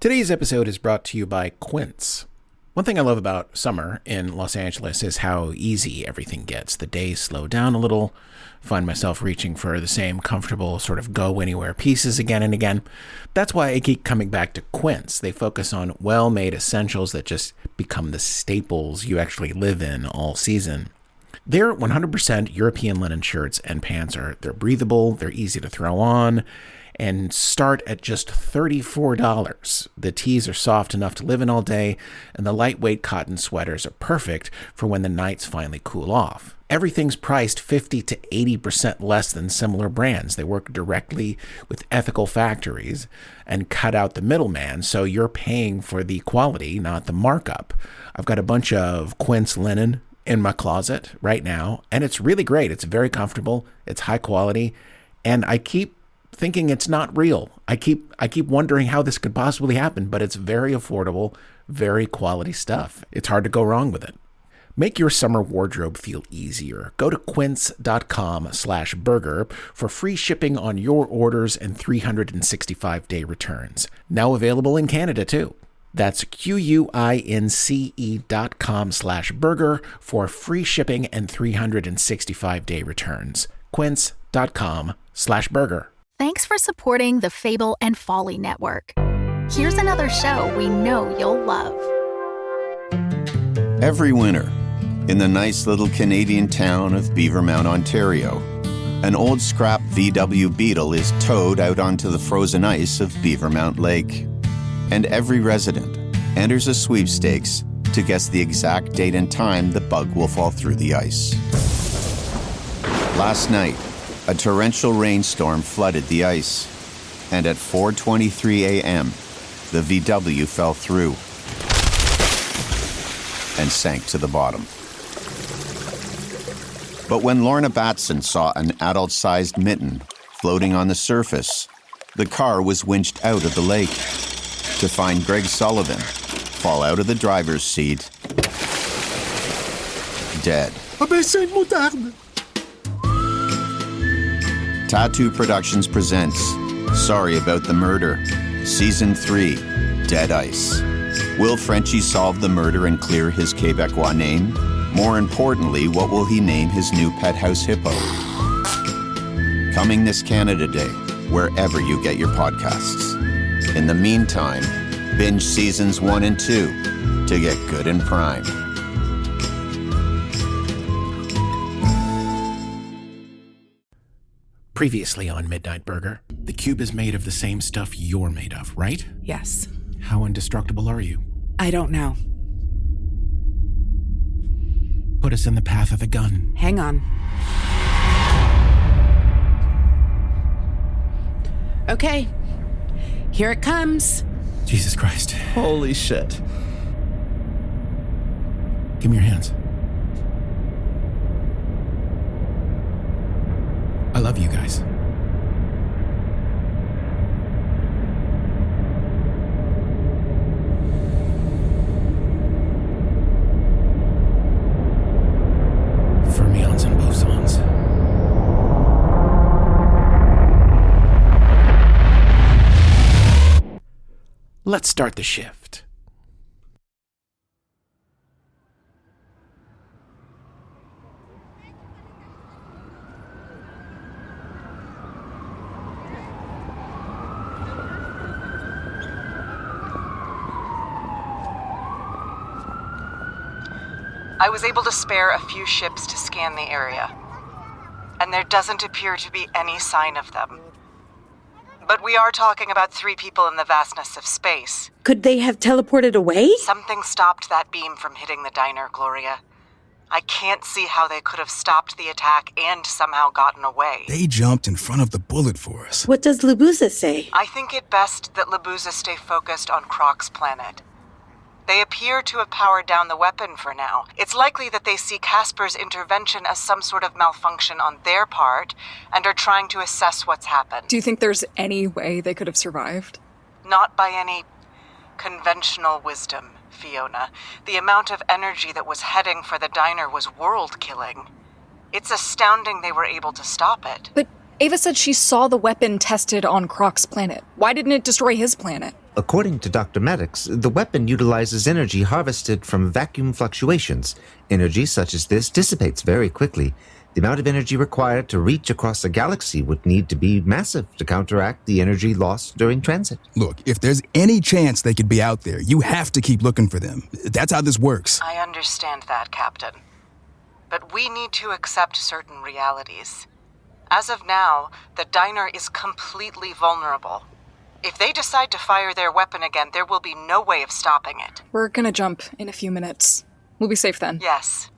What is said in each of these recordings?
Today's episode is brought to you by Quince. One thing I love about summer in Los Angeles is how easy everything gets. The days slow down a little. Find myself reaching for the same comfortable sort of go-anywhere pieces again and again. That's why I keep coming back to Quince. They focus on well-made essentials that just become the staples you actually live in all season. Their 100% European linen shirts and pants they're breathable, they're easy to throw on, and start at just $34. The tees are soft enough to live in all day, and the lightweight cotton sweaters are perfect for when the nights finally cool off. Everything's priced 50 to 80% less than similar brands. They work directly with ethical factories and cut out the middleman, so you're paying for the quality, not the markup. I've got a bunch of Quince linen in my closet right now, and it's really great. It's very comfortable, it's high quality, and I keep thinking it's not real. I keep wondering how this could possibly happen, but it's very affordable, very quality stuff. It's hard to go wrong with it. Make your summer wardrobe feel easier. Go to quince.com/burger for free shipping on your orders and 365-day returns. Now available in Canada too. That's QUINCE.com/burger for free shipping and 365-day returns. Quince.com/burger. Thanks for supporting the Fable and Folly Network. Here's another show we know you'll love. Every winter, in the nice little Canadian town of Beavermount, Ontario, an old scrap VW Beetle is towed out onto the frozen ice of Beavermount Lake. And every resident enters a sweepstakes to guess the exact date and time the bug will fall through the ice. Last night, a torrential rainstorm flooded the ice, and at 4:23 a.m., the VW fell through and sank to the bottom. But when Lorna Batson saw an adult-sized mitten floating on the surface, the car was winched out of the lake to find Greg Sullivan fall out of the driver's seat, dead. Tattoo Productions presents Sorry About the Murder, Season 3, Dead Ice. Will Frenchie solve the murder and clear his Quebecois name? More importantly, what will he name his new pet house hippo? Coming this Canada Day, wherever you get your podcasts. In the meantime, binge Seasons 1 and 2 to get good and primed. Previously on Midnight Burger, the cube is made of the same stuff you're made of, right? Yes. How indestructible are you? I don't know. Put us in the path of the gun. Hang on. Okay. Here it comes. Jesus Christ. Holy shit. Give me your hands. I love you guys. Fermions and bosons. Let's start the shift. I was able to spare a few ships to scan the area, and there doesn't appear to be any sign of them. But we are talking about 3 people in the vastness of space. Could they have teleported away? Something stopped that beam from hitting the diner, Gloria. I can't see how they could have stopped the attack and somehow gotten away. They jumped in front of the bullet for us. What does Labuza say? I think it best that Labuza stay focused on Croc's planet. They appear to have powered down the weapon for now. It's likely that they see Caspar's intervention as some sort of malfunction on their part and are trying to assess what's happened. Do you think there's any way they could have survived? Not by any conventional wisdom, Fiona. The amount of energy that was heading for the diner was world-killing. It's astounding they were able to stop it. But Ava said she saw the weapon tested on Croc's planet. Why didn't it destroy his planet? According to Dr. Maddox, the weapon utilizes energy harvested from vacuum fluctuations. Energy such as this dissipates very quickly. The amount of energy required to reach across a galaxy would need to be massive to counteract the energy lost during transit. Look, if there's any chance they could be out there, you have to keep looking for them. That's how this works. I understand that, Captain. But we need to accept certain realities. As of now, the diner is completely vulnerable. If they decide to fire their weapon again, there will be no way of stopping it. We're gonna jump in a few minutes. We'll be safe then. Yes.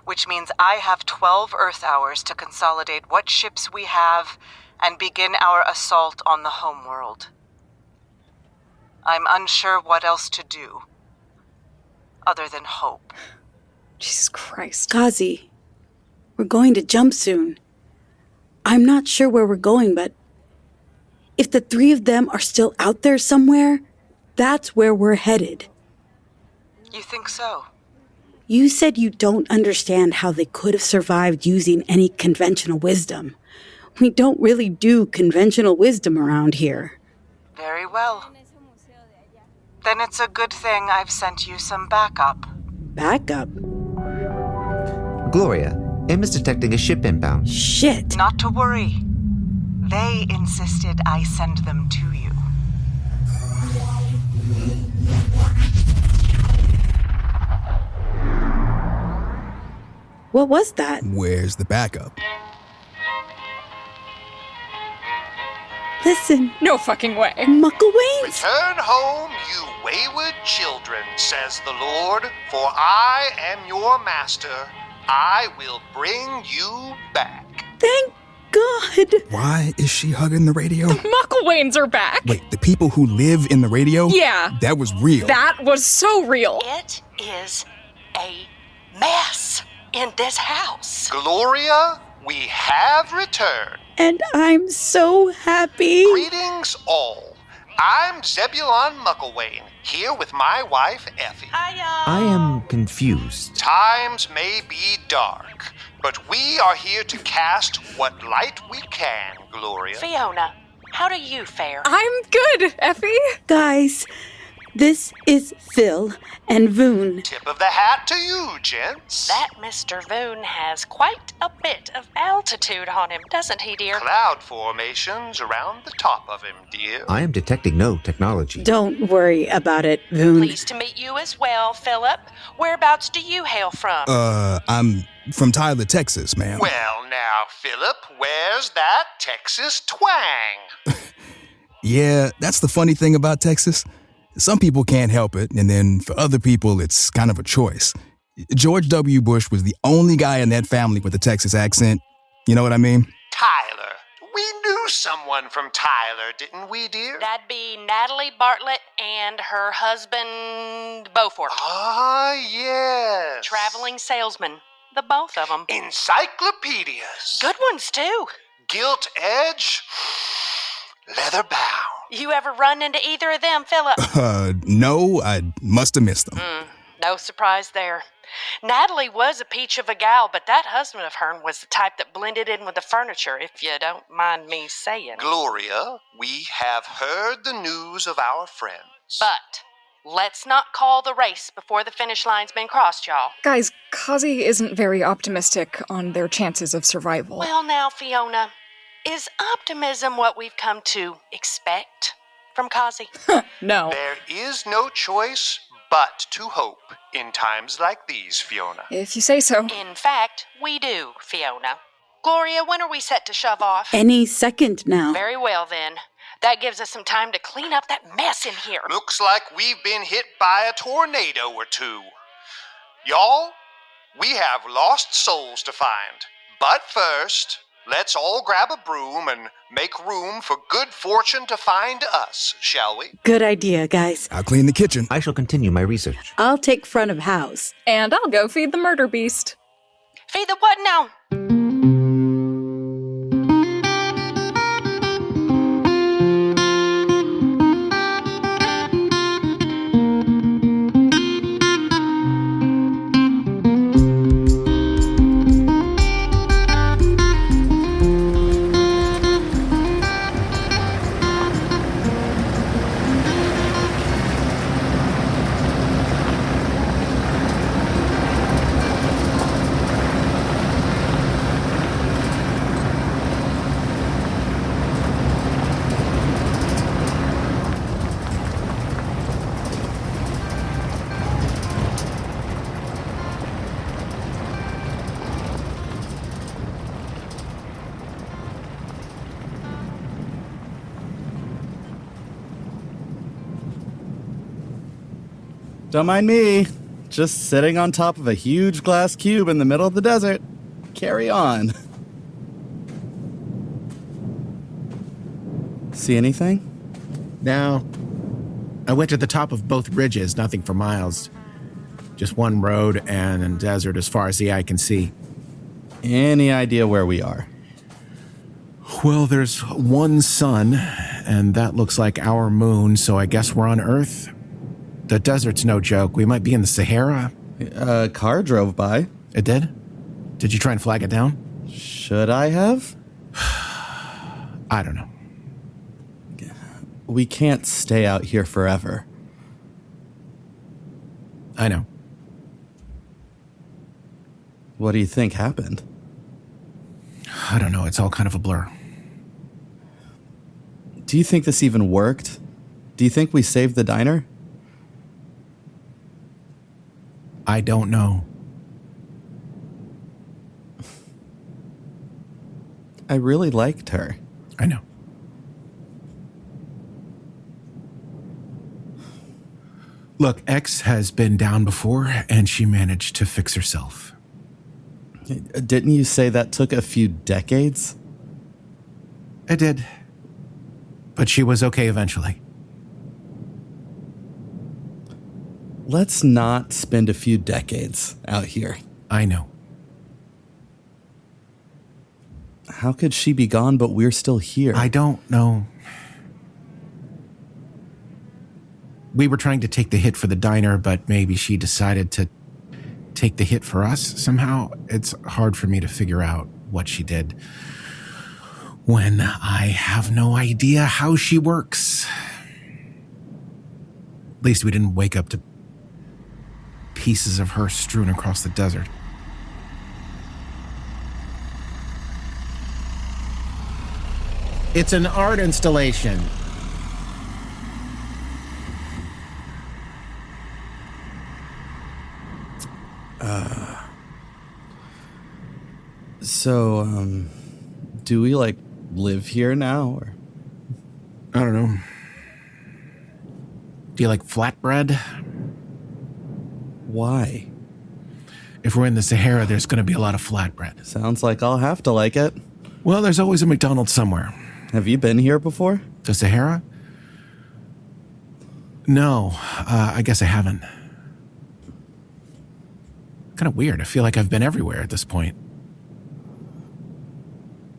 Which means I have 12 Earth hours to consolidate what ships we have and begin our assault on the homeworld. I'm unsure what else to do, other than hope. Jesus Christ. Kazi, we're going to jump soon. I'm not sure where we're going, but if the three of them are still out there somewhere, that's where we're headed. You think so? You said you don't understand how they could have survived using any conventional wisdom. We don't really do conventional wisdom around here. Very well. Then it's a good thing I've sent you some backup. Backup? Gloria, M is detecting a ship inbound. Shit. Not to worry. They insisted I send them to you. What was that? Where's the backup? Listen. No fucking way. Mucklewains? Return home, you wayward children, says the Lord, for I am your master. I will bring you back. Thank God. Why is she hugging the radio? The Mucklewains are back. Wait, the people who live in the radio? Yeah. That was real. That was so real. It is a mess in this house. Gloria, we have returned. And I'm so happy. Greetings all. I'm Zebulon Mucklewain, here with my wife, Effie. I am confused. Times may be dark, but we are here to cast what light we can, Gloria. Fiona, how do you fare? I'm good, Effie. Guys, this is Phil and Voon. Tip of the hat to you, gents. That Mr. Voon has quite a bit of altitude on him, doesn't he, dear? Cloud formations around the top of him, dear. I am detecting no technology. Don't worry about it, Voon. Pleased to meet you as well, Philip. Whereabouts do you hail from? I'm from Tyler, Texas, ma'am. Well, now, Philip, where's that Texas twang? Yeah, that's the funny thing about Texas. Some people can't help it, and then for other people, it's kind of a choice. George W. Bush was the only guy in that family with a Texas accent. You know what I mean? Tyler. We knew someone from Tyler, didn't we, dear? That'd be Natalie Bartlett and her husband, Beaufort. Ah, yes. Traveling salesman. The both of them. Encyclopedias. Good ones, too. Gilt edge. Leather bound. You ever run into either of them, Philip? No, I must have missed them. No surprise there. Natalie was a peach of a gal, but that husband of hers was the type that blended in with the furniture, if you don't mind me saying. Gloria, we have heard the news of our friends. But let's not call the race before the finish line's been crossed, y'all. Guys, Kazi isn't very optimistic on their chances of survival. Well, now, Fiona, is optimism what we've come to expect from Kazi? No. There is no choice but to hope in times like these, Fiona. If you say so. In fact, we do, Fiona. Gloria, when are we set to shove off? Any second now. Very well, then. That gives us some time to clean up that mess in here. Looks like we've been hit by a tornado or two. Y'all, we have lost souls to find. But first, let's all grab a broom and make room for good fortune to find us, shall we? Good idea, guys. I'll clean the kitchen. I shall continue my research. I'll take front of house. And I'll go feed the murder beast. Feed the what now? Don't mind me. Just sitting on top of a huge glass cube in the middle of the desert. Carry on. See anything? No. I went to the top of both ridges, nothing for miles. Just one road and a desert as far as the eye can see. Any idea where we are? Well, there's one sun, and that looks like our moon, so I guess we're on Earth. The desert's no joke. We might be in the Sahara. A car drove by. It did? Did you try and flag it down? Should I have? I don't know. We can't stay out here forever. I know. What do you think happened? I don't know. It's all kind of a blur. Do you think this even worked? Do you think we saved the diner? I don't know. I really liked her. I know. Look, X has been down before, and she managed to fix herself. Didn't you say that took a few decades? It did. But she was okay eventually. Let's not spend a few decades out here. I know. How could she be gone, but we're still here? I don't know. We were trying to take the hit for the diner, but maybe she decided to take the hit for us somehow. It's hard for me to figure out what she did when I have no idea how she works. At least we didn't wake up to pieces of her strewn across the desert. It's an art installation. So, do we, live here now, or? I don't know. Do you like flatbread? Why? If we're in the Sahara, there's going to be a lot of flatbread. Sounds like I'll have to like it. Well, there's always a McDonald's somewhere. Have you been here before? The Sahara? No, I guess I haven't. Kind of weird. I feel like I've been everywhere at this point.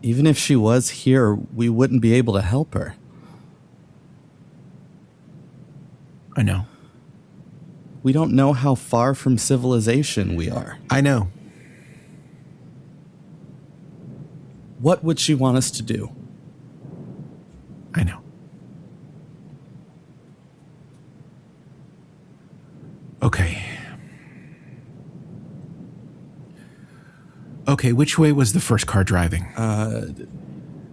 Even if she was here, we wouldn't be able to help her. I know. We don't know how far from civilization we are. I know. What would she want us to do? I know. Okay. Okay, which way was the first car driving?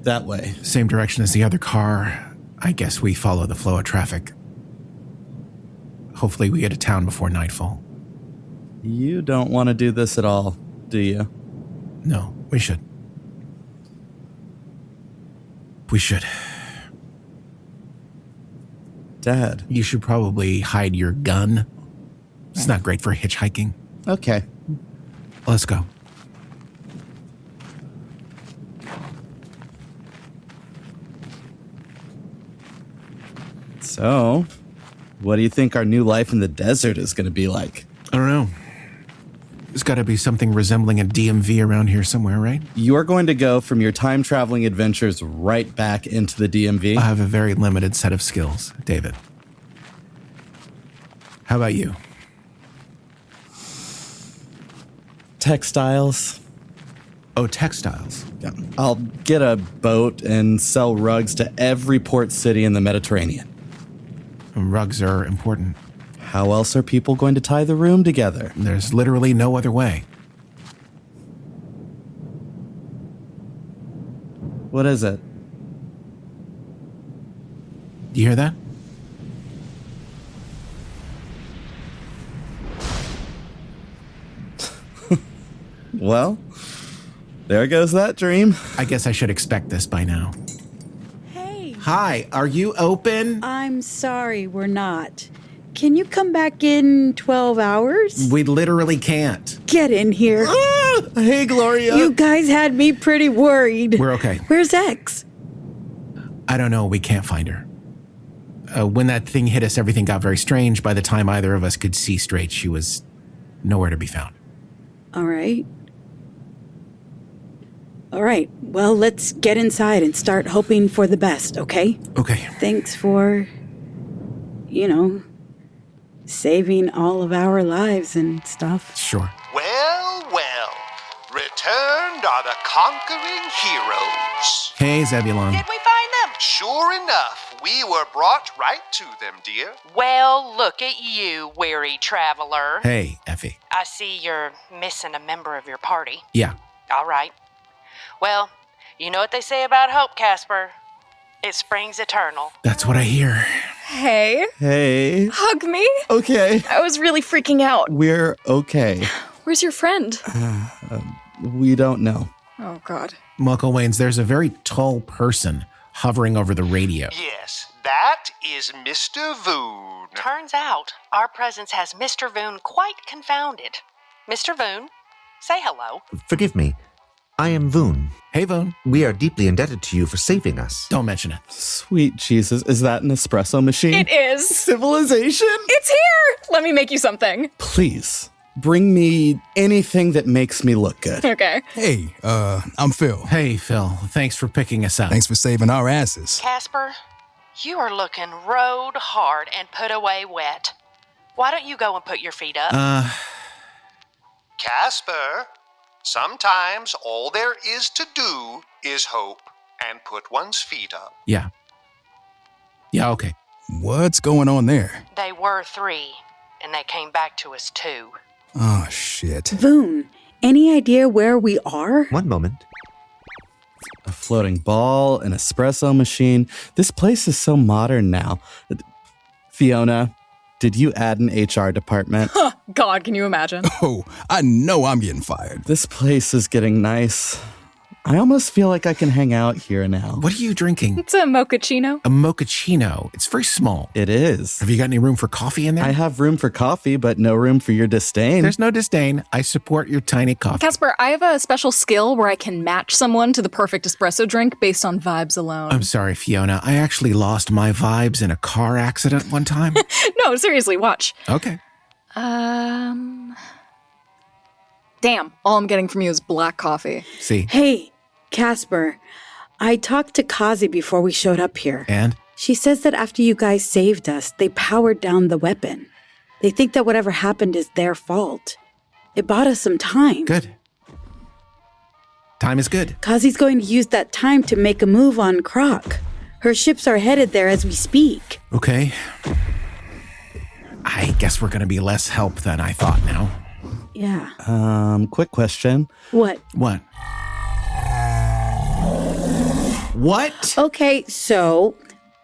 That way. Same direction as the other car. I guess we follow the flow of traffic. Hopefully we get to town before nightfall. You don't want to do this at all, do you? No, we should. We should. Dad. You should probably hide your gun. It's not great for hitchhiking. Okay. Let's go. So, what do you think our new life in the desert is going to be like? I don't know. There's got to be something resembling a DMV around here somewhere, right? You're going to go from your time-traveling adventures right back into the DMV? I have a very limited set of skills, David. How about you? Textiles. Oh, textiles. Yeah. I'll get a boat and sell rugs to every port city in the Mediterranean. Rugs are important. How else are people going to tie the room together? There's literally no other way. What is it? You hear that? Well, there goes that dream. I guess I should expect this by now. Hey. Hi, are you open? I'm sorry, we're not. Can you come back in 12 hours? We literally can't. Get in here. Hey, Gloria. You guys had me pretty worried. We're okay. Where's X? I don't know. We can't find her. When that thing hit us, everything got very strange. By the time either of us could see straight, she was nowhere to be found. All right. Well, let's get inside and start hoping for the best, okay? Okay. Thanks for, saving all of our lives and stuff. Sure. Well, returned are the conquering heroes. Hey, Zebulon. Did we find them? Sure enough, we were brought right to them, dear. Well, look at you, weary traveler. Hey, Effie. I see you're missing a member of your party. Yeah. All right. Well, you know what they say about hope, Caspar. It springs eternal. That's what I hear. Hey. Hey. Hug me. Okay. I was really freaking out. We're okay. Where's your friend? We don't know. Oh, God. Muckle Waynes, there's a very tall person hovering over the radio. Yes, that is Mr. Voon. Turns out our presence has Mr. Voon quite confounded. Mr. Voon, say hello. Forgive me. I am Voon. Hey, Voon. We are deeply indebted to you for saving us. Don't mention it. Sweet Jesus, is that an espresso machine? It is. Civilization? It's here. Let me make you something. Please, bring me anything that makes me look good. Okay. Hey, I'm Phil. Hey, Phil. Thanks for picking us up. Thanks for saving our asses. Caspar, you are looking rode hard and put away wet. Why don't you go and put your feet up? Caspar, sometimes all there is to do is hope and put one's feet up. Yeah. Yeah, okay. What's going on there? They were 3, and they came back to us 2. Oh, shit. Voon, any idea where we are? One moment. A floating ball, an espresso machine. This place is so modern now. Fiona, did you add an HR department? God, can you imagine? Oh, I know I'm getting fired. This place is getting nice. I almost feel like I can hang out here now. What are you drinking? It's a mochaccino. A mochaccino. It's very small. It is. Have you got any room for coffee in there? I have room for coffee, but no room for your disdain. There's no disdain. I support your tiny coffee. Caspar, I have a special skill where I can match someone to the perfect espresso drink based on vibes alone. I'm sorry, Fiona. I actually lost my vibes in a car accident one time. No, seriously, watch. Okay. Damn, all I'm getting from you is black coffee. See? Hey, Caspar, I talked to Kazi before we showed up here. And? She says that after you guys saved us, they powered down the weapon. They think that whatever happened is their fault. It bought us some time. Good. Time is good. Kazi's going to use that time to make a move on Croc. Her ships are headed there as we speak. Okay. I guess we're going to be less help than I thought now. Yeah. Quick question. What? What? What? Okay, so,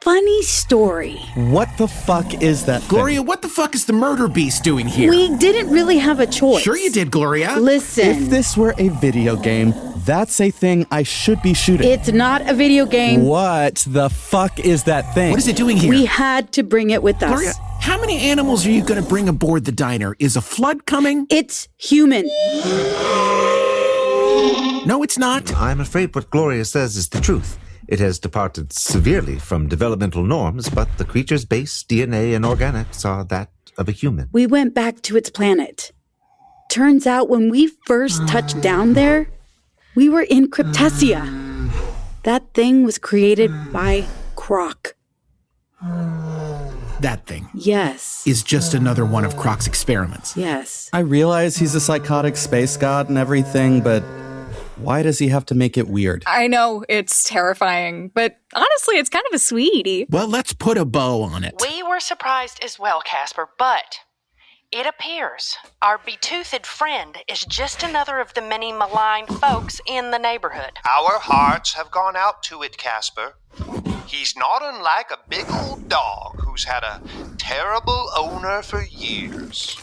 funny story. What the fuck is that Gloria, thing? what the fuck is the murder beast doing here? We didn't really have a choice. Sure you did, Gloria. Listen. If this were a video game, that's a thing I should be shooting. It's not a video game. What the fuck is that thing? What is it doing here? We had to bring it with us. Gloria, how many animals are you going to bring aboard the diner? Is a flood coming? It's human. No, it's not. I'm afraid what Gloria says is the truth. It has departed severely from developmental norms, but the creature's base, DNA, and organics are that of a human. We went back to its planet. Turns out when we first touched down there, we were in Cryptesia. That thing was created by Croc. That thing Yes. is just another one of Croc's experiments. Yes. I realize he's a psychotic space god and everything, but why does he have to make it weird? I know, it's terrifying, but honestly, it's kind of a sweetie. Well, let's put a bow on it. We were surprised as well, Caspar, but it appears our betoothed friend is just another of the many maligned folks in the neighborhood. Our hearts have gone out to it, Caspar. He's not unlike a big old dog who's had a terrible owner for years.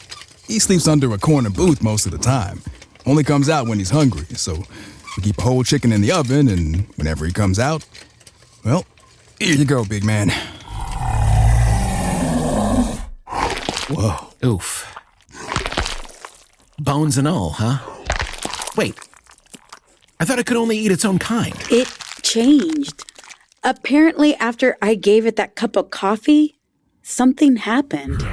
He sleeps under a corner booth most of the time. Only comes out when he's hungry, so we keep a whole chicken in the oven, and whenever he comes out, well, here you go, big man. Whoa. Oof. Bones and all, huh? Wait. I thought it could only eat its own kind. It changed. Apparently, after I gave it that cup of coffee, something happened.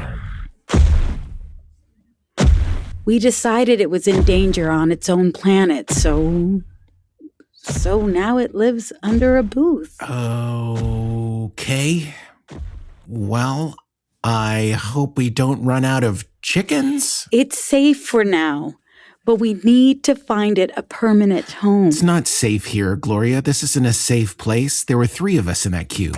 We decided it was in danger on its own planet, so now it lives under a booth. Okay. Well, I hope we don't run out of chickens. It's safe for now, but we need to find it a permanent home. It's not safe here, Gloria. This isn't a safe place. There were 3 of us in that queue.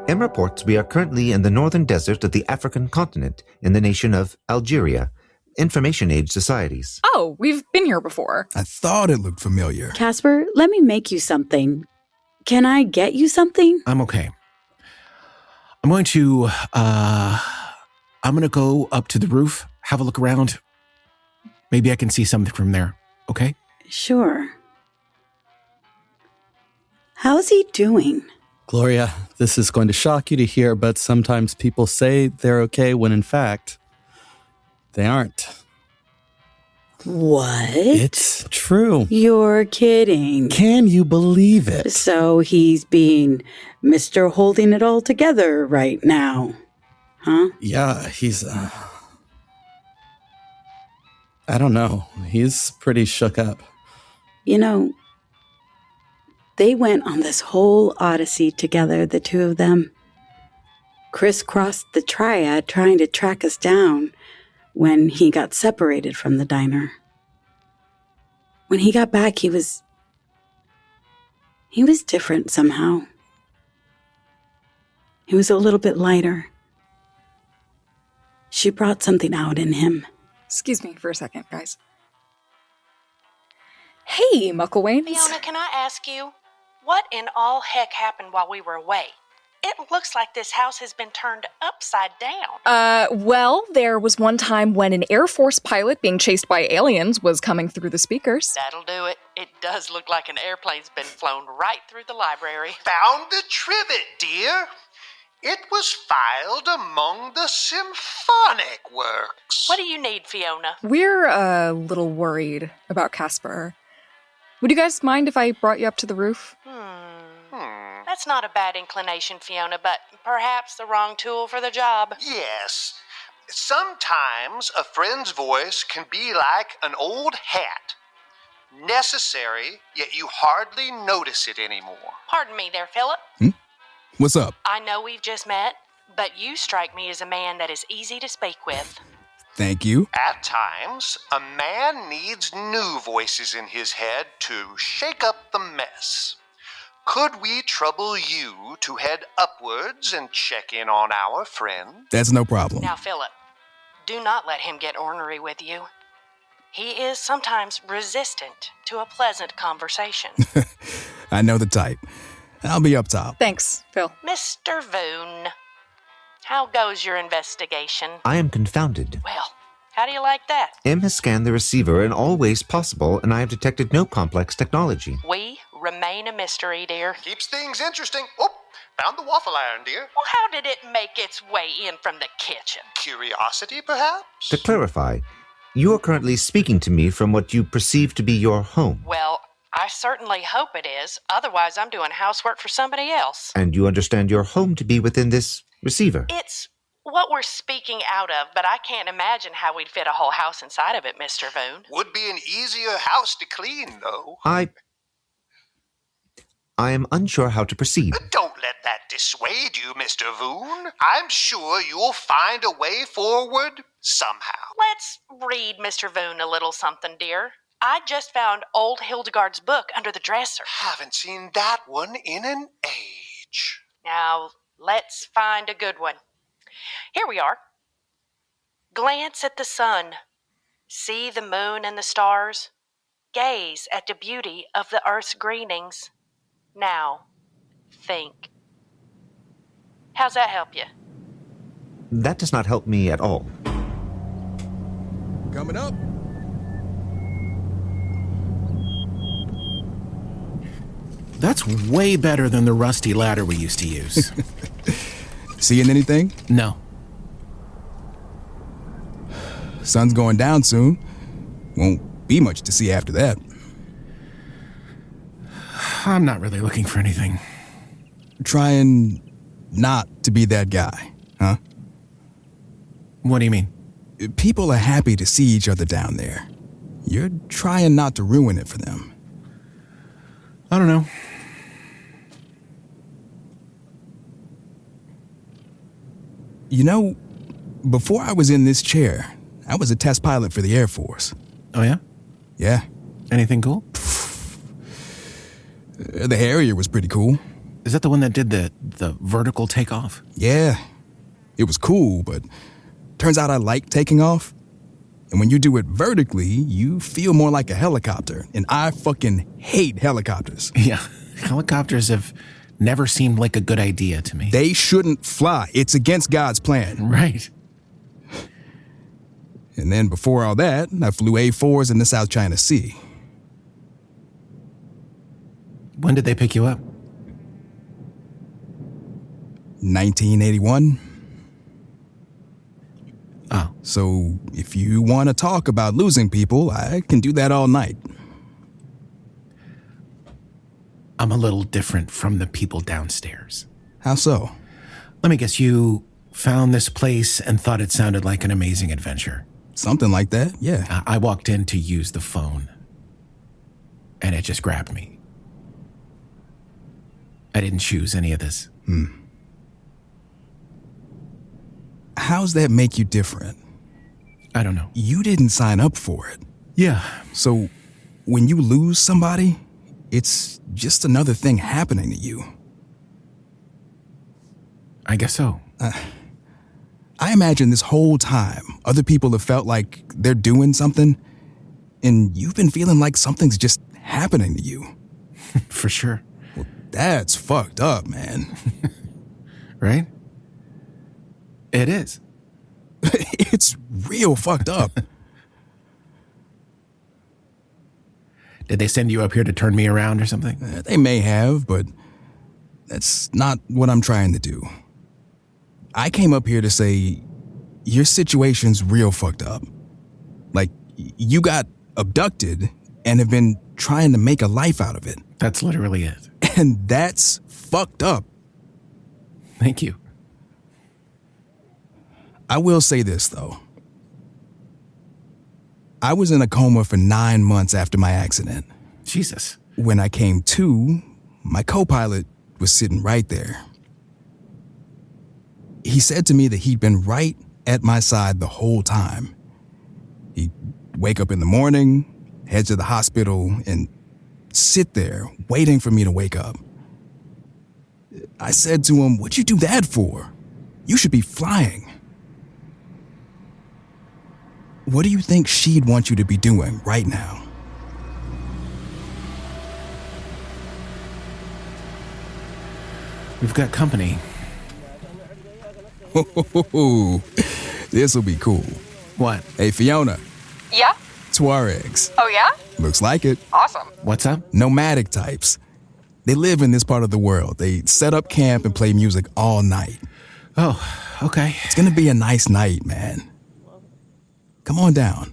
M reports we are currently in the northern desert of the African continent in the nation of Algeria. Information Age societies. Oh, we've been here before. I thought it looked familiar. Caspar, let me make you something. Can I get you something? I'm okay. I'm going to go up to the roof, have a look around. Maybe I can see something from there, okay? Sure. How's he doing? Gloria, this is going to shock you to hear, but sometimes people say they're okay when in fact, they aren't. What? It's true. You're kidding. Can you believe it? So he's being Mr. Holding It All Together right now, huh? Yeah, he's... I don't know. He's pretty shook up. You know, they went on this whole odyssey together, the 2 of them. Crisscrossed the triad trying to track us down when he got separated from the diner. When he got back, he was different somehow. He was a little bit lighter. She brought something out in him. Excuse me for a second, guys. Hey, Mucklewains. Fiona, can I ask you, what in all heck happened while we were away? It looks like this house has been turned upside down. Well, there was one time when an Air Force pilot being chased by aliens was coming through the speakers. That'll do it. It does look like an airplane's been flown right through the library. Found the trivet, dear. It was filed among the symphonic works. What do you need, Fiona? We're a little worried about Caspar. Would you guys mind if I brought you up to the roof? That's not a bad inclination, Fiona, but perhaps the wrong tool for the job. Yes. Sometimes a friend's voice can be like an old hat. Necessary, yet you hardly notice it anymore. Pardon me there, Philip. What's up? I know we've just met, but you strike me as a man that is easy to speak with. Thank you. At times, a man needs new voices in his head to shake up the mess. Could we trouble you to head upwards and check in on our friend? That's no problem. Now, Philip, do not let him get ornery with you. He is sometimes resistant to a pleasant conversation. I know the type. I'll be up top. Thanks, Phil. Mr. Voon, how goes your investigation? I am confounded. Well, how do you like that? M has scanned the receiver in all ways possible, and I have detected no complex technology. We remain a mystery, dear. Keeps things interesting. Oh, found the waffle iron, dear. Well, how did it make its way in from the kitchen? Curiosity, perhaps? To clarify, you are currently speaking to me from what you perceive to be your home. Well, I certainly hope it is. Otherwise, I'm doing housework for somebody else. And you understand your home to be within this receiver? It's what we're speaking out of, but I can't imagine how we'd fit a whole house inside of it, Mr. Voon. Would be an easier house to clean, though. I am unsure how to proceed. Don't let that dissuade you, Mr. Voon. I'm sure you'll find a way forward somehow. Let's read Mr. Voon a little something, dear. I just found old Hildegard's book under the dresser. Haven't seen that one in an age. Now, let's find a good one. Here we are. Glance at the sun. See the moon and the stars. Gaze at the beauty of the earth's greenings. Now, think. How's that help you? That does not help me at all. Coming up. That's way better than the rusty ladder we used to use. Seeing anything? No. Sun's going down soon. Won't be much to see after that. I'm not really looking for anything. Trying not to be that guy, huh? What do you mean? People are happy to see each other down there. You're trying not to ruin it for them. I don't know. You know, before I was in this chair, I was a test pilot for the Air Force. Oh, yeah? Yeah. Anything cool? The Harrier was pretty cool. Is that the one that did the vertical takeoff? Yeah. It was cool, but turns out I like taking off. And when you do it vertically, you feel more like a helicopter. And I fucking hate helicopters. Yeah. Helicopters have never seemed like a good idea to me. They shouldn't fly. It's against God's plan. Right. And then before all that, I flew A4s in the South China Sea. When did they pick you up? 1981. Oh. So if you want to talk about losing people, I can do that all night. I'm a little different from the people downstairs. How so? Let me guess, you found this place and thought it sounded like an amazing adventure. Something like that, yeah. I walked in to use the phone, and it just grabbed me. I didn't choose any of this. How's that make you different? I don't know. You didn't sign up for it. Yeah. So when you lose somebody, it's just another thing happening to you. I guess so. I imagine this whole time, other people have felt like they're doing something, and you've been feeling like something's just happening to you. For sure. Well, that's fucked up, man. Right? It is. It's real fucked up. Did they send you up here to turn me around or something? They may have, but that's not what I'm trying to do. I came up here to say, your situation's real fucked up. Like, you got abducted and have been trying to make a life out of it. That's literally it. And that's fucked up. Thank you. I will say this, though. I was in a coma for 9 months after my accident. Jesus. When I came to, my co-pilot was sitting right there. He said to me that he'd been right at my side the whole time. He'd wake up in the morning, head to the hospital, and sit there waiting for me to wake up. I said to him, "What'd you do that for? You should be flying." What do you think she'd want you to be doing right now? We've got company. This'll be cool. What? Hey, Fiona. Yeah? Suarez. Oh, yeah? Looks like it. Awesome. What's up? Nomadic types. They live in this part of the world. They set up camp and play music all night. Oh, okay. It's gonna be a nice night, man. Come on down.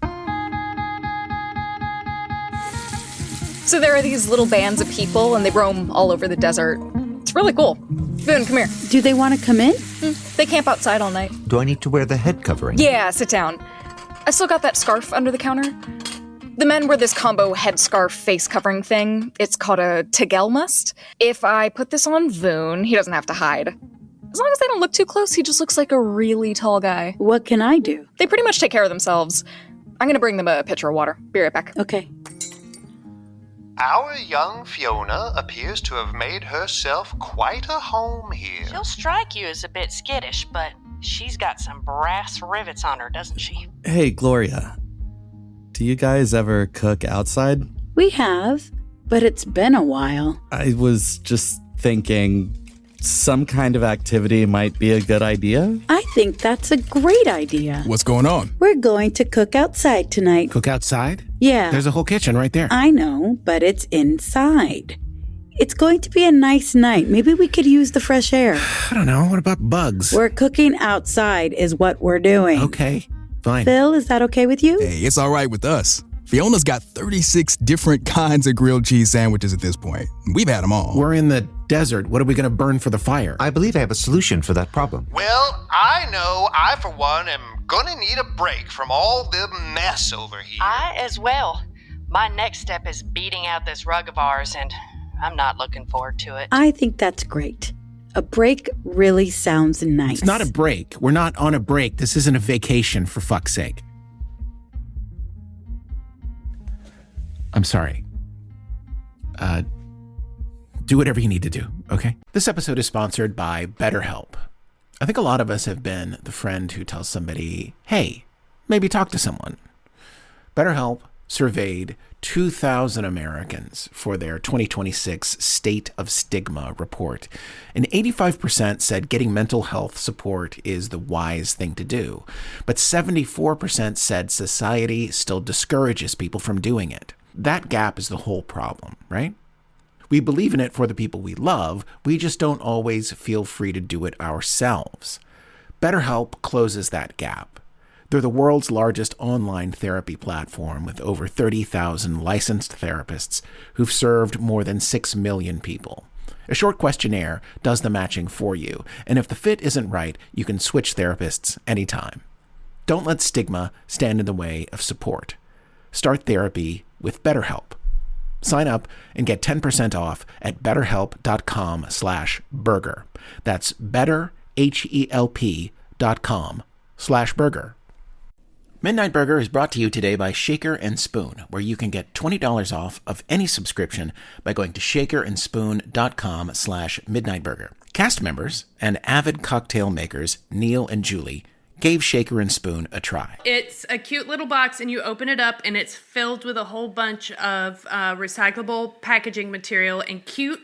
So there are these little bands of people, and they roam all over the desert. It's really cool. Voon, come here. Do they want to come in? They camp outside all night. Do I need to wear the head covering? Yeah, sit down. I still got that scarf under the counter. The men wear this combo headscarf face covering thing. It's called a Segal must. If I put this on Voon, he doesn't have to hide. As long as they don't look too close, he just looks like a really tall guy. What can I do? They pretty much take care of themselves. I'm gonna bring them a pitcher of water. Be right back. Okay. Our young Fiona appears to have made herself quite a home here. She'll strike you as a bit skittish, but she's got some brass rivets on her, doesn't she? Hey, Gloria. Do you guys ever cook outside? We have, but it's been a while. I was just thinking some kind of activity might be a good idea. I think that's a great idea. What's going on? We're going to cook outside tonight. Cook outside? Yeah. There's a whole kitchen right there. I know, but it's inside. It's going to be a nice night. Maybe we could use the fresh air. I don't know. What about bugs? We're cooking outside is what we're doing. Okay, fine. Phil, is that okay with you? Hey, it's all right with us. Fiona's got 36 different kinds of grilled cheese sandwiches at this point. We've had them all. We're in the desert. What are we going to burn for the fire? I believe I have a solution for that problem. Well, I know I, for one, am gonna need a break from all the mess over here. I as well. My next step is beating out this rug of ours, and I'm not looking forward to it. I think that's great. A break really sounds nice. It's not a break. We're not on a break. This isn't a vacation, for fuck's sake. I'm sorry. Do whatever you need to do, okay? This episode is sponsored by BetterHelp. I think a lot of us have been the friend who tells somebody, hey, maybe talk to someone. BetterHelp surveyed 2,000 Americans for their 2026 State of Stigma report, and 85% said getting mental health support is the wise thing to do, but 74% said society still discourages people from doing it. That gap is the whole problem, right? We believe in it for the people we love, we just don't always feel free to do it ourselves. BetterHelp closes that gap. They're the world's largest online therapy platform with over 30,000 licensed therapists who've served more than 6 million people. A short questionnaire does the matching for you, and if the fit isn't right, you can switch therapists anytime. Don't let stigma stand in the way of support. Start therapy with BetterHelp. Sign up and get 10% off at betterhelp.com/burger. That's betterhelp.com/burger. Midnight Burger is brought to you today by Shaker and Spoon, where you can get $20 off of any subscription by going to shakerandspoon.com/midnightburger. Cast members and avid cocktail makers Neal and Julie gave Shaker and Spoon a try. It's a cute little box, and you open it up, and it's filled with a whole bunch of recyclable packaging material and cute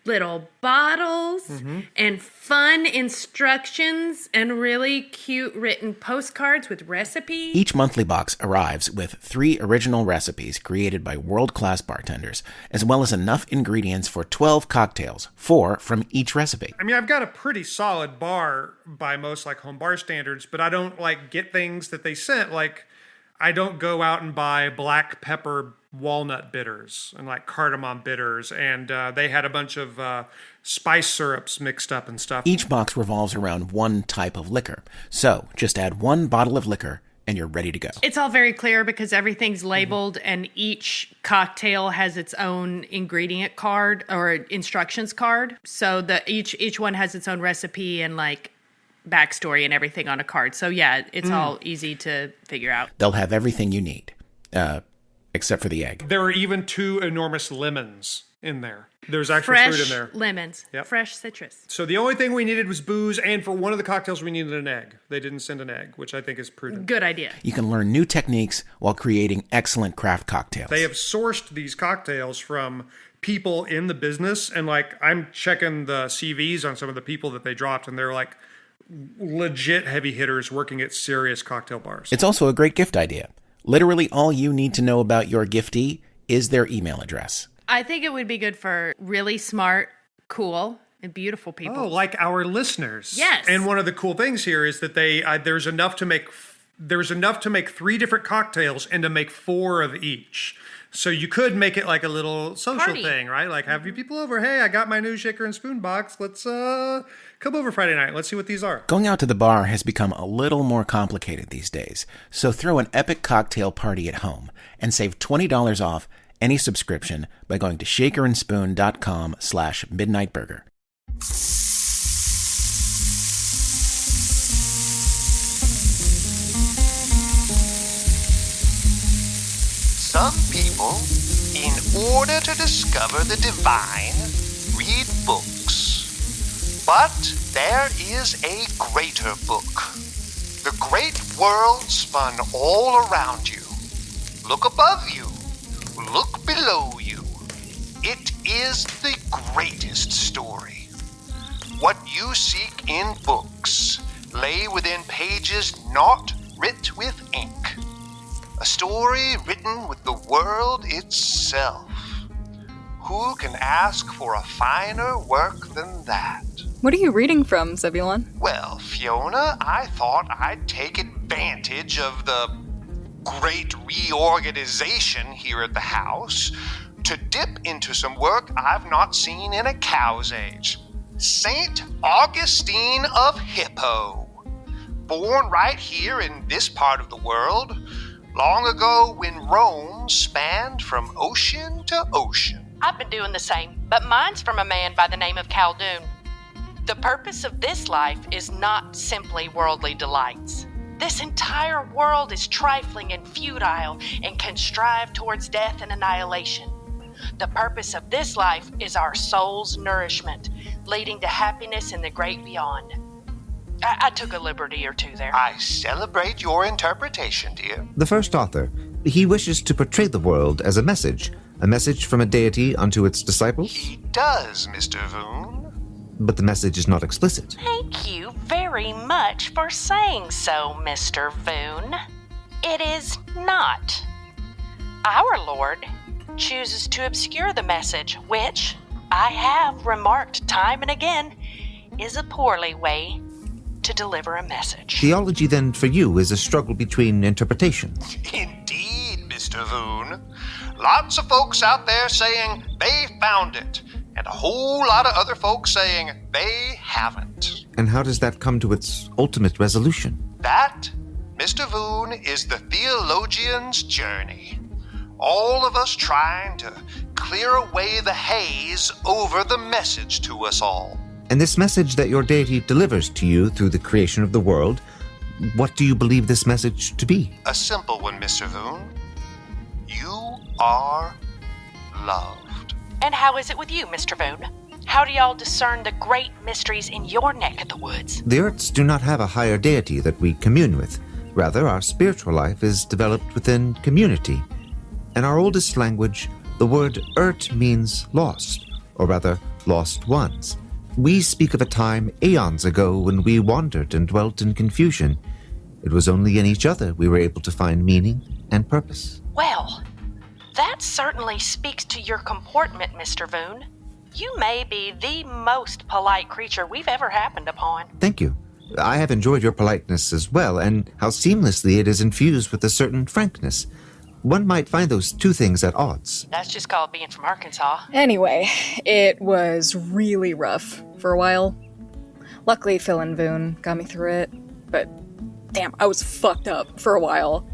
little bottles and fun instructions and really cute written postcards with recipes. Each monthly box arrives with 3 original recipes created by world-class bartenders, as well as enough ingredients for 12 cocktails, 4 from each recipe. I mean, I've got a pretty solid bar by most home bar standards, but I don't get things that they sent. I don't go out and buy black pepper walnut bitters and cardamom bitters, and they had a bunch of spice syrups mixed up and stuff. Each box revolves around one type of liquor, so just add 1 bottle of liquor and you're ready to go. It's all very clear because everything's labeled, and each cocktail has its own ingredient card or instructions card, so each one has its own recipe and backstory and everything on a card. So yeah, it's all easy to figure out. They'll have everything you need, except for the egg. There are even 2 enormous lemons in there. There's actual fruit in there. Fresh lemons. Yep. Fresh citrus. So the only thing we needed was booze, and for one of the cocktails we needed an egg. They didn't send an egg, which I think is prudent. Good idea. You can learn new techniques while creating excellent craft cocktails. They have sourced these cocktails from people in the business, and I'm checking the CVs on some of the people that they dropped, and they're legit heavy hitters working at serious cocktail bars. It's also a great gift idea. Literally all you need to know about your giftee is their email address. I think it would be good for really smart, cool, and beautiful people. Oh, like our listeners. Yes. And one of the cool things here is that there's enough to make 3 different cocktails and to make 4 of each. So you could make it a little social thing, right? Have you people over. Hey, I got my new Shaker and Spoon box. Let's come over Friday night. Let's see what these are. Going out to the bar has become a little more complicated these days. So throw an epic cocktail party at home and save $20 off any subscription by going to shakerandspoon.com/midnightburger. Some people, in order to discover the divine, read books. But there is a greater book. The great world spun all around you. Look above you. Look below you. It is the greatest story. What you seek in books lay within pages not writ with ink. A story written with the world itself. Who can ask for a finer work than that? What are you reading from, Zebulon? Well, Fiona, I thought I'd take advantage of the great reorganization here at the house to dip into some work I've not seen in a cow's age. Saint Augustine of Hippo. Born right here in this part of the world, long ago when Rome spanned from ocean to ocean. I've been doing the same, but mine's from a man by the name of Cowden. The purpose of this life is not simply worldly delights. This entire world is trifling and futile and can strive towards death and annihilation. The purpose of this life is our soul's nourishment, leading to happiness in the great beyond. I took a liberty or two there. I celebrate your interpretation, dear. The first author, he wishes to portray the world as a message from a deity unto its disciples. He does, Mr. Voon. But the message is not explicit. Thank you very much for saying so, Mr. Voon. It is not. Our Lord chooses to obscure the message, which, I have remarked time and again, is a poorly way to deliver a message. Theology, then, for you is a struggle between interpretations. Indeed, Mr. Voon. Lots of folks out there saying they found it, and a whole lot of other folks saying they haven't. And how does that come to its ultimate resolution? That, Mr. Voon, is the theologian's journey. All of us trying to clear away the haze over the message to us all. And this message that your deity delivers to you through the creation of the world, what do you believe this message to be? A simple one, Mr. Voon. You are loved. And how is it with you, Mr. Voon? How do y'all discern the great mysteries in your neck of the woods? The Earths do not have a higher deity that we commune with. Rather, our spiritual life is developed within community. In our oldest language, the word Ert means lost, or rather, lost ones. We speak of a time eons ago when we wandered and dwelt in confusion. It was only in each other we were able to find meaning and purpose. Well, that certainly speaks to your comportment, Mr. Voon. You may be the most polite creature we've ever happened upon. Thank you. I have enjoyed your politeness as well, and how seamlessly it is infused with a certain frankness. One might find those two things at odds. That's just called being from Arkansas. Anyway, it was really rough for a while. Luckily, Phil and Voon got me through it, but damn, I was fucked up for a while.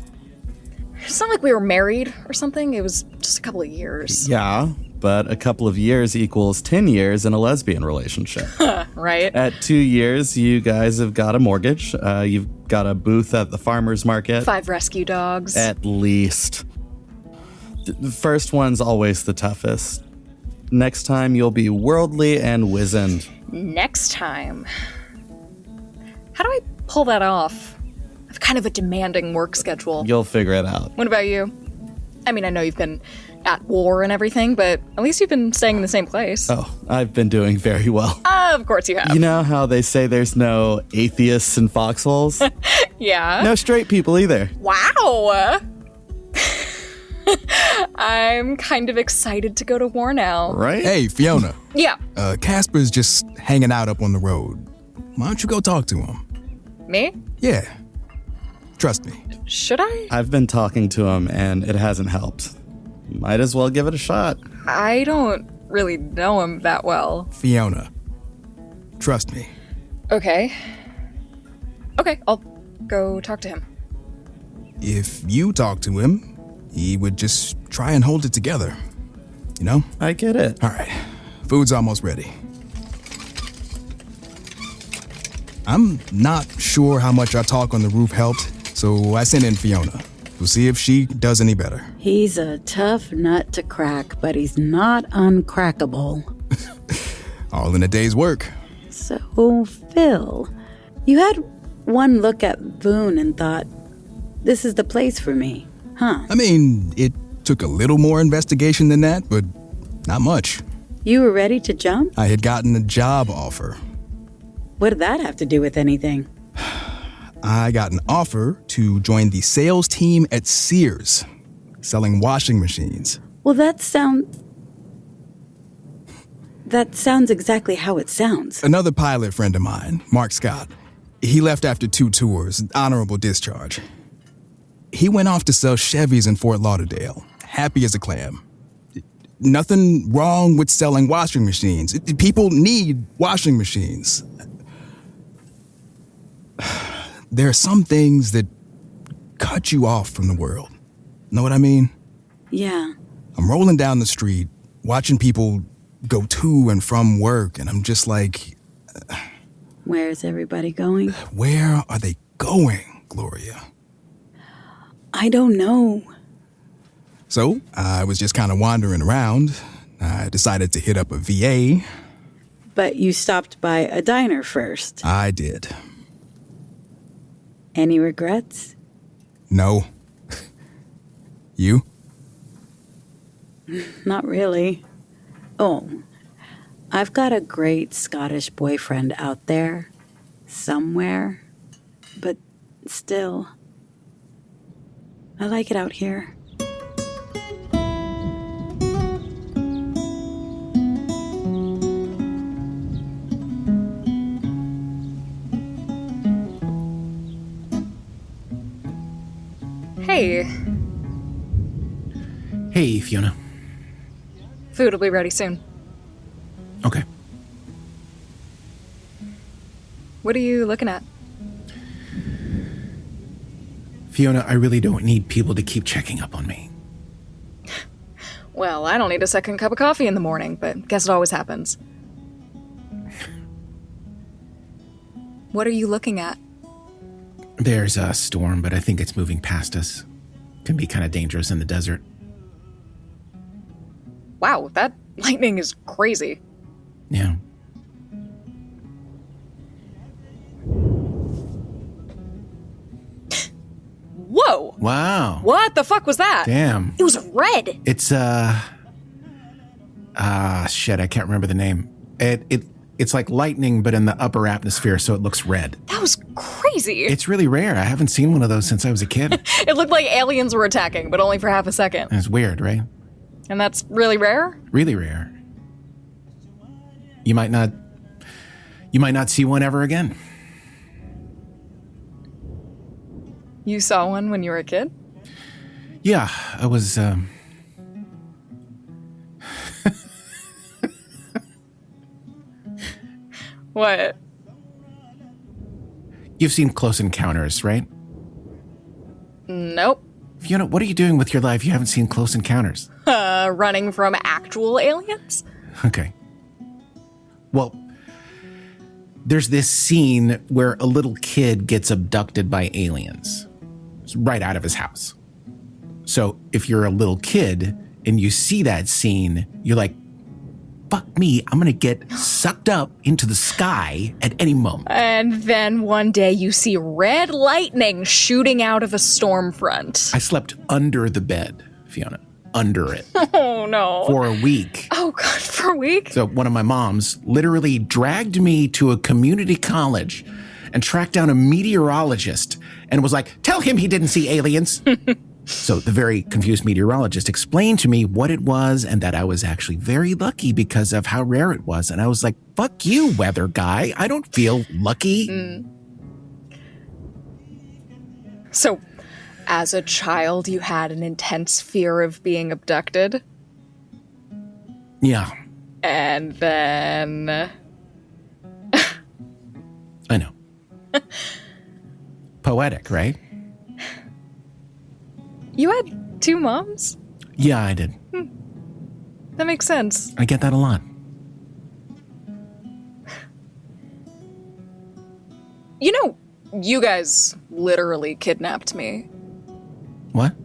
It's not like we were married or something, it was just a couple of years. Yeah, but a couple of years equals 10 years in a lesbian relationship. Right? At 2 years, you guys have got a mortgage. You've got a booth at the farmer's market. 5 rescue dogs. At least. The first one's always the toughest. Next time, you'll be worldly and wizened. Next time. How do I pull that off? I have kind of a demanding work schedule. You'll figure it out. What about you? I mean, I know you've been at war and everything, but at least you've been staying in the same place. Oh, I've been doing very well. Of course you have. You know how they say there's no atheists in foxholes? Yeah. No straight people either. Wow. I'm kind of excited to go to war now. Right? Hey, Fiona. Yeah. Caspar's just hanging out up on the road. Why don't you go talk to him? Me? Yeah. Trust me. Should I? I've been talking to him, and it hasn't helped. Might as well give it a shot. I don't really know him that well. Fiona. Trust me. Okay, I'll go talk to him. If you talk to him, he would just try and hold it together. You know? I get it. All right. Food's almost ready. I'm not sure how much our talk on the roof helped, so I sent in Fiona. We'll see if she does any better. He's a tough nut to crack, but he's not uncrackable. All in a day's work. So, Phil, you had one look at Voon and thought, this is the place for me, huh? I mean, it took a little more investigation than that, but not much. You were ready to jump? I had gotten a job offer. What did that have to do with anything? I got an offer to join the sales team at Sears, selling washing machines. Well, that sounds... That sounds exactly how it sounds. Another pilot friend of mine, Mark Scott, he left after 2 tours, honorable discharge. He went off to sell Chevys in Fort Lauderdale, happy as a clam. Nothing wrong with selling washing machines. People need washing machines. There are some things that cut you off from the world. Know what I mean? Yeah. I'm rolling down the street, watching people go to and from work, and I'm just like... Where's everybody going? Where are they going, Gloria? I don't know. So, I was just kind of wandering around. I decided to hit up a VA. But you stopped by a diner first. I did. Any regrets? No. You? Not really. Oh, I've got a great Scottish boyfriend out there. Somewhere. But still, I like it out here. Hey. Hey, Fiona. Food will be ready soon. Okay. What are you looking at? Fiona, I really don't need people to keep checking up on me. Well, I don't need a second cup of coffee in the morning, but guess it always happens. What are you looking at? There's a storm, but I think it's moving past us. Can be kind of dangerous in the desert. Wow, that lightning is crazy. Yeah. Whoa! Wow. What the fuck was that? Damn. It was red. It's, shit, I can't remember the name. It's like lightning, but in the upper atmosphere, so it looks red. That was crazy. It's really rare. I haven't seen one of those since I was a kid. It looked like aliens were attacking, but only for half a second. It's weird, right? And that's really rare? Really rare. You might not see one ever again. You saw one when you were a kid? Yeah, I was, What? You've seen Close Encounters, right? Nope. Fiona, what are you doing with your life? You haven't seen Close Encounters. Running from actual aliens? Okay. Well, there's this scene where a little kid gets abducted by aliens. It's right out of his house. So if you're a little kid and you see that scene, you're like, fuck me, I'm gonna get sucked up into the sky at any moment. And then one day you see red lightning shooting out of a storm front. I slept under the bed, Fiona. Under it. Oh, no. For a week. Oh, God, for a week? So one of my moms literally dragged me to a community college and tracked down a meteorologist and was like, tell him he didn't see aliens. So the very confused meteorologist explained to me what it was and that I was actually very lucky because of how rare it was. And I was like, fuck you, weather guy. I don't feel lucky. So, as a child, you had an intense fear of being abducted? Yeah. And then... I know. Poetic, right? You had 2 moms? Yeah, I did. That makes sense. I get that a lot. You know, you guys literally kidnapped me. What?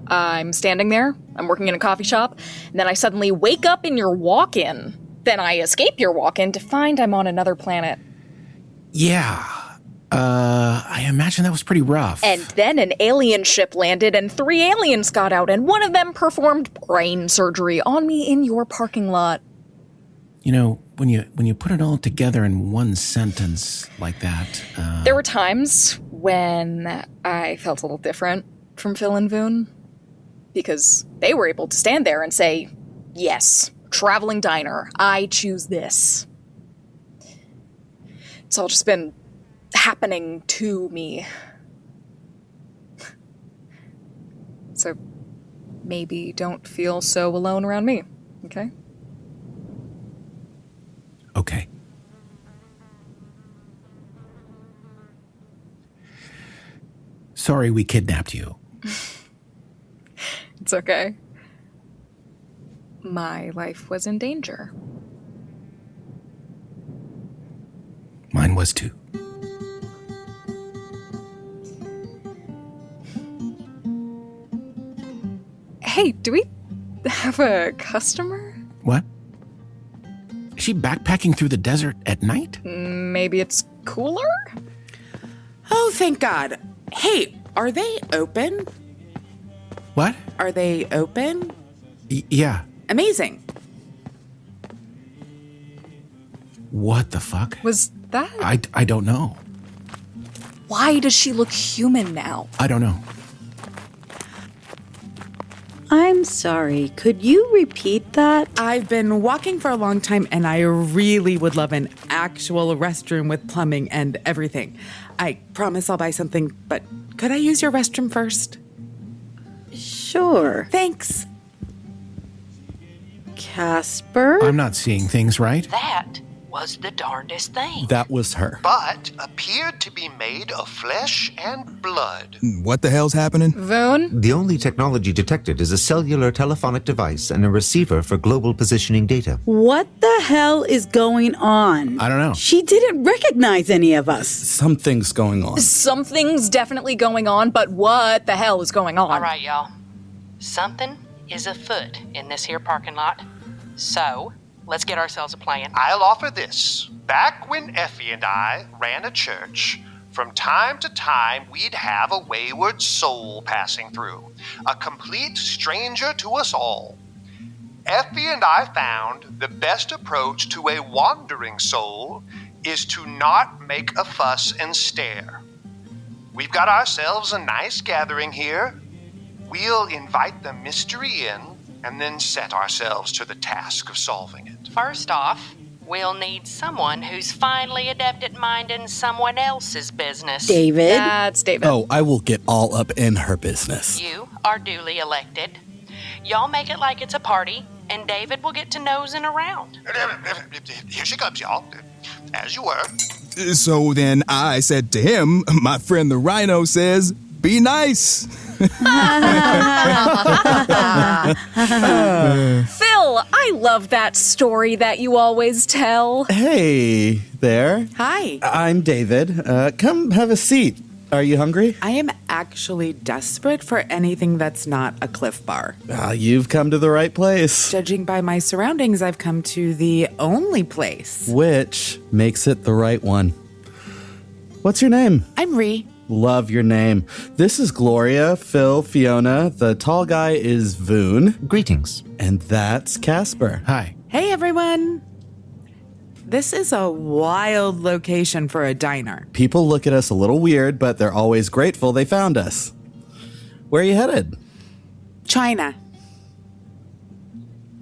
I'm standing there, I'm working in a coffee shop, and then I suddenly wake up in your walk-in. Then I escape your walk-in to find I'm on another planet. Yeah. I imagine that was pretty rough. And then an alien ship landed and 3 aliens got out, and one of them performed brain surgery on me in your parking lot. You know, when you put it all together in one sentence like that... There were times when I felt a little different from Phil and Voon, because they were able to stand there and say, yes, traveling diner. I choose this. It's all just been happening to me. So maybe don't feel so alone around me, okay? Okay. Sorry we kidnapped you. It's okay. My life was in danger. Mine was too. Hey, do we have a customer? What? Is she backpacking through the desert at night? Maybe it's cooler? Oh, thank God. Hey, are they open? What? Are they open? Yeah. Amazing. What the fuck? Was that? I don't know. Why does she look human now? I don't know. I'm sorry. Could you repeat that? I've been walking for a long time and I really would love an actual restroom with plumbing and everything. I promise I'll buy something, but could I use your restroom first? Sure. Thanks. Caspar? I'm not seeing things right. That was the darndest thing. That was her. But appeared to be made of flesh and blood. What the hell's happening? Voon? The only technology detected is a cellular telephonic device and a receiver for global positioning data. What the hell is going on? I don't know. She didn't recognize any of us. Something's going on. Something's definitely going on, but what the hell is going on? All right, y'all. Something is afoot in this here parking lot. So, let's get ourselves a plan. I'll offer this. Back when Effie and I ran a church, from time to time we'd have a wayward soul passing through, a complete stranger to us all. Effie and I found the best approach to a wandering soul is to not make a fuss and stare. We've got ourselves a nice gathering here. We'll invite the mystery in and then set ourselves to the task of solving it. First off, we'll need someone who's finally adept at minding someone else's business. David? That's David. Oh, I will get all up in her business. You are duly elected. Y'all make it like it's a party, and David will get to nosing around. Here she comes, y'all. As you were. So then I said to him, my friend the rhino says, be nice. Phil, I love that story that you always tell. Hey there. Hi. I'm David. Come have a seat. Are you hungry? I am actually desperate for anything that's not a Cliff Bar. You've come to the right place. Judging by my surroundings, I've come to the only place. Which makes it the right one. What's your name? I'm Ree. Love your name. This is Gloria, Phil, Fiona. The tall guy is Voon. Greetings. And that's Caspar. Hi. Hey, everyone. This is a wild location for a diner. People look at us a little weird, but they're always grateful they found us. Where are you headed? China.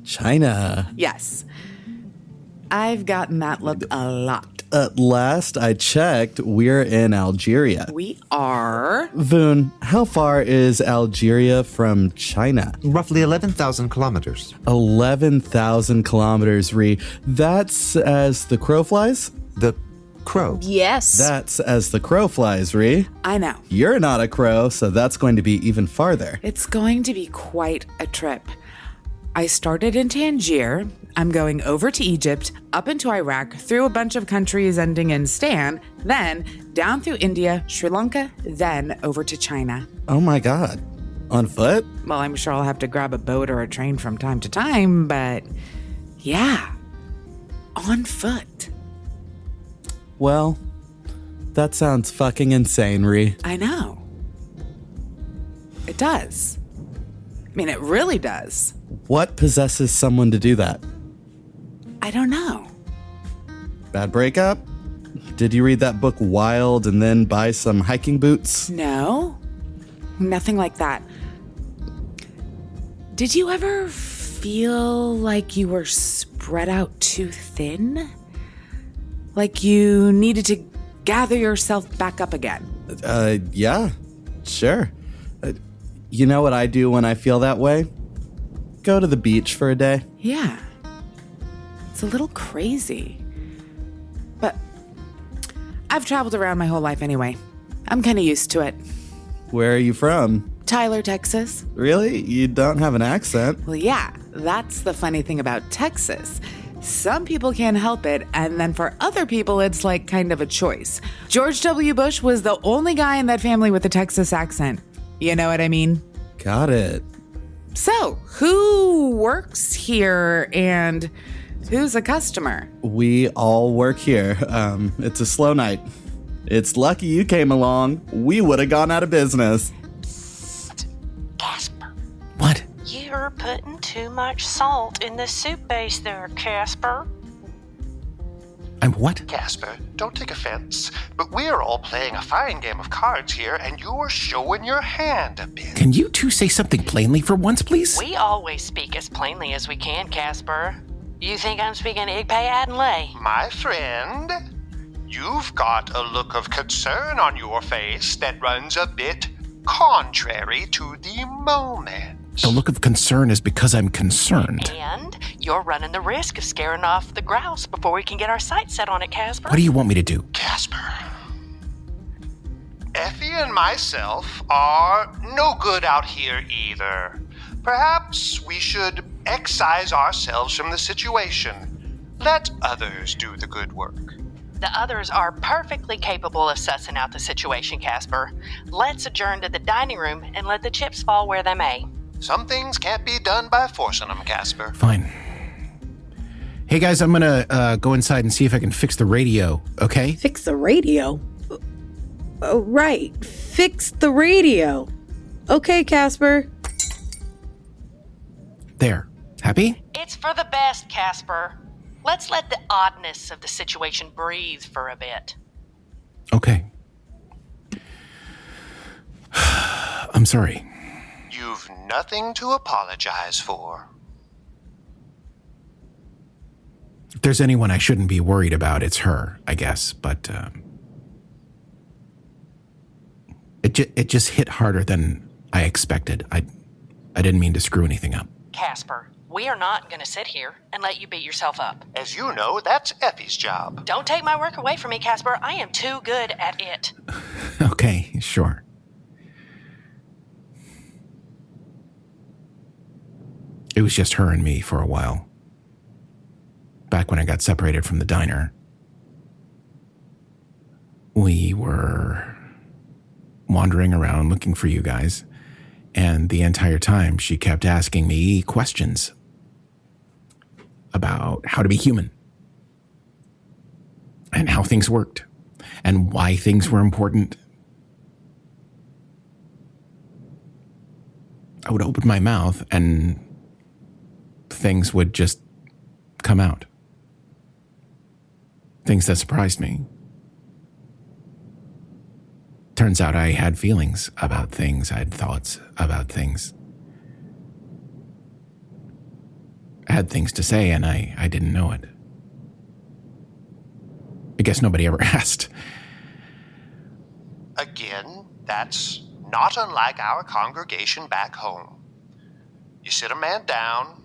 China. Yes. I've gotten that look a lot. At last I checked, we're in Algeria. We are. Voon, how far is Algeria from China? Roughly 11,000 kilometers. 11,000 kilometers, Ree. That's as the crow flies? The crow. Yes. That's as the crow flies, Ree. I know. You're not a crow, so that's going to be even farther. It's going to be quite a trip. I started in Tangier. I'm going over to Egypt, up into Iraq, through a bunch of countries ending in Stan, then down through India, Sri Lanka, then over to China. Oh my God. On foot? Well, I'm sure I'll have to grab a boat or a train from time to time, but yeah, on foot. Well, that sounds fucking insane, Ree. I know. It does. I mean, it really does. What possesses someone to do that? I don't know. Bad breakup? Did you read that book Wild and then buy some hiking boots? No, nothing like that. Did you ever feel like you were spread out too thin? Like you needed to gather yourself back up again? Yeah, sure. You know what I do when I feel that way? Go to the beach for a day. Yeah. It's a little crazy. But I've traveled around my whole life anyway. I'm kind of used to it. Where are you from? Tyler, Texas. Really? You don't have an accent? Well, yeah, that's the funny thing about Texas. Some people can't help it, and then for other people, it's like kind of a choice. George W. Bush was the only guy in that family with a Texas accent. You know what I mean? Got it. So, who works here and who's a customer? We all work here. It's a slow night. It's lucky you came along. We would have gone out of business. Psst. Caspar. What? You're putting too much salt in the soup base there, Caspar. I'm what? Caspar, don't take offense, but we're all playing a fine game of cards here, and you're showing your hand a bit. Can you two say something plainly for once, please? We always speak as plainly as we can, Caspar. You think I'm speaking Igpay Adonlay? My friend, you've got a look of concern on your face that runs a bit contrary to the moment. The look of concern is because I'm concerned. And you're running the risk of scaring off the grouse before we can get our sights set on it, Caspar. What do you want me to do? Caspar, Effie and myself are no good out here either. Perhaps we should excise ourselves from the situation. Let others do the good work. The others are perfectly capable of sussing out the situation, Caspar. Let's adjourn to the dining room and let the chips fall where they may. Some things can't be done by forcing them, Caspar. Fine. Hey guys, I'm gonna go inside and see if I can fix the radio, okay? Fix the radio? Oh, right. Fix the radio. Okay, Caspar. There. Happy? It's for the best, Caspar. Let's let the oddness of the situation breathe for a bit. Okay. I'm sorry. You've nothing to apologize for. If there's anyone I shouldn't be worried about, it's her, I guess. But it just hit harder than I expected. I didn't mean to screw anything up. Caspar, we are not going to sit here and let you beat yourself up. As you know, that's Effie's job. Don't take my work away from me, Caspar. I am too good at it. Okay, sure. It was just her and me for a while. Back when I got separated from the diner. We were wandering around looking for you guys, and the entire time she kept asking me questions about how to be human and how things worked and why things were important. I would open my mouth and things would just come out. Things that surprised me. Turns out I had feelings about things. I had thoughts about things. I had things to say and I didn't know it. I guess nobody ever asked. Again, that's not unlike our congregation back home. You sit a man down,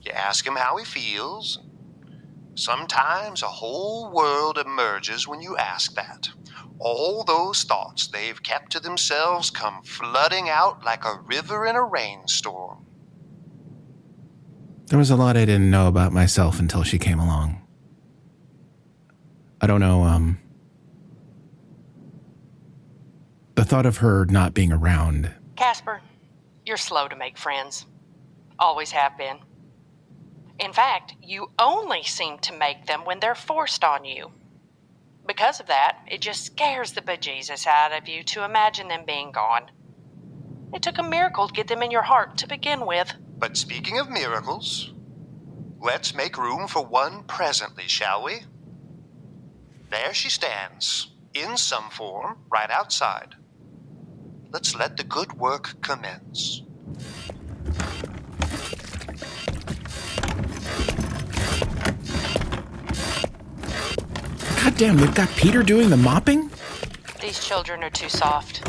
you ask him how he feels. Sometimes a whole world emerges when you ask that. All those thoughts they've kept to themselves come flooding out like a river in a rainstorm. There was a lot I didn't know about myself until she came along. I don't know, the thought of her not being around. Caspar, you're slow to make friends. Always have been. In fact, you only seem to make them when they're forced on you. Because of that, it just scares the bejesus out of you to imagine them being gone. It took a miracle to get them in your heart to begin with. But speaking of miracles, let's make room for one presently, shall we? There she stands, in some form, right outside. Let's let the good work commence. Goddamn, they've got Peter doing the mopping? These children are too soft.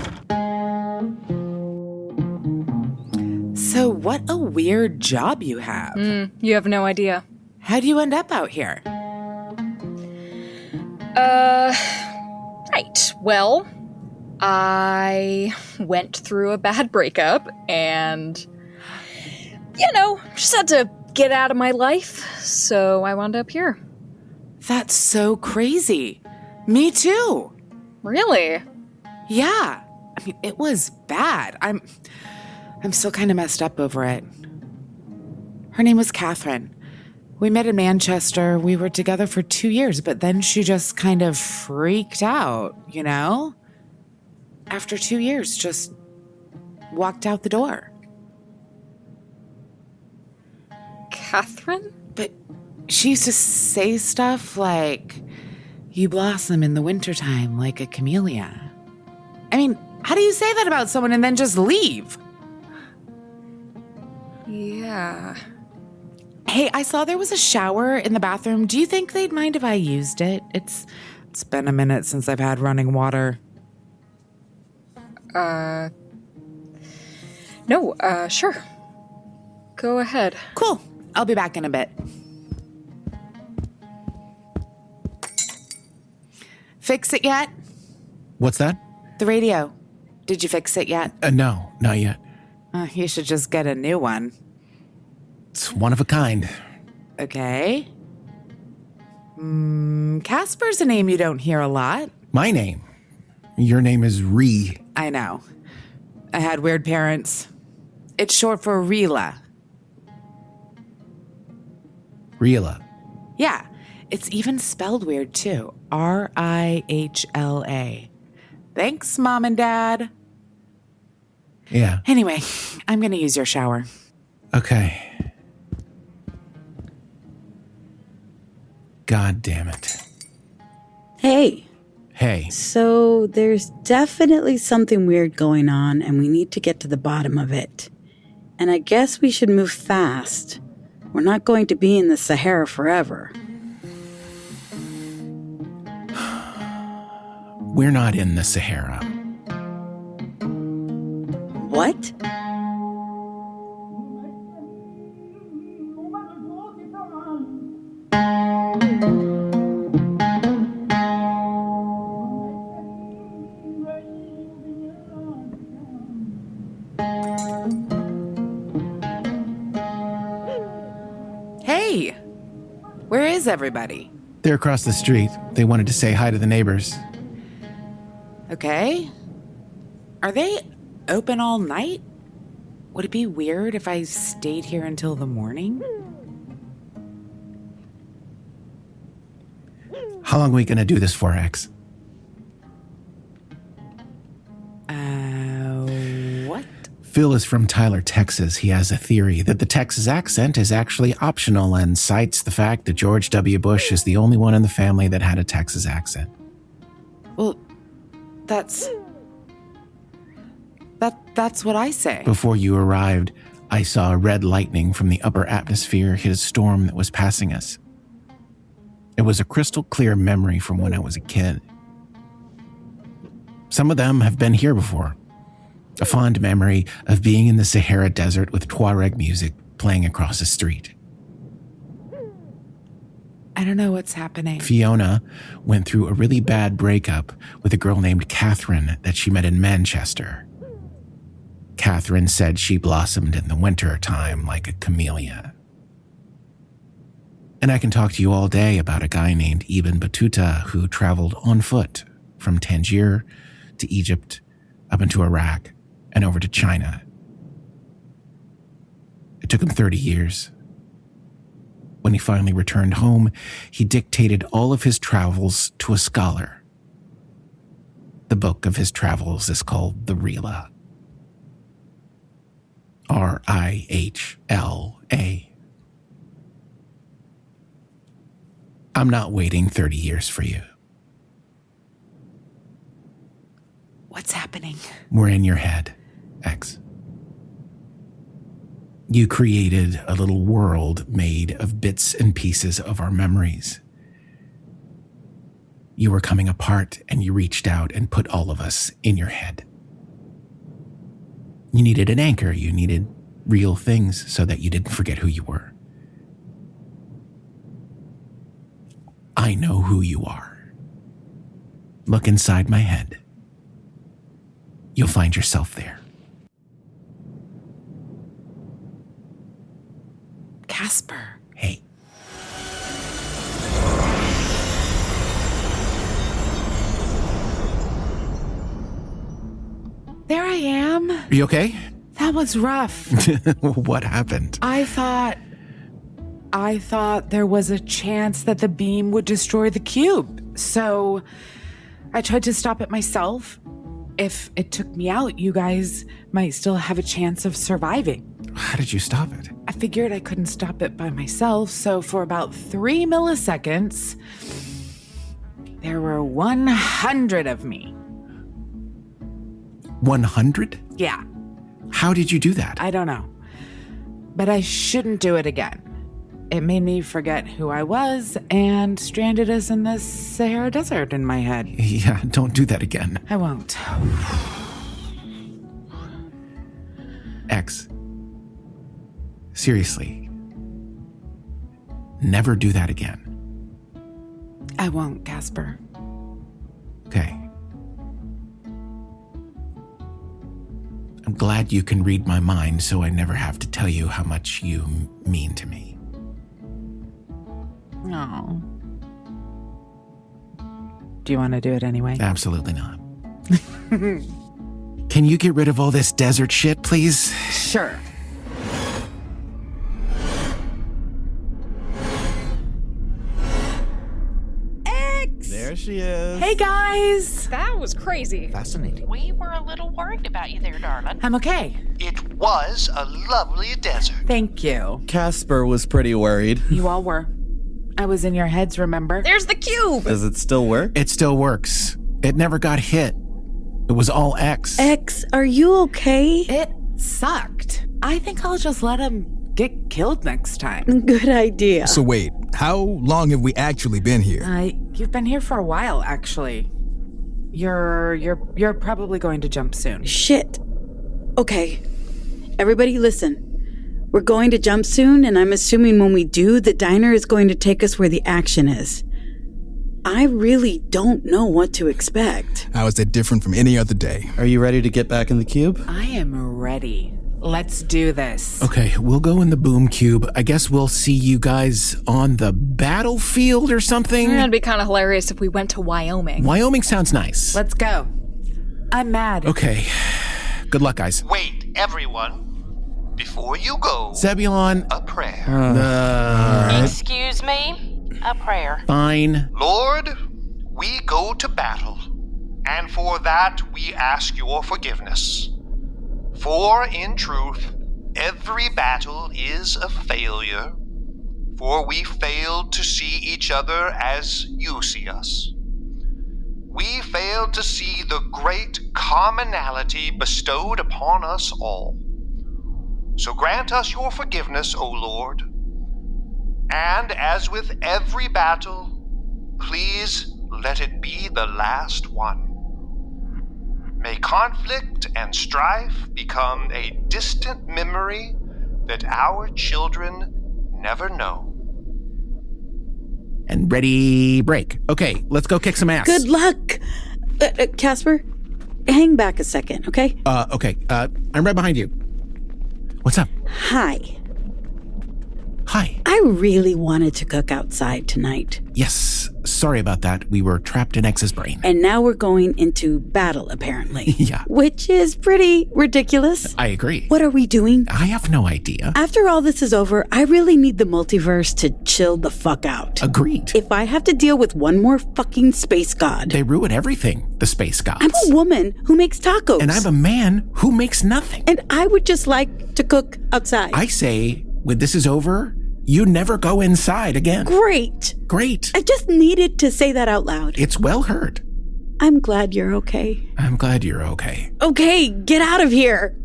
So what a weird job you have. You have no idea. How do you end up out here? Right. Well, I went through a bad breakup and, just had to get out of my life. So I wound up here. That's so crazy. Me too. Really? Yeah. I mean, it was bad. I'm still kind of messed up over it. Her name was Catherine. We met in Manchester. We were together for 2 years, but then she just kind of freaked out, After 2 years, just walked out the door. Catherine? But she used to say stuff like, "You blossom in the wintertime like a camellia." I mean, how do you say that about someone and then just leave? Yeah. Hey, I saw there was a shower in the bathroom. Do you think they'd mind if I used it? It's been a minute since I've had running water. No, sure. Go ahead. Cool. I'll be back in a bit. Fix it yet? What's that? The radio. Did you fix it yet? No, not yet. You should just get a new one. It's one of a kind. Okay. Caspar's a name you don't hear a lot. My name? Your name is Ree. I know. I had weird parents. It's short for Rila. Rila. Yeah. It's even spelled weird, too. Rihla. Thanks, Mom and Dad. Yeah. Anyway, I'm going to use your shower. Okay. God damn it. Hey. Hey. So there's definitely something weird going on, and we need to get to the bottom of it. And I guess we should move fast. We're not going to be in the Sahara forever. We're not in the Sahara. What? Hey, where is everybody? They're across the street. They wanted to say hi to the neighbors. Okay. Are they open all night? Would it be weird if I stayed here until the morning? How long are we going to do this for, X? What? Phil is from Tyler, Texas. He has a theory that the Texas accent is actually optional and cites the fact that George W. Bush is the only one in the family that had a Texas accent. Well, that's what I say. Before you arrived, I saw red lightning from the upper atmosphere hit a storm that was passing us. It was a crystal clear memory from when I was a kid. Some of them have been here before. A fond memory of being in the Sahara Desert with Tuareg music playing across the street. I don't know what's happening. Fiona went through a really bad breakup with a girl named Catherine that she met in Manchester. Catherine said she blossomed in the winter time like a camellia. And I can talk to you all day about a guy named Ibn Battuta who traveled on foot from Tangier to Egypt, up into Iraq, and over to China. It took him 30 years. When he finally returned home, he dictated all of his travels to a scholar. The book of his travels is called the Rihla. Rihla. I'm not waiting 30 years for you. What's happening? We're in your head, X. You created a little world made of bits and pieces of our memories. you were coming apart and you reached out and put all of us in your head. You needed an anchor. You needed real things so that you didn't forget who you were. I know who you are. Look inside my head. You'll find yourself there. Caspar. Hey. There I am. Are you okay? That was rough. What happened? I thought there was a chance that the beam would destroy the cube. So I tried to stop it myself. If it took me out, you guys might still have a chance of surviving. How did you stop it? I figured I couldn't stop it by myself, so for about 3 milliseconds, there were 100 of me. 100? Yeah. How did you do that? I don't know. But I shouldn't do it again. It made me forget who I was and stranded us in this Sahara Desert in my head. Yeah, don't do that again. I won't. X. Seriously. Never do that again. I won't, Caspar. Okay. I'm glad you can read my mind so I never have to tell you how much you mean to me. No. Do you want to do it anyway? Absolutely not. Can you get rid of all this desert shit, please? Sure. There she is. Hey, guys. That was crazy. Fascinating. We were a little worried about you there, darling. I'm okay. It was a lovely desert. Thank you. Caspar was pretty worried. You all were. I was in your heads, remember? There's the cube. Does it still work? It still works. It never got hit. It was all X. X, are you okay? It sucked. I think I'll just let him get killed next time. Good idea. So wait, how long have we actually been here? You've been here for a while, actually. You're probably going to jump soon. Shit. Okay. Everybody listen. We're going to jump soon, and I'm assuming when we do, the diner is going to take us where the action is. I really don't know what to expect. How is that different from any other day? Are you ready to get back in the cube? I am ready. Let's do this. Okay, we'll go in the boom cube. I guess we'll see you guys on the battlefield or something. It'd be kind of hilarious if we went to Wyoming. Wyoming sounds nice. Let's go. I'm mad. Okay. Good luck, guys. Wait, everyone. Before you go, Zebulon. a prayer. Excuse me? A prayer. Fine. Lord, we go to battle, and for that we ask your forgiveness. For, in truth, every battle is a failure, for we failed to see each other as you see us. We failed to see the great commonality bestowed upon us all. So grant us your forgiveness, O Lord, and as with every battle, please let it be the last one. May conflict and strife become a distant memory that our children never know. And ready, break. Okay, let's go kick some ass. Good luck. Caspar, hang back a second, okay? Okay. I'm right behind you. What's up? Hi. Hi. I really wanted to cook outside tonight. Yes, sorry about that. We were trapped in X's brain. And now we're going into battle, apparently. Yeah. Which is pretty ridiculous. I agree. What are we doing? I have no idea. After all this is over, I really need the multiverse to chill the fuck out. Agreed. If I have to deal with one more fucking space god. They ruin everything, the space gods. I'm a woman who makes tacos. And I'm a man who makes nothing. And I would just like to cook outside. I say, when this is over, you never go inside again. Great. Great. I just needed to say that out loud. It's well heard. I'm glad you're okay. I'm glad you're okay. Okay, get out of here.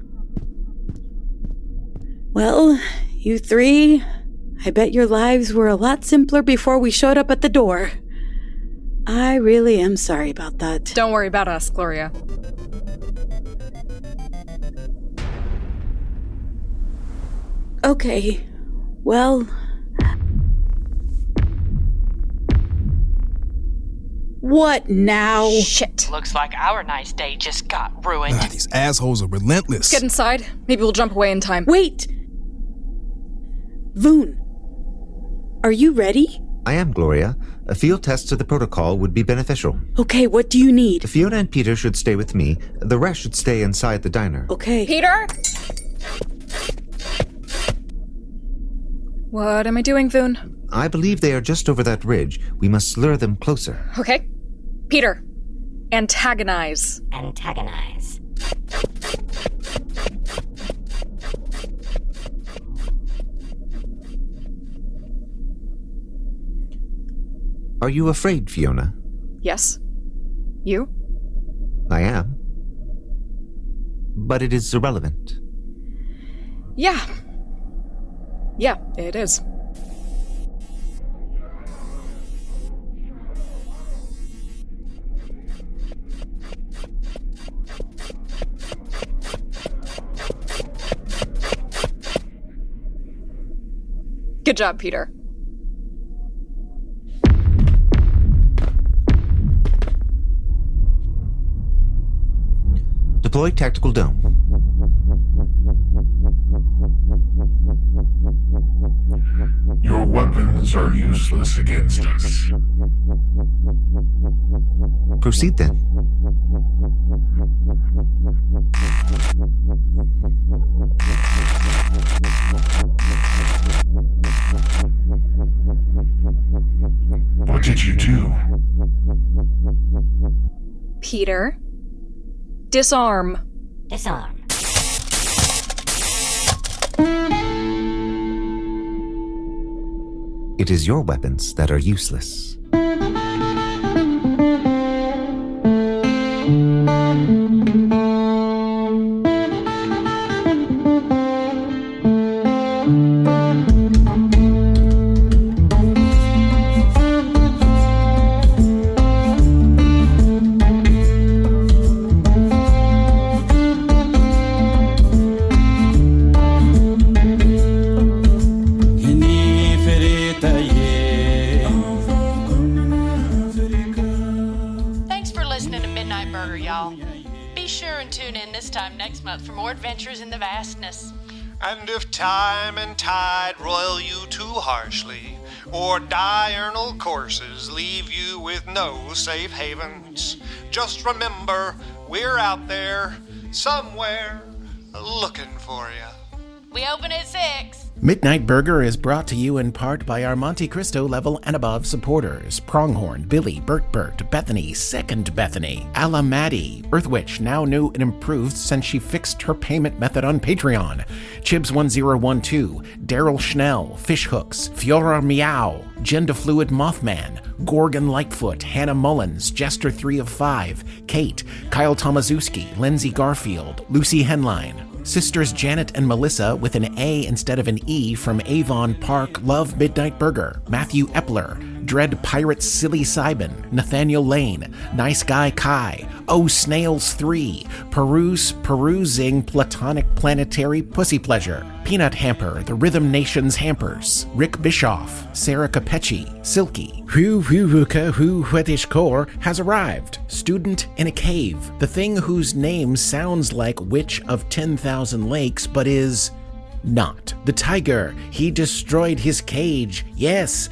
Well, you three, I bet your lives were a lot simpler before we showed up at the door. I really am sorry about that. Don't worry about us, Gloria. Okay, well... What now? Shit. Looks like our nice day just got ruined. These assholes are relentless. Let's get inside. Maybe we'll jump away in time. Wait! Voon, are you ready? I am, Gloria. A field test to the protocol would be beneficial. Okay, what do you need? Fiona and Peter should stay with me. The rest should stay inside the diner. Okay. Peter? What am I doing, Voon? I believe they are just over that ridge. We must lure them closer. Okay. Peter, antagonize. Antagonize. Are you afraid, Fiona? Yes. You? I am. But it is irrelevant. Yeah. Yeah, it is. Good job, Peter. Deploy tactical dome. Your weapons are useless against us. Proceed then. What did you do? Peter, disarm. Disarm. It is your weapons that are useless. For more adventures in the vastness. And if time and tide roil you too harshly, or diurnal courses leave you with no safe havens, just remember we're out there, somewhere, looking for you. We open at 6. Midnight Burger is brought to you in part by our Monte Cristo level and above supporters: Pronghorn, Billy, Bert, Bethany, Second Bethany, Alla Maddie, Earthwitch, now new and improved since she fixed her payment method on Patreon, Chibs1012, Daryl Schnell, Fishhooks, Fiora Meow, Gender Fluid Mothman, Gorgon Lightfoot, Hannah Mullins, Jester 3 of 5, Kate, Kyle Tomaszewski, Lindsay Garfield, Lucy Henline, Sisters Janet and Melissa with an A instead of an E from Avon Park love Midnight Burger, Matthew Epler, Dread Pirate Silly Sybin, Nathaniel Lane, Nice Guy Kai, Oh Snails 3, Perusing Platonic Planetary Pussy Pleasure, Peanut Hamper, The Rhythm Nation's Hampers, Rick Bischoff, Sarah Capecci, Silky, Hu Wetish Core has arrived, Student in a Cave, the thing whose name sounds like Witch of 10,000 Lakes but is not. The tiger, he destroyed his cage. Yes,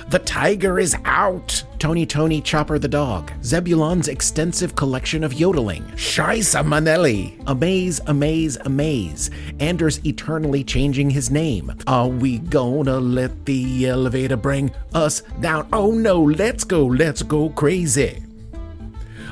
the tiger is out. Tony Chopper the dog. Zebulon's extensive collection of yodeling. Scheisse Manelli. Amaze. Anders eternally changing his name. Are we gonna let the elevator bring us down? Oh no, let's go crazy.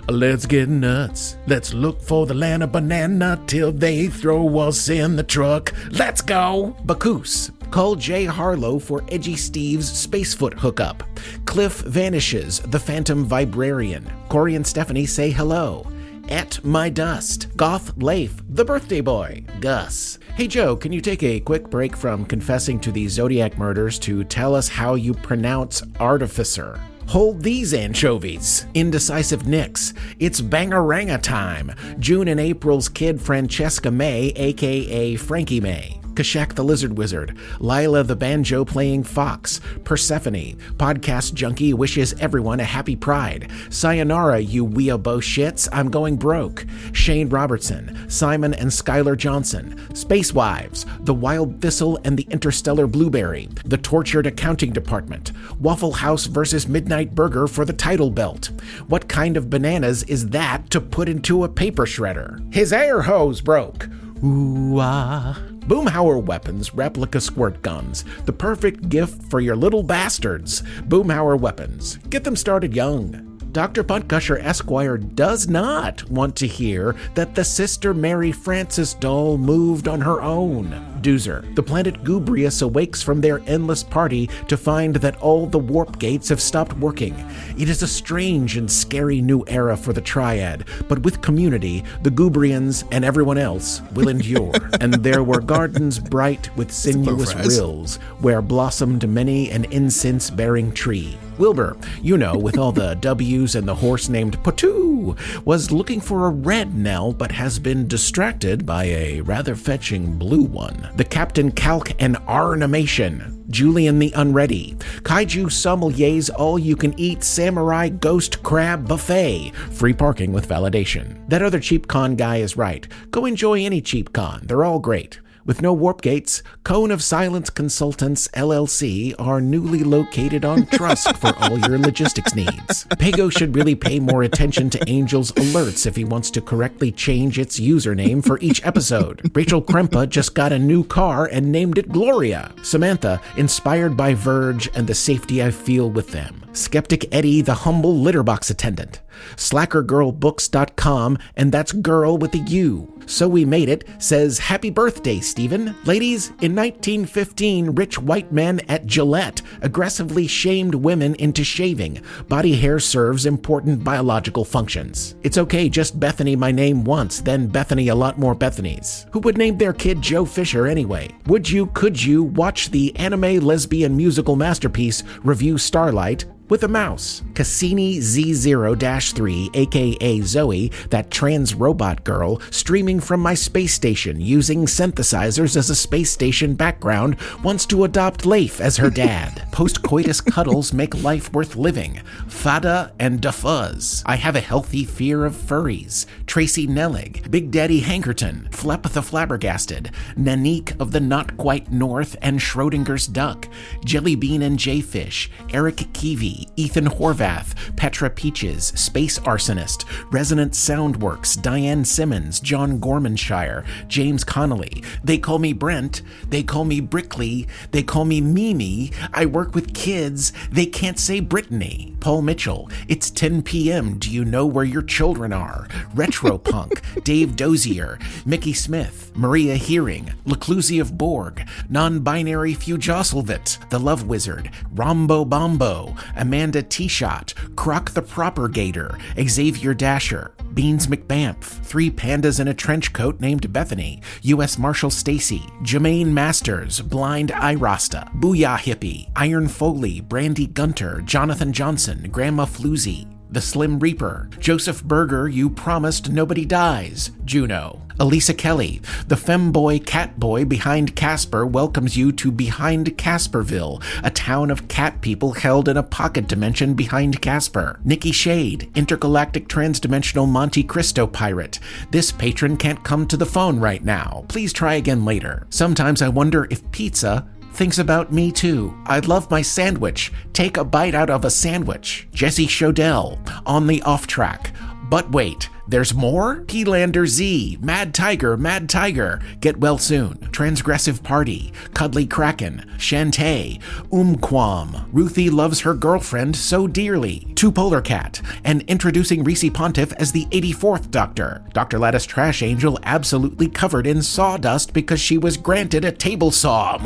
Let's get nuts. Let's look for the land of banana till they throw us in the truck. Let's go! Bacchus. Call Jay Harlow for Edgy Steve's Spacefoot hookup. Cliff vanishes, the Phantom Vibrarian. Corey and Stephanie say hello. At My Dust. Goth Leif, the birthday boy. Gus. Hey Joe, can you take a quick break from confessing to the Zodiac murders to tell us how you pronounce artificer? Hold these anchovies. Indecisive Nicks. It's Bangaranga time. June and April's kid Francesca May, aka Frankie May. Kashak the Lizard Wizard, Lila the banjo-playing fox, Persephone, podcast junkie wishes everyone a happy pride, Sayonara you weeabo shits, I'm going broke, Shane Robertson, Simon and Skylar Johnson, Space Wives, The Wild Thistle and the Interstellar Blueberry, The Tortured Accounting Department, Waffle House versus Midnight Burger for the title belt. What kind of bananas is that to put into a paper shredder? His air hose broke. Ooh-ah. Boomhauer Weapons replica squirt guns. The perfect gift for your little bastards. Boomhauer Weapons. Get them started young. Dr. Puntgusher Esquire does not want to hear that the Sister Mary Frances doll moved on her own. Doozer. The planet Gubrius awakes from their endless party to find that all the warp gates have stopped working. It is a strange and scary new era for the Triad, but with community, the Gubrians and everyone else will endure. And there were gardens bright with sinuous rills, where blossomed many an incense-bearing tree. Wilbur, you know, with all the W's and the horse named Potoo, was looking for a red Nell but has been distracted by a rather fetching blue one. The Captain Calc and Arnimation, Julian the Unready, Kaiju Sommelier's all-you-can-eat Samurai Ghost Crab Buffet, free parking with validation. That other cheap con guy is right. Go enjoy any cheap con, they're all great. With no warp gates, Cone of Silence Consultants, LLC, are newly located on Trusk for all your logistics needs. Pago should really pay more attention to Angel's alerts if he wants to correctly change its username for each episode. Rachel Krempa just got a new car and named it Gloria. Samantha, inspired by Verge and the safety I feel with them. Skeptic Eddie, the humble litterbox attendant. SlackerGirlBooks.com, and that's girl with a U. So We Made It says, happy birthday, Stephen. Ladies, in 1915, rich white men at Gillette aggressively shamed women into shaving. Body hair serves important biological functions. It's okay, just Bethany my name once, then Bethany a lot more Bethanies. Who would name their kid Joe Fisher anyway? Would you, could you watch the anime lesbian musical masterpiece Review Starlight with a mouse? Cassini Z0-3, aka Zoe, that trans robot girl, streaming from my space station using synthesizers as a space station background, wants to adopt Leif as her dad. Post-coitus cuddles make life worth living. Fada and Dafuzz. I have a healthy fear of furries. Tracy Nellig, Big Daddy Hankerton, Flep the Flabbergasted, Nanique of the Not Quite North and Schrodinger's Duck, Jellybean and Jayfish, Eric Keevy, Ethan Horvath, Petra Peaches, Space Arsonist, Resonant Soundworks, Diane Simmons, John Gormanshire, James Connolly. They call me Brent. They call me Brickley. They call me Mimi. I work with kids. They can't say Brittany. Paul Mitchell. It's 10 p.m. Do you know where your children are? Retropunk, Dave Dozier, Mickey Smith, Maria Hearing, Leclusive Borg, Non-Binary Fujosselvit, The Love Wizard, Rombo Bombo, Amanda T-Shot, Croc the Propagator, Xavier Dasher, Beans McBamf, Three Pandas in a Trench Coat named Bethany, U.S. Marshal Stacy, Jermaine Masters, Blind Irasta, Booyah Hippie, Iron Foley, Brandy Gunter, Jonathan Johnson, Grandma Floozy, The Slim Reaper, Joseph Berger, You Promised Nobody Dies, Juno. Elisa Kelly, the femboy catboy behind Caspar welcomes you to Behind Casparville, a town of cat people held in a pocket dimension behind Caspar. Nikki Shade, intergalactic transdimensional Monte Cristo pirate. This patron can't come to the phone right now. Please try again later. Sometimes I wonder if pizza thinks about me too. I love my sandwich. Take a bite out of a sandwich. Jesse Shodell, on the off track. But wait, there's more? Peelander Z, Mad Tiger, get well soon. Transgressive Party, Cuddly Kraken, Shantae, Umquam, Ruthie loves her girlfriend so dearly, Two Polar Cat, and introducing Reese Pontiff as the 84th Doctor. Dr. Lattice Trash Angel absolutely covered in sawdust because she was granted a table saw.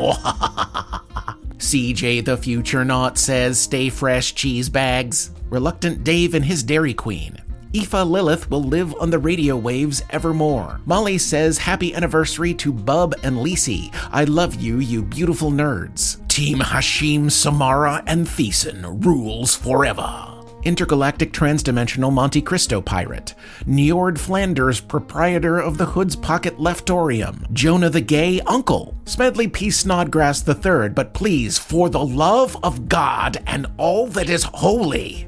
CJ the Future Not says stay fresh cheese bags. Reluctant Dave and his Dairy Queen. Aoife Lilith will live on the radio waves evermore. Molly says happy anniversary to Bub and Lisi. I love you, you beautiful nerds. Team Hashim, Samara, and Thiessen rules forever. Intergalactic Transdimensional Monte Cristo Pirate. Njord Flanders, proprietor of the Hood's Pocket Leftorium. Jonah the Gay Uncle. Smedley P. Snodgrass III, but please, for the love of God and all that is holy.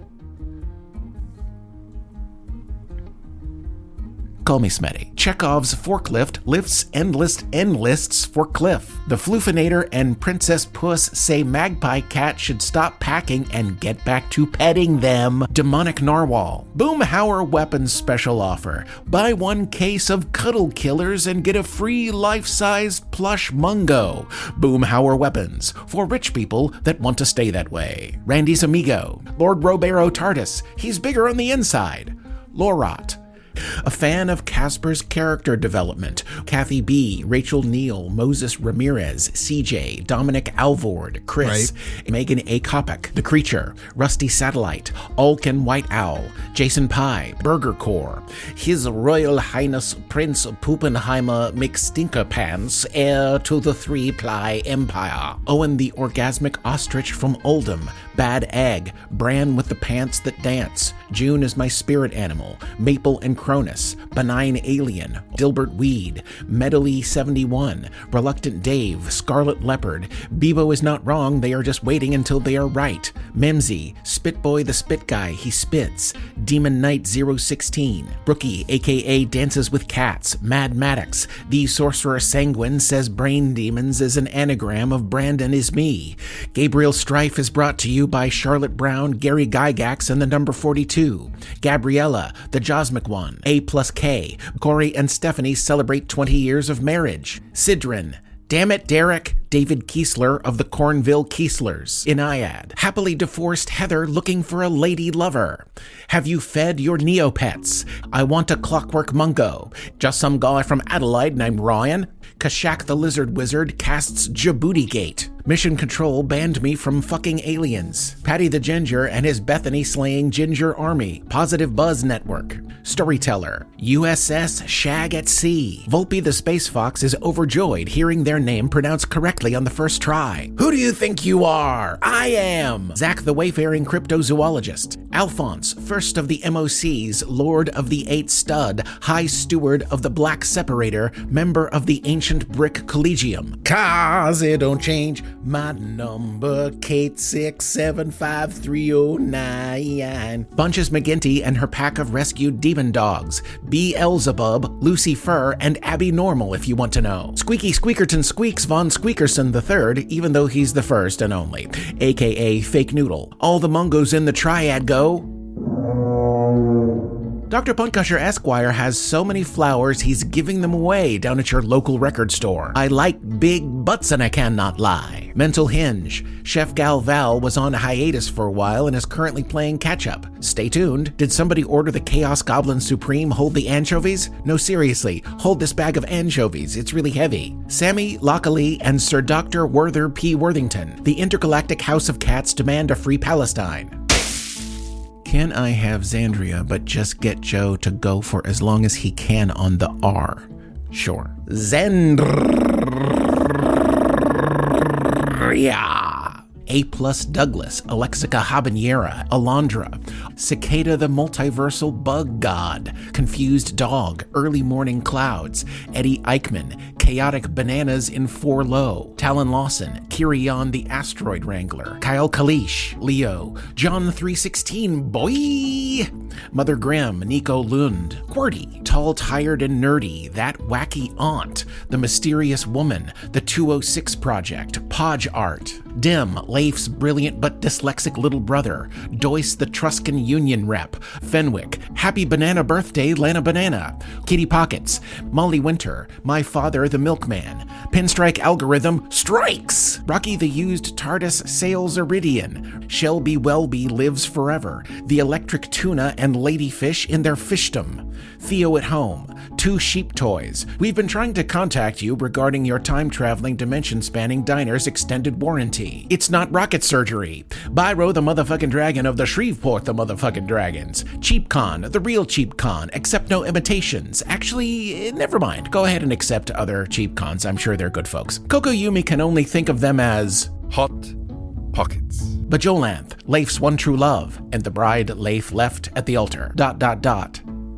Call me Smetty. Chekhov's forklift lifts endlists for Cliff. The Floofinator and Princess Puss say Magpie Cat should stop packing and get back to petting them. Demonic Narwhal. Boomhauer Weapons special offer. Buy 1 case of Cuddle Killers and get a free life-sized plush Mungo. Boomhauer Weapons. For rich people that want to stay that way. Randy's Amigo. Lord Robero Tardis. He's bigger on the inside. Lorot. A fan of Caspar's character development. Kathy B., Rachel Neal, Moses Ramirez, CJ, Dominic Alvord, Chris, Megan A. Kopic, The Creature, Rusty Satellite, Alkin White Owl, Jason Pye, Burger Core, His Royal Highness Prince Poopenheimer McStinkerpants, heir to the 3-ply empire. Owen the Orgasmic Ostrich from Oldham, Bad Egg, Bran with the Pants That Dance, June is my spirit animal, Maple and Cronus, Benign Alien, Dilbert Weed, Medley 71, Reluctant Dave, Scarlet Leopard, Bebo is not wrong, they are just waiting until they are right, Memsy, Spitboy the Spit Guy, he spits, Demon Knight 016, Brookie, aka Dances with Cats, Mad Maddox, The Sorcerer Sanguine says Brain Demons is an anagram of Brandon is me, Gabriel Strife is brought to you by Charlotte Brown, Gary Gygax, and the number 42, Gabriella, the Josmic One, A+K, Corey and Stephanie celebrate 20 years of marriage, Sidrin, Damn it, Derek, David Kessler of the Cornville Kesslers, Inayad, happily divorced Heather looking for a lady lover. Have you fed your Neopets? I want a Clockwork Mungo. Just some guy from Adelaide named Ryan. Kashak the Lizard Wizard casts Djibouti Gate. Mission Control banned me from fucking aliens. Patty the Ginger and his Bethany slaying ginger army. Positive Buzz Network. Storyteller. USS Shag at Sea. Volpe the Space Fox is overjoyed hearing their name pronounced correctly on the first try. Who do you think you are? I am Zach the Wayfaring Cryptozoologist. Alphonse, first of the MOCs, Lord of the Eight Stud, High Steward of the Black Separator, member of the Ancient Brick Collegium. Kazi don't change my number, Kate 6753099. Bunches McGinty and her pack of rescued demon dogs. Beelzebub, Lucy Fur, and Abby Normal if you want to know. Squeaky Squeakerton Squeaks von Squeakerson III, even though he's the first and only, aka Fake Noodle. All the mungos in the triad go. Dr. Punkusher Esquire has so many flowers he's giving them away down at your local record store. I like big butts and I cannot lie. Mental Hinge. Chef Gal Val was on hiatus for a while and is currently playing catch-up. Stay tuned. Did somebody order the Chaos Goblin Supreme hold the anchovies? No, seriously, hold this bag of anchovies. It's really heavy. Sammy Lockley and Sir Dr. Werther P. Worthington. The Intergalactic House of Cats demand a free Palestine. Can I have Xandria, but just get Joe to go for as long as he can on the R? Sure. Xandria. A+ Douglas, Alexica Habanera, Alondra, Cicada the Multiversal Bug God, Confused Dog, Early Morning Clouds, Eddie Eichmann, Chaotic Bananas in 4 Low, Talon Lawson, Kirion the Asteroid Wrangler, Kyle Kalish, Leo, John 316, boy, Mother Grimm, Nico Lund, QWERTY, Tall, Tired, and Nerdy, That Wacky Aunt, The Mysterious Woman, The 206 Project, Podge Art, Dim, Leif's brilliant but dyslexic little brother, Doyce the Truscan Union Rep, Fenwick, Happy Banana Birthday, Lana Banana, Kitty Pockets, Molly Winter, My Father the Milkman, Pinstrike Algorithm, Strikes! Rocky the Used TARDIS Sails Iridian, Shelby Welby Lives Forever, The Electric Tuna and Ladyfish in their fishdom, Theo at Home, 2 Sheep Toys. We've been trying to contact you regarding your time-traveling, dimension-spanning diner's extended warranty. It's not rocket surgery. Byro the motherfucking dragon of the Shreveport the motherfucking dragons. CheapCon, the real CheapCon, accept no imitations. Actually, never mind. Go ahead and accept other CheapCons. I'm sure they're good folks. Coco Yumi can only think of them as Hot Pockets. Bajolanth, Leif's one true love, and the bride Leif left at the altar. ...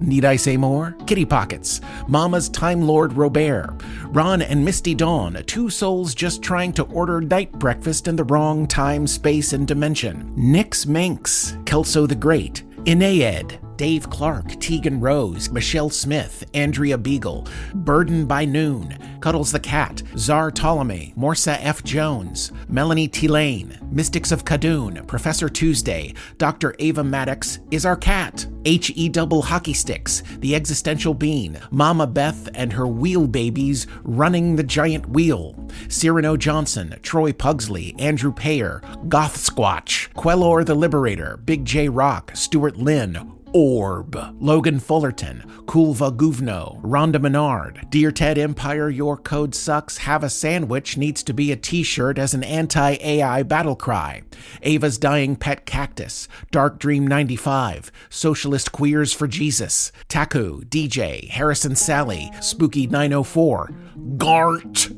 Need I say more? Kitty Pockets, Mama's Time Lord Robert, Ron and Misty Dawn, two souls just trying to order night breakfast in the wrong time, space, and dimension. Nix Minx, Kelso the Great, Inaed, Dave Clark, Tegan Rose, Michelle Smith, Andrea Beagle, Burden by Noon, Cuddles the Cat, Czar Ptolemy, Morsa F. Jones, Melanie T. Lane, Mystics of Kadoon, Professor Tuesday, Dr. Ava Maddox is our cat, H.E. Double Hockey Sticks, The Existential Bean, Mama Beth and her wheel babies running the giant wheel, Cyrano Johnson, Troy Pugsley, Andrew Payer, Goth Squatch, Quellor the Liberator, Big J Rock, Stuart Lynn, Orb, Logan Fullerton, Kulva Guvno, Rhonda Menard, Dear Ted Empire, Your Code Sucks, Have a Sandwich needs to be a t-shirt as an anti-AI battle cry, Ava's Dying Pet Cactus, Dark Dream 95, Socialist Queers for Jesus, Taku, DJ, Harrison Sally, Spooky 904, Gart,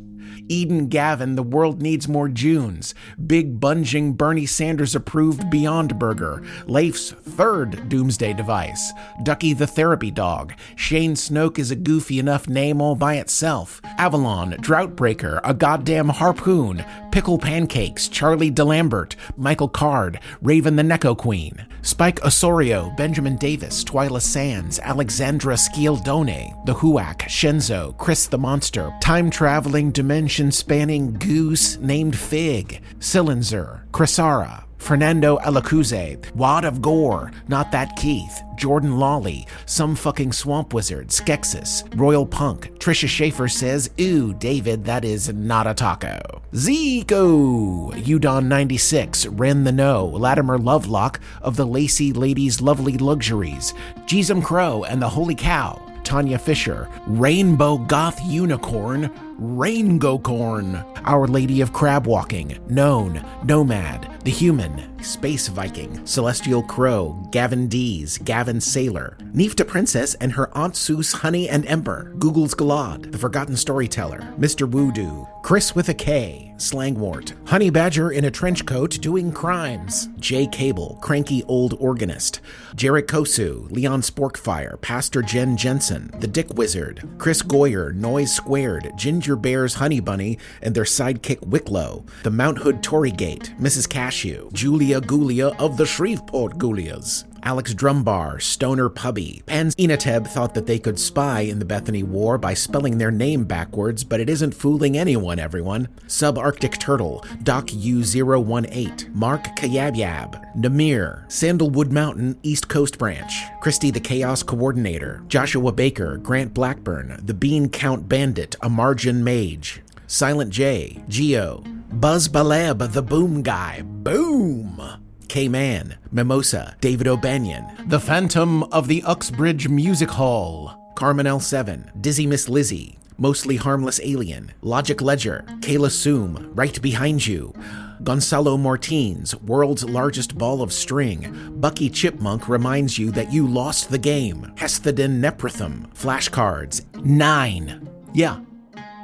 Eden Gavin, The World Needs More Junes, Big Bunging Bernie Sanders approved Beyond Burger, Leif's third doomsday device, Ducky the Therapy Dog, Shane Snoke is a goofy enough name all by itself, Avalon, Droughtbreaker, A Goddamn Harpoon, Pickle Pancakes, Charlie DeLambert, Michael Card, Raven the Neko Queen, Spike Osorio, Benjamin Davis, Twyla Sands, Alexandra Scialdone, The Huac, Shenzo, Chris the Monster, Time-Traveling Dimension-Spanning Goose named Fig, Silenzer, Crisara, Fernando Alacuze, Wad of Gore, Not That Keith, Jordan Lawley, Some Fucking Swamp Wizard, Skexus, Royal Punk, Trisha Schaefer says, Ooh, David, that is not a taco. Zico, Udon 96, Ren the No, Latimer Lovelock of the Lacy Ladies' Lovely Luxuries, Jeezum Crow and the Holy Cow, Tanya Fisher, Rainbow Goth Unicorn, Raingocorn, Our Lady of Crab Walking, Known, Nomad, The Human, Space Viking, Celestial Crow, Gavin Dees, Gavin Sailor, Neefta Princess and her Aunt Seuss Honey and Ember, Google's Galad, The Forgotten Storyteller, Mr. Woodoo, Chris with a K, Slangwort, Honey Badger in a Trench Coat Doing Crimes, Jay Cable, Cranky Old Organist, Jarek Kosu, Leon Sporkfire, Pastor Jen Jensen, The Dick Wizard, Chris Goyer, Noise Squared, Ginger Bear's Honey Bunny and their sidekick Wicklow, The Mount Hood Tory Gate, Mrs. Cashew, Julia Gulia of the Shreveport Gulias, Alex Drumbar, Stoner Pubby. Pans Enateb thought that they could spy in the Bethany War by spelling their name backwards, but it isn't fooling anyone, everyone. Subarctic Turtle, Doc U018, Mark Kayabyab, Namir, Sandalwood Mountain, East Coast Branch, Christy the Chaos Coordinator, Joshua Baker, Grant Blackburn, The Bean Count Bandit, A Margin Mage, Silent J, Geo, Buzz Baleb, The Boom Guy, Boom! K-Man, Mimosa, David O'Banion, The Phantom of the Uxbridge Music Hall, Carmen L7, Dizzy Miss Lizzie, Mostly Harmless Alien, Logic Ledger, Kayla Soom, Right Behind You, Gonzalo Martins, World's Largest Ball of String, Bucky Chipmunk reminds you that you lost the game, Hesthodon Neprithum, Flashcards, 9. Yeah,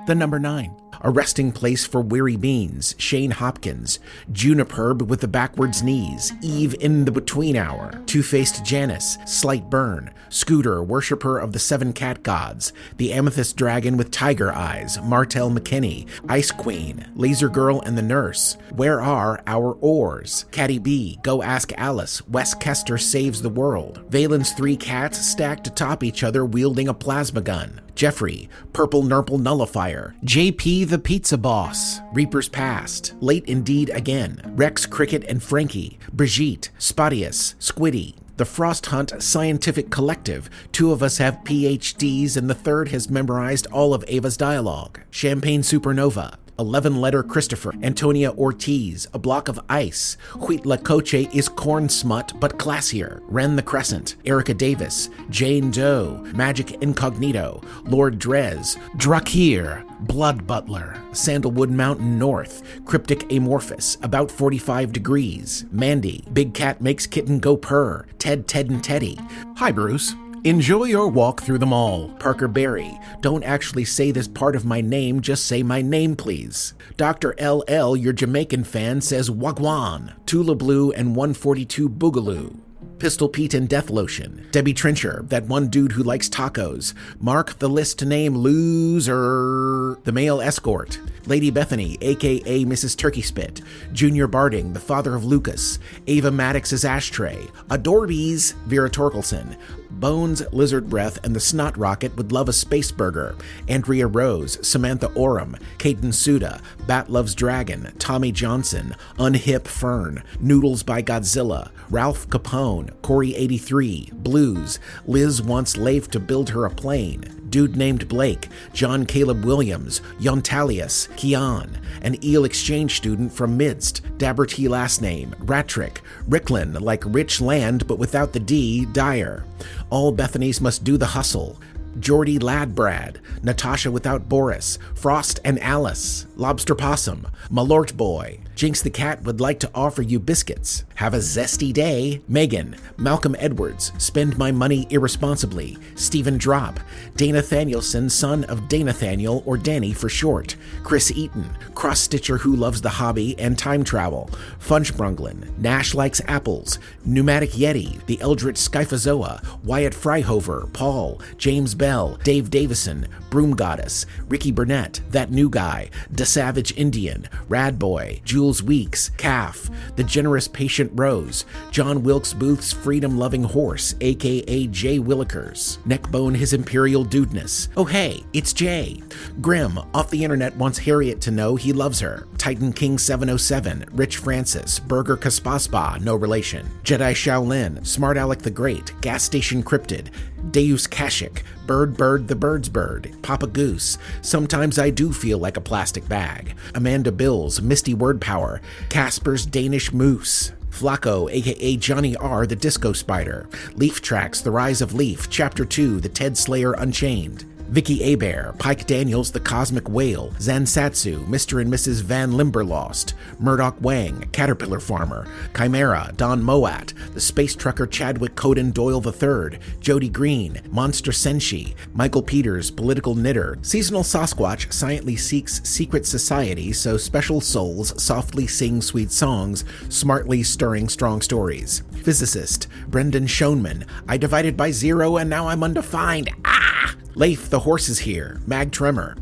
the number 9. A Resting Place for Weary Beans, Shane Hopkins, Juniperb with the Backwards Knees, Eve in the Between Hour, Two-Faced Janice, Slight Burn, Scooter, Worshipper of the Seven Cat Gods, The Amethyst Dragon with Tiger Eyes, Martell McKinney, Ice Queen, Laser Girl and the Nurse, Where Are Our Oars, Caddy B, Go Ask Alice, Wes Kester Saves the World, Valen's 3 cats stacked atop each other wielding a plasma gun, Jeffrey, Purple Nurple Nullifier, JP the Pizza Boss, Reaper's Past, Late Indeed Again, Rex Cricket and Frankie, Brigitte, Spottius, Squiddy, The Frost Hunt Scientific Collective, 2 of us have PhDs and the 3rd has memorized all of Ava's dialogue, Champagne Supernova, 11-letter Christopher, Antonia Ortiz, A Block of Ice, Huitla Coche is corn smut but classier, Ren the Crescent, Erica Davis, Jane Doe, Magic Incognito, Lord Drez, Drakir, Blood Butler, Sandalwood Mountain North, Cryptic Amorphous, About 45 Degrees, Mandy, Big Cat Makes Kitten Go Purr, Ted and Teddy. Hi, Bruce. Enjoy your walk through the mall. Parker Berry. Don't actually say this part of my name, just say my name, please. Dr. LL, your Jamaican fan, says Wagwan. Tula Blue and 142 Boogaloo. Pistol Pete and Death Lotion. Debbie Trencher, that one dude who likes tacos. Mark the list name loser. The male escort. Lady Bethany, a.k.a. Mrs. Turkey Spit. Junior Barding, the father of Lucas. Ava Maddox's ashtray. Adorbies, Vera Torkelson. Bones, Lizard Breath, and the Snot Rocket would love a space burger. Andrea Rose, Samantha Oram, Caden Suda, Bat Loves Dragon, Tommy Johnson, Unhip Fern, Noodles by Godzilla, Ralph Capone, Corey 83, Blues, Liz wants Leif to build her a plane, Dude Named Blake, John Caleb Williams, Yontalius, Keon, an Eel exchange student from Midst, Dabber T last name, Ratrick, Ricklin, like rich land but without the D, Dyer. All Bethanies must do the hustle. Geordie Ladbrad, Natasha without Boris, Frost and Alice, Lobster Possum, Malort Boy, Jinx the Cat would like to offer you biscuits. Have a zesty day. Megan, Malcolm Edwards, Spend My Money Irresponsibly, Stephen Drop, Dana Thanielson, son of Danathaniel or Danny for short, Chris Eaton, Cross-Stitcher who loves the hobby and time travel, Funchbrunglin, Nash likes apples, Pneumatic Yeti, The Eldritch Skyphozoa, Wyatt Freihofer, Paul, James Bell, Dave Davison, Broom Goddess, Ricky Burnett, That New Guy, Da Savage Indian, Rad Boy, Jules Weeks, Calf, The Generous Patient Rose, John Wilkes Booth's Freedom-Loving Horse, a.k.a. Jay Willikers, Neckbone His Imperial Dudeness, oh hey, it's Jay, Grim, off the internet wants Harriet to know he loves her, Titan King 707, Rich Francis, Burger Kaspaspa, no relation, Jedi Shaolin, Smart Alec the Great, Gas Station Cryptid, Deus Kashik, Bird the Bird's Bird, Papa Goose, Sometimes I Do Feel Like a Plastic Bag, Amanda Bills, Misty Word Power, Casper's Danish Moose, Flacco, aka Johnny R. the Disco Spider, Leaf Tracks, The Rise of Leaf, Chapter 2, The Ted Slayer Unchained, Vicky Abear, Pike Daniels, The Cosmic Whale, Zansatsu, Mr. and Mrs. Van Limberlost, Murdoch Wang, Caterpillar Farmer, Chimera, Don Moat, The Space Trucker Chadwick Coden Doyle III, Jody Green, Monster Senshi, Michael Peters, Political Knitter, Seasonal Sasquatch silently seeks secret society so special souls softly sing sweet songs, smartly stirring strong stories. Physicist, Brendan Schoenman, I divided by zero and now I'm undefined. Ah! Leif the Horse is here, Mag Tremor,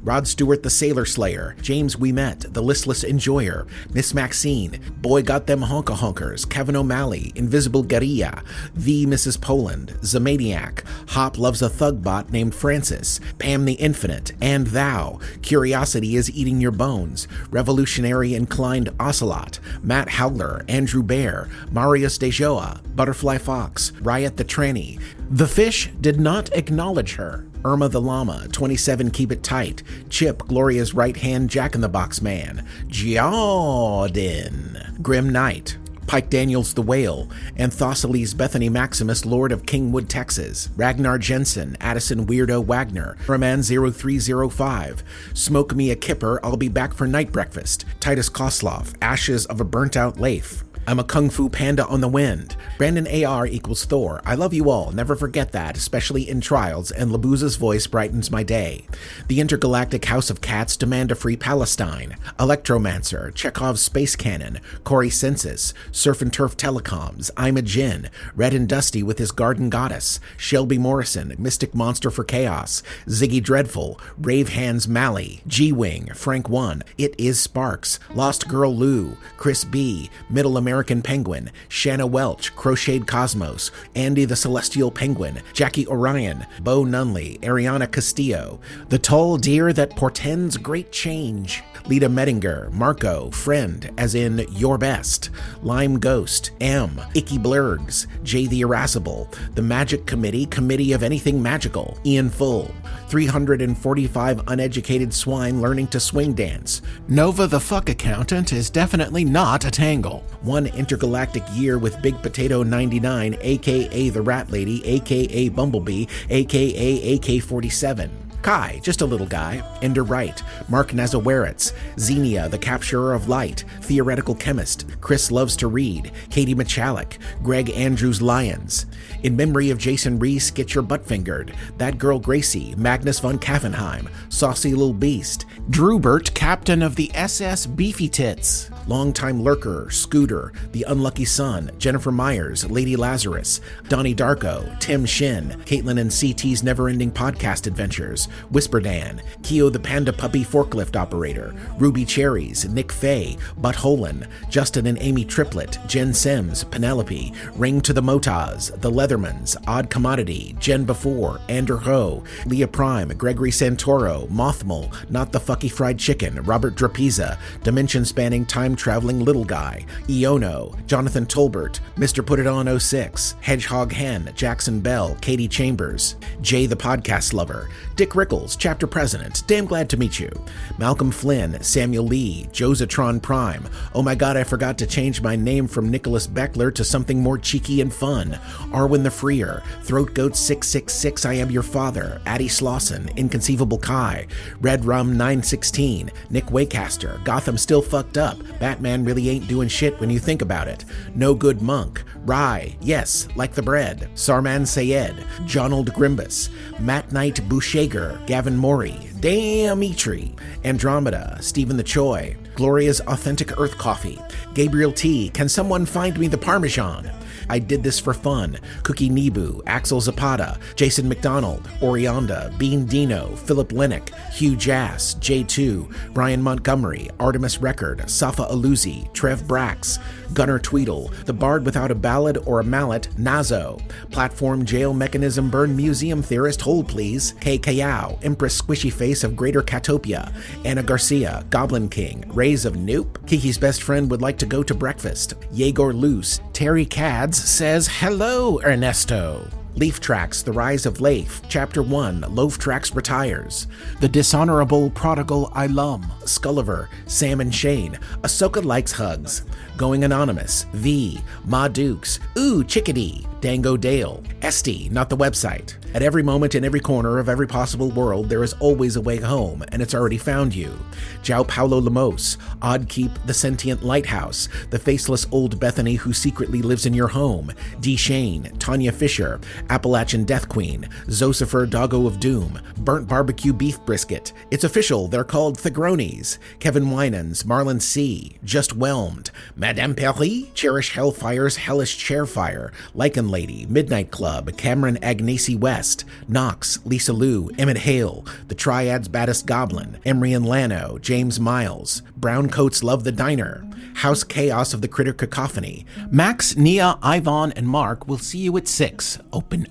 Rod Stewart the Sailor Slayer, James We Met, The Listless Enjoyer, Miss Maxine, Boy Got Them Honka-Honkers, Kevin O'Malley, Invisible Guerilla, The Mrs. Poland, Zamaniac, Hop Loves a Thug Bot named Francis, Pam the Infinite, and Thou, Curiosity is Eating Your Bones, Revolutionary Inclined Ocelot, Matt Howler, Andrew Bear, Marius Dejoa, Butterfly Fox, Riot the Tranny, The Fish Did Not Acknowledge Her, Irma the Llama, 27 Keep It Tight, Chip, Gloria's Right-Hand Jack-in-the-Box Man, Jordan, Grim Knight, Pike Daniels the Whale, Anthocyles Bethany Maximus, Lord of Kingwood, Texas, Ragnar Jensen, Addison Weirdo Wagner, Roman 0305, Smoke Me a Kipper, I'll Be Back for Night Breakfast, Titus Kosloff, Ashes of a Burnt-Out Leif, I'm a Kung Fu Panda on the Wind. Brandon AR equals Thor. I love you all. Never forget that, especially in trials, and Labuza's voice brightens my day. The Intergalactic House of Cats demand a free Palestine. Electromancer, Chekhov's Space Cannon, Corey Census, Surf and Turf Telecoms, I'm a Jinn, Red and Dusty with his Garden Goddess, Shelby Morrison, Mystic Monster for Chaos, Ziggy Dreadful, Rave Hands Mally, G-Wing, Frank 1, It Is Sparks, Lost Girl Lou, Chris B, Middle American Penguin, Shanna Welch, Crocheted Cosmos, Andy the Celestial Penguin, Jackie Orion, Bo Nunley, Ariana Castillo, The Tall Deer That Portends Great Change, Lita Mettinger, Marco, Friend, as in Your Best, Lime Ghost, M, Icky Blurgs, Jay the Irascible, The Magic Committee, Committee of Anything Magical, Ian Full, 345 Uneducated Swine Learning to Swing Dance, Nova the Fuck Accountant is definitely not a Tangle, One Intergalactic Year with Big Potato 99, aka The Rat Lady, aka Bumblebee, aka AK-47, Kai, just a little guy. Ender Wright. Mark Nazawaretz. Xenia, the capturer of light. Theoretical chemist. Chris loves to read. Katie Michalek. Greg Andrews Lyons. In memory of Jason Reese, get your butt fingered. That girl Gracie. Magnus von Kaffenheim. Saucy Little Beast. Drewbert, captain of the SS Beefy Tits. Longtime lurker, Scooter, The Unlucky Son, Jennifer Myers, Lady Lazarus, Donnie Darko, Tim Shin, Caitlin and CT's Never-Ending Podcast Adventures, Whisper Dan, Keo the Panda Puppy Forklift Operator, Ruby Cherries, Nick Faye, Butt Holin, Justin and Amy Triplet, Jen Sims, Penelope, Ring to the Motaz, The Leathermans, Odd Commodity, Jen Before, Ander Ho, Leah Prime, Gregory Santoro, Mothmal, Not the Fucky Fried Chicken, Robert Drapeza, Dimension-Spanning Time-Traveling Little Guy, Iono, Jonathan Tolbert, Mr. Put It On 06, Hedgehog Hen, Jackson Bell, Katie Chambers, Jay the Podcast Lover, Dick Rickles, Chapter President, damn glad to meet you, Malcolm Flynn, Samuel Lee, Josatron Prime, oh my god I forgot to change my name from Nicholas Beckler to something more cheeky and fun, Arwen the Freer, Throat Goat 666 I Am Your Father, Addie Slauson, Inconceivable Kai, Red Rum 916, Nick Waycaster, Gotham Still Fucked Up, Batman really ain't doing shit when you think about it, No Good Monk, Rye, yes, like the bread, Sarman Sayed, Jonald Grimbus, Matt Knight Bushager, Gavin Morey, Dimitri, Andromeda, Stephen the Choi, Gloria's Authentic Earth Coffee, Gabriel T, Can Someone Find Me the Parmesan? I Did This for Fun, Cookie Nebu, Axel Zapata, Jason McDonald, Orionda, Bean Dino, Philip Lennick, Hugh Jass, J2, Brian Montgomery, Artemis Record, Safa Aluzi, Trev Brax, Gunnar Tweedle, The Bard Without a Ballad or a Mallet, Nazo, Platform Jail Mechanism Burn Museum Theorist Hold Please, K. Kayao, Empress Squishy Face of Greater Catopia, Anna Garcia, Goblin King, Rays of Nope, Kiki's Best Friend Would Like to Go to Breakfast, Yegor Luce, Terry Cads says, Hello, Ernesto. Leaf Tracks, The Rise of Leif, Chapter 1, Loaf Tracks Retires, The Dishonorable Prodigal Ilum, Sculliver, Sam and Shane, Ahsoka Likes Hugs, Going Anonymous, V, Ma Dukes, Ooh, Chickadee, Dango Dale, Esty, not the website. At every moment in every corner of every possible world, there is always a way home, and it's already found you. João Paulo Lemos, Oddkeep, The Sentient Lighthouse, The Faceless Old Bethany Who Secretly Lives in Your Home, D. Shane, Tanya Fisher, Appalachian Death Queen, Zosifer Doggo of Doom, Burnt Barbecue Beef Brisket, It's Official, They're Called Thigronis, Kevin Winans, Marlon C., Just Whelmed, Madame Perry, Cherish Hellfire's Hellish Chairfire, Lichen Lady, Midnight Club, Cameron Agnesi West, Knox, Lisa Lou, Emmett Hale, The Triad's Baddest Goblin, Emery and Lano, James Miles, Browncoats Love the Diner, House Chaos of the Critter Cacophony, Max, Nia, Ivan, and Mark will see you at 6. Open.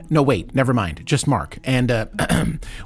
No, wait, never mind, just Mark. And,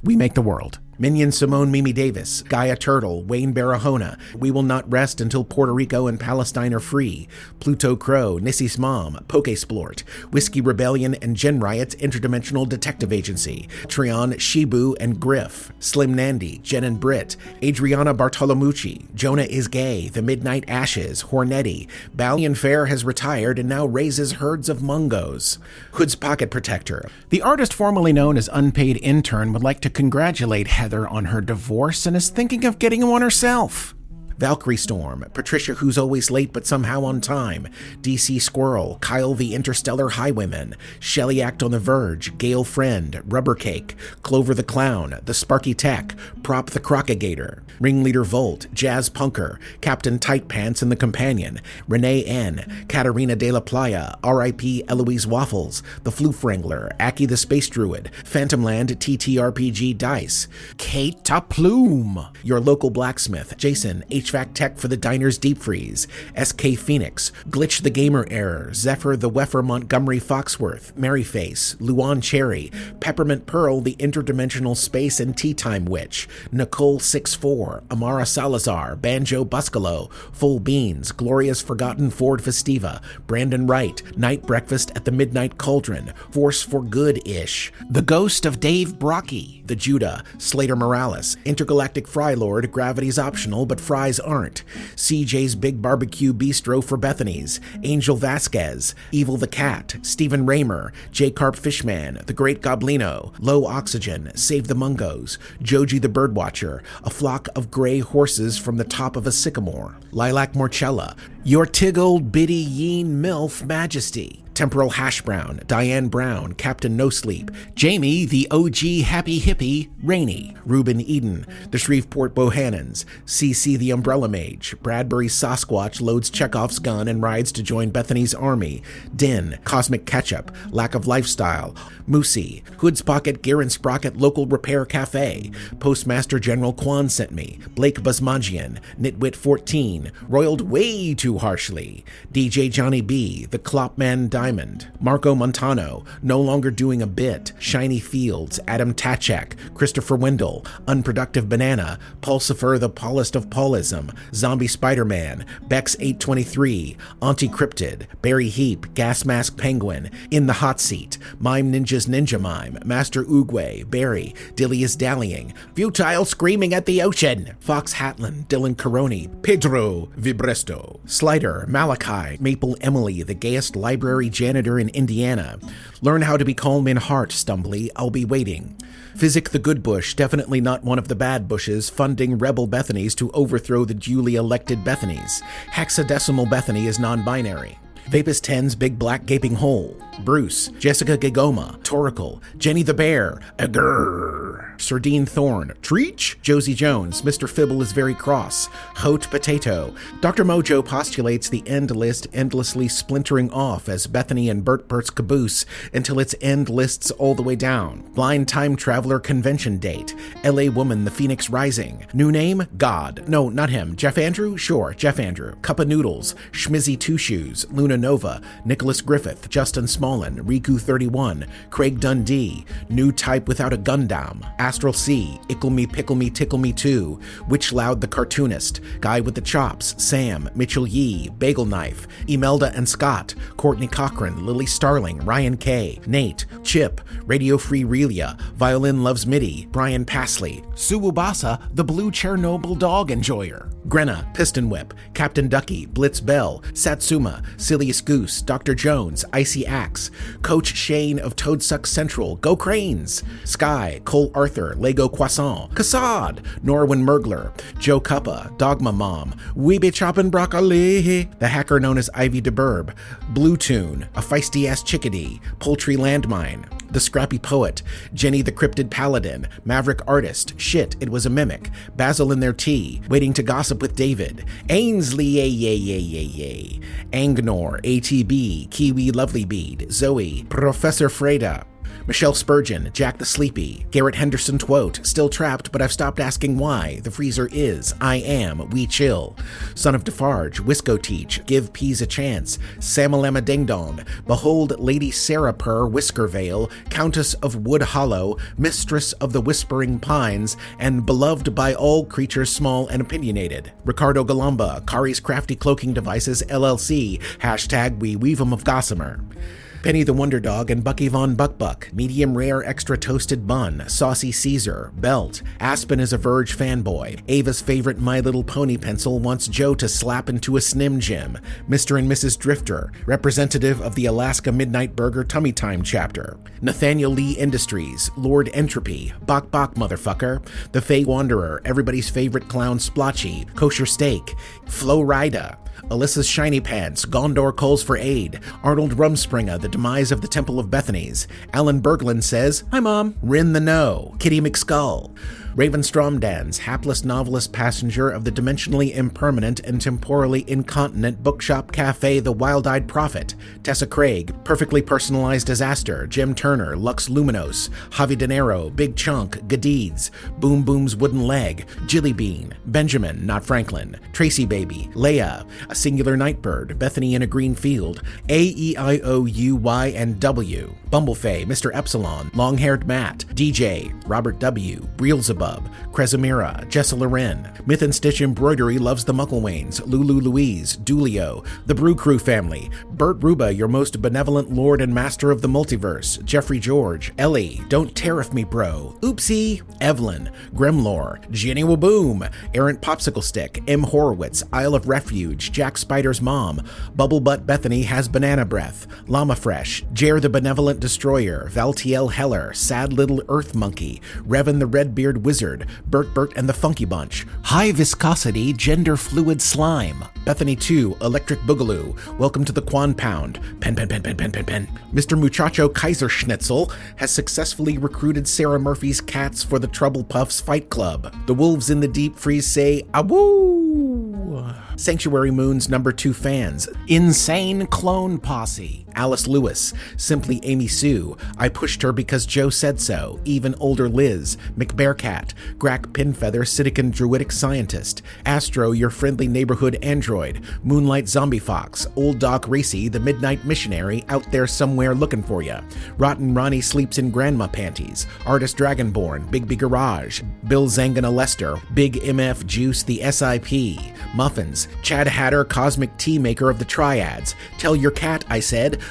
we make the world. Minion Simone Mimi Davis, Gaia Turtle, Wayne Barahona, We Will Not Rest Until Puerto Rico and Palestine Are Free, Pluto Crow, Nissy's Mom, Pokesplort, Whiskey Rebellion and Gen Riot's Interdimensional Detective Agency, Trion, Shibu, and Griff, Slim Nandy, Jen and Britt, Adriana Bartolomucci, Jonah is Gay, The Midnight Ashes, Hornetti, Balian Fair has retired and now raises herds of mungos, Hood's Pocket Protector. The artist formerly known as Unpaid Intern would like to congratulate Heather on her divorce and is thinking of getting one herself. Valkyrie Storm, Patricia Who's Always Late But Somehow on Time, DC Squirrel, Kyle the Interstellar Highwayman, Shelly Act on the Verge, Gail Friend, Rubber Cake, Clover the Clown, The Sparky Tech, Prop the Crocagator, Ringleader Volt, Jazz Punker, Captain Tight Pants and the Companion, Renee N, Katarina de la Playa, R.I.P. Eloise Waffles, The Floof Wrangler, Aki the Space Druid, Phantomland TTRPG Dice, Kate Plume, Your Local Blacksmith, Jason, HVAC Tech for the Diner's Deep Freeze, SK Phoenix, Glitch the Gamer Error, Zephyr the Weffer Montgomery Foxworth, Maryface, Luan Cherry, Peppermint Pearl the Interdimensional Space and Tea Time Witch, Nicole 64, Amara Salazar, Banjo Buscalo, Full Beans, Gloria's Forgotten Ford Festiva, Brandon Wright, Night Breakfast at the Midnight Cauldron, Force for Good-ish, The Ghost of Dave Brocky, The Judah, Slater Morales, Intergalactic Fry Lord, Gravity's Optional but Fries guys aren't. CJ's Big Barbecue Bistro for Bethany's, Angel Vasquez, Evil the Cat, Stephen Raymer, J. Carp Fishman, The Great Goblino, Low Oxygen, Save the Mungos, Joji the Birdwatcher, A Flock of Gray Horses from the Top of a Sycamore, Lilac Morchella, Your Tig Old Biddy Yeen Milf Majesty, Temporal Hash Brown, Diane Brown, Captain No Sleep, Jamie, the OG Happy Hippie, Rainey, Reuben Eden, the Shreveport Bohannons, CC the Umbrella Mage, Bradbury Sasquatch loads Chekhov's gun and rides to join Bethany's army, Din, Cosmic Ketchup, Lack of Lifestyle, Moosey, Hood's Pocket Gear and Sprocket Local Repair Cafe, Postmaster General Kwan sent me, Blake Busmagian, Nitwit 14, Roiled Way Too Harshly, DJ Johnny B, The Clopman Diamond, Marco Montano, No Longer Doing a Bit, Shiny Fields, Adam Tachak, Christopher Wendell, Unproductive Banana, Pulsifer the Paulest of Paulism, Zombie Spider-Man, Bex 823, Auntie Cryptid, Barry Heap, Gas Mask Penguin, In the Hot Seat, Mime Ninja's Ninja Mime, Master Oogway, Barry, Dilly is Dallying, Futile Screaming at the Ocean, Fox Hatlin, Dylan Caroni, Pedro Vibresto, Slider, Malachi, Maple Emily, the gayest library janitor in Indiana. Learn how to be calm in heart, Stumbly, I'll be waiting. Physic the Good Bush, definitely not one of the bad bushes, funding rebel Bethanies to overthrow the duly elected Bethanies. Hexadecimal Bethany is non-binary. Vapus 10's Big Black Gaping Hole, Bruce, Jessica Gigoma, Toracle, Jenny the Bear, Agur, Sardine Thorn, Treach, Josie Jones, Mr. Fibble is very cross, Hote Potato. Dr. Mojo postulates the end list endlessly splintering off as Bethany and Bert Bert's caboose until its end lists all the way down. Blind Time Traveler Convention Date, LA Woman the Phoenix Rising. New name? God. No, not him. Jeff Andrew? Sure, Jeff Andrew. Cup of Noodles, Schmizzy Two Shoes, Luna Nova, Nicholas Griffith, Justin Smolin, Riku 31, Craig Dundee, New Type Without a Gundam, Astral C, Ickle Me Pickle Me Tickle Me Too, Witch Loud the Cartoonist, Guy with the Chops, Sam, Mitchell Yee, Bagel Knife, Imelda and Scott, Courtney Cochran, Lily Starling, Ryan K, Nate, Chip, Radio Free Relia, Violin Loves MIDI, Brian Pasley, Suwabasa, the Blue Chernobyl Dog Enjoyer, Grenna, Piston Whip, Captain Ducky, Blitz Bell, Satsuma, Sillius Goose, Dr. Jones, Icy Axe, Coach Shane of Toadsuck Central, Go Cranes, Sky, Cole Arthur, Lego Croissant, Cassad, Norwin Mergler, Joe Cuppa, Dogma Mom, We Be Choppin' Broccoli, the hacker known as Ivy DeBurb, Blue Tune, a feisty-ass chickadee, Poultry Landmine, The Scrappy Poet, Jenny the Cryptid Paladin, Maverick Artist, Shit, It Was a Mimic, Basil in Their Tea, Waiting to Gossip with David, Ainsley, yay, Angnor, ATB, Kiwi Lovely Bead, Zoe, Professor Freda, Michelle Spurgeon, Jack the Sleepy, Garrett Henderson Twote, Still Trapped, but I've stopped asking why. The freezer is, I am, we chill. Son of Defarge, Wisco Teach, Give Peas a Chance, Samalama Ding Dong, Behold Lady Sarah Purr, Whiskervale, Countess of Wood Hollow, Mistress of the Whispering Pines, and beloved by all creatures small and opinionated. Ricardo Galamba, Kari's Crafty Cloaking Devices, LLC, hashtag We Weave 'em of Gossamer. Penny the Wonder Dog and Bucky Von Buck, medium rare extra toasted bun, Saucy Caesar, Belt, Aspen is a Verge fanboy, Ava's favorite My Little Pony pencil wants Joe to slap into a Snim Jim, Mr. and Mrs. Drifter, representative of the Alaska Midnight Burger Tummy Time chapter, Nathaniel Lee Industries, Lord Entropy, Bok Motherfucker, The Fey Wanderer, everybody's favorite clown Splotchy, Kosher Steak, Flo Rida, Alyssa's Shiny Pants, Gondor Calls for Aid, Arnold Rumspringa, The Demise of the Temple of Bethanies, Alan Berglund says, Hi Mom, Rin the No, Kitty McSkull, Raven Stromdans, hapless novelist passenger of the dimensionally impermanent and temporally incontinent bookshop cafe The Wild-Eyed Prophet, Tessa Craig, Perfectly Personalized Disaster, Jim Turner, Lux Luminos, Javi De Niro, Big Chunk, Gadeeds, Boom Boom's Wooden Leg, Jilly Bean, Benjamin, not Franklin, Tracy Baby, Leia, A Singular Nightbird, Bethany in a Green Field, A-E-I-O-U-Y and W, Bumblefay, Mr. Epsilon, Long-Haired Matt, DJ, Robert W., Breelzebub, Beelzebub, Cresamira, Jessa Loren, Myth and Stitch Embroidery loves the Mucklewains, Lulu Louise, Dulio, the Brew Crew family, Bert Ruba, your most benevolent lord and master of the multiverse, Jeffrey George, Ellie, Don't Tariff Me Bro, Oopsie, Evelyn, Grimlore, Jenny Waboom, Errant Popsicle Stick, M. Horowitz, Isle of Refuge, Jack Spider's mom, Bubble Butt Bethany has banana breath, Llama Fresh, Jer the Benevolent Destroyer, Valtiel Heller, Sad Little Earth Monkey, Revan the Redbeard Wizard, Bert and the Funky Bunch, High Viscosity Gender Fluid Slime, Bethany 2, Electric Boogaloo, Welcome to the Quan Pound, Pen. Mr. Muchacho Kaiserschnitzel has successfully recruited Sarah Murphy's cats for the Trouble Puffs Fight Club. The wolves in the deep freeze say, awoo! Sanctuary Moon's number 2 fans, Insane Clone Posse, Alice Lewis, Simply Amy Sue, I Pushed Her Because Joe Said So, Even Older Liz, McBearcat, Grack Pinfeather, Sidican Druidic Scientist, Astro, Your Friendly Neighborhood Android, Moonlight Zombie Fox, Old Doc Racy, The Midnight Missionary, Out There Somewhere Looking For Ya, Rotten Ronnie Sleeps in Grandma Panties, Artist Dragonborn, Bigby Garage, Bill Zangana Lester, Big MF Juice, The SIP, Muffins, Chad Hatter, Cosmic Tea Maker of the Triads, Tell Your Cat, I Said,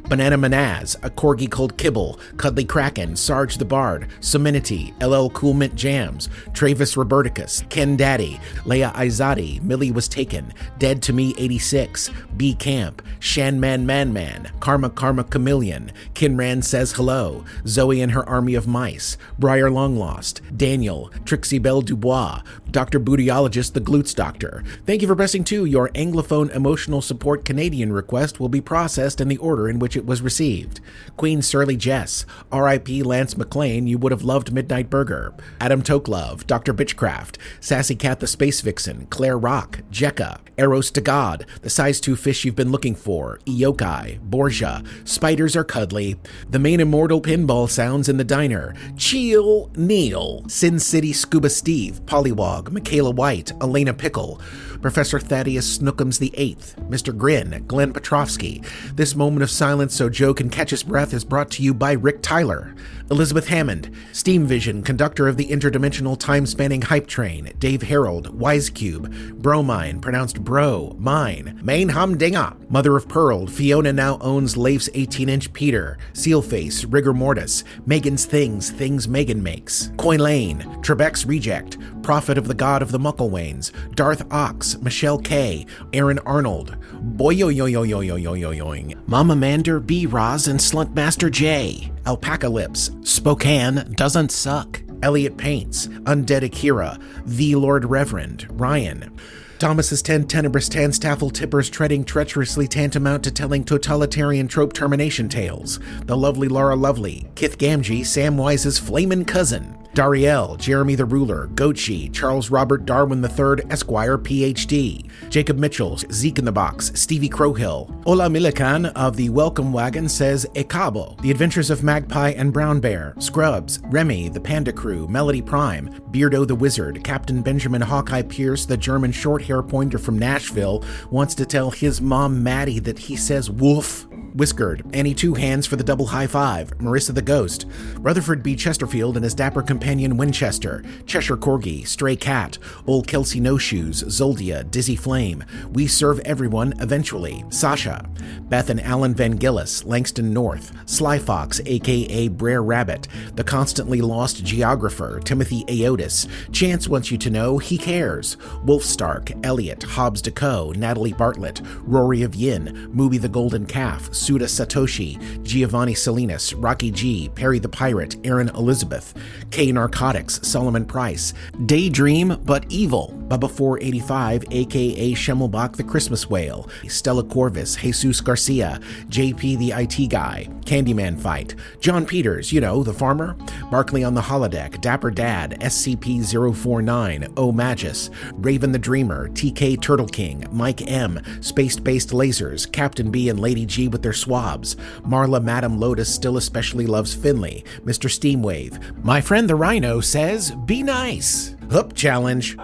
Banana Manaz, A Corgi Called Kibble, Cuddly Kraken, Sarge the Bard, Seminity, LL Cool Mint Jams, Travis Roberticus, Ken Daddy, Leia Izadi, Millie Was Taken, Dead to Me 86, B Camp, Shanman Man, Karma Chameleon, Kinran Says Hello, Zoe and Her Army of Mice, Briar Long Lost, Daniel, Trixie Belle Dubois, Dr. Bootyologist the Glutes Doctor. Thank you for pressing 2. Your Anglophone Emotional Support Canadian request will be processed in the order in which it was received. Queen Surly Jess, R.I.P. Lance McLean, you would have loved Midnight Burger, Adam Toklove, Dr. Bitchcraft, Sassy Cat the Space Vixen, Claire Rock, Jekka, Eros to God, the size 2 fish you've been looking for, Iokai, Borgia, Spiders Are Cuddly, the main immortal pinball sounds in the diner, Cheel, Neal, Sin City Scuba Steve, Pollywog, Michaela White, Elena Pickle, Professor Thaddeus Snookums the 8th, Mr. Grin, Glenn Petrovsky. This moment of silence so Joe can catch his breath is brought to you by Rick Tyler, Elizabeth Hammond, Steam Vision, conductor of the interdimensional time-spanning hype train, Dave Harold, Wisecube, Bromine, pronounced Bro, Mine, Main Humdinger, Mother of Pearl, Fiona now owns Leif's 18-inch Peter, Sealface, Rigor Mortis, Megan's Things Megan Makes, Coin Lane, Trebek's Reject, Prophet of the God of the Mucklewains, Darth Ox, Michelle K, Aaron Arnold, Boyoyoyoyoyoyoyoyoing, Mama Mander, B. Roz, and Sluntmaster J, Alpaca Lips, Spokane Doesn't Suck, Elliot Paints, Undead Akira, The Lord Reverend, Ryan, Thomas's 10 Tenebrous Tanstaffel Tippers treading treacherously tantamount to telling totalitarian trope termination tales, The Lovely Laura Lovely, Kith Gamgee, Sam Wise's flamin' cousin, Dariel, Jeremy the Ruler, Gochi, Charles Robert Darwin III, Esquire, Ph.D., Jacob Mitchell, Zeke in the Box, Stevie Crowhill, Ola Milican of the Welcome Wagon says Ekabo, The Adventures of Magpie and Brown Bear, Scrubs, Remy, the Panda Crew, Melody Prime, Beardo the Wizard, Captain Benjamin Hawkeye Pierce, the German short hair pointer from Nashville, wants to tell his mom Maddie that he says woof. Whiskered, Annie Two Hands for the double high five, Marissa the Ghost, Rutherford B. Chesterfield and his dapper companion Winchester, Cheshire Corgi, Stray Cat, Old Kelsey No Shoes, Zoldia, Dizzy Flame, We Serve Everyone Eventually, Sasha, Beth and Alan Van Gillis, Langston North, Sly Fox, aka Brer Rabbit, The Constantly Lost Geographer, Timothy Aotis, Chance Wants You to Know He Cares, Wolf Stark, Elliot, Hobbs DeCo, Natalie Bartlett, Rory of Yin, Mooby the Golden Calf, Suda Satoshi, Giovanni Salinas, Rocky G, Perry the Pirate, Aaron Elizabeth, K Narcotics, Solomon Price, Daydream But Evil, Bubba 485, aka Schemmelbach the Christmas Whale, Stella Corvus, Jesus Garcia, JP the IT Guy, Candyman Fight, John Peters, you know, the farmer, Barkley on the Holodeck, Dapper Dad, SCP-049, O Magus, Raven the Dreamer, TK Turtle King, Mike M, Space-Based Lasers, Captain B and Lady G with their swabs, Marla Madam Lotus still especially loves Finlay, Mr. Steamwave. My friend the Rhino says, be nice. Hup challenge.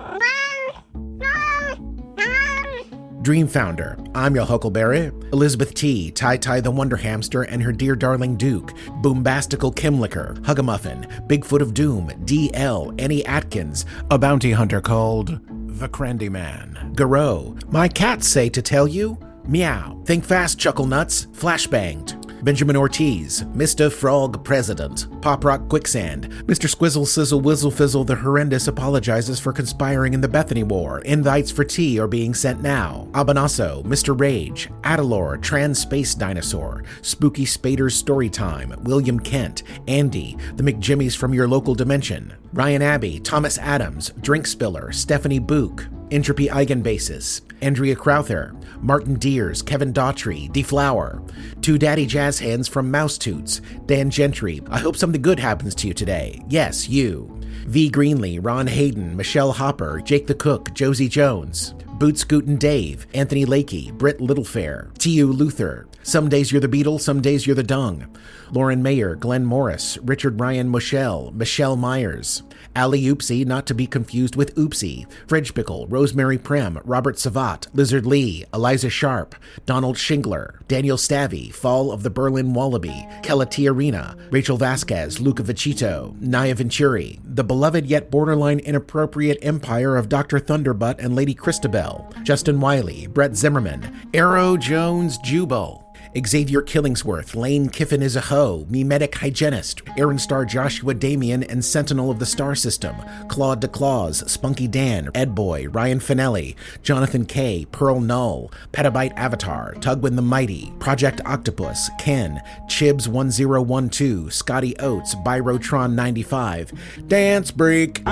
Dream Founder, I'm your Huckleberry. Elizabeth T, Ty the Wonder Hamster and her dear darling Duke. Boombastical Kimlicker, Hug-a-Muffin, Bigfoot of Doom, DL, Annie Atkins, a bounty hunter called the Crandy Man. Garreau, my cats say to tell you, meow. Think fast, Chuckle Nuts, flashbanged. Benjamin Ortiz, Mr. Frog President, Pop Rock Quicksand, Mr. Squizzle Sizzle Whizzle Fizzle the Horrendous apologizes for conspiring in the Bethany War, invites for tea are being sent now, Abanasso, Mr. Rage, Adelor, Trans Space Dinosaur, Spooky Spader's Storytime, William Kent, Andy, the McJimmies from your local dimension, Ryan Abbey, Thomas Adams, Drink Spiller, Stephanie Book, Entropy Eigenbasis, Andrea Crowther, Martin Deers, Kevin Daughtry, Deflower, Two Daddy Jazz Hands from Mouse Toots, Dan Gentry, I hope something good happens to you today. Yes, you. V. Greenlee, Ron Hayden, Michelle Hopper, Jake the Cook, Josie Jones, Boot Scootin' Dave, Anthony Lakey, Britt Littlefair, T.U. Luther, Some Days You're the Beetle, Some Days You're the Dung, Lauren Mayer, Glenn Morris, Richard Ryan Michelle, Michelle Myers, Ali Oopsie, not to be confused with Oopsie, Fridge Pickle, Rosemary Prim, Robert Savat, Lizard Lee, Eliza Sharp, Donald Shingler, Daniel Stavy, Fall of the Berlin Wallaby, Kella Tiarina, Rachel Vasquez, Luca Vicito, Naya Venturi, the beloved yet borderline inappropriate empire of Dr. Thunderbutt and Lady Christabel, Justin Wiley, Brett Zimmerman, Arrow Jones Jubal, Xavier Killingsworth, Lane Kiffin is a hoe, Memetic Hygienist, Aaron Star Joshua Damien and Sentinel of the Star System, Claude DeClaws, Spunky Dan, Ed Boy, Ryan Finelli, Jonathan K, Pearl Null, Petabyte Avatar, Tugwin the Mighty, Project Octopus, Ken, Chibs 1012, Scotty Oates, Byrotron 95, Dance Break.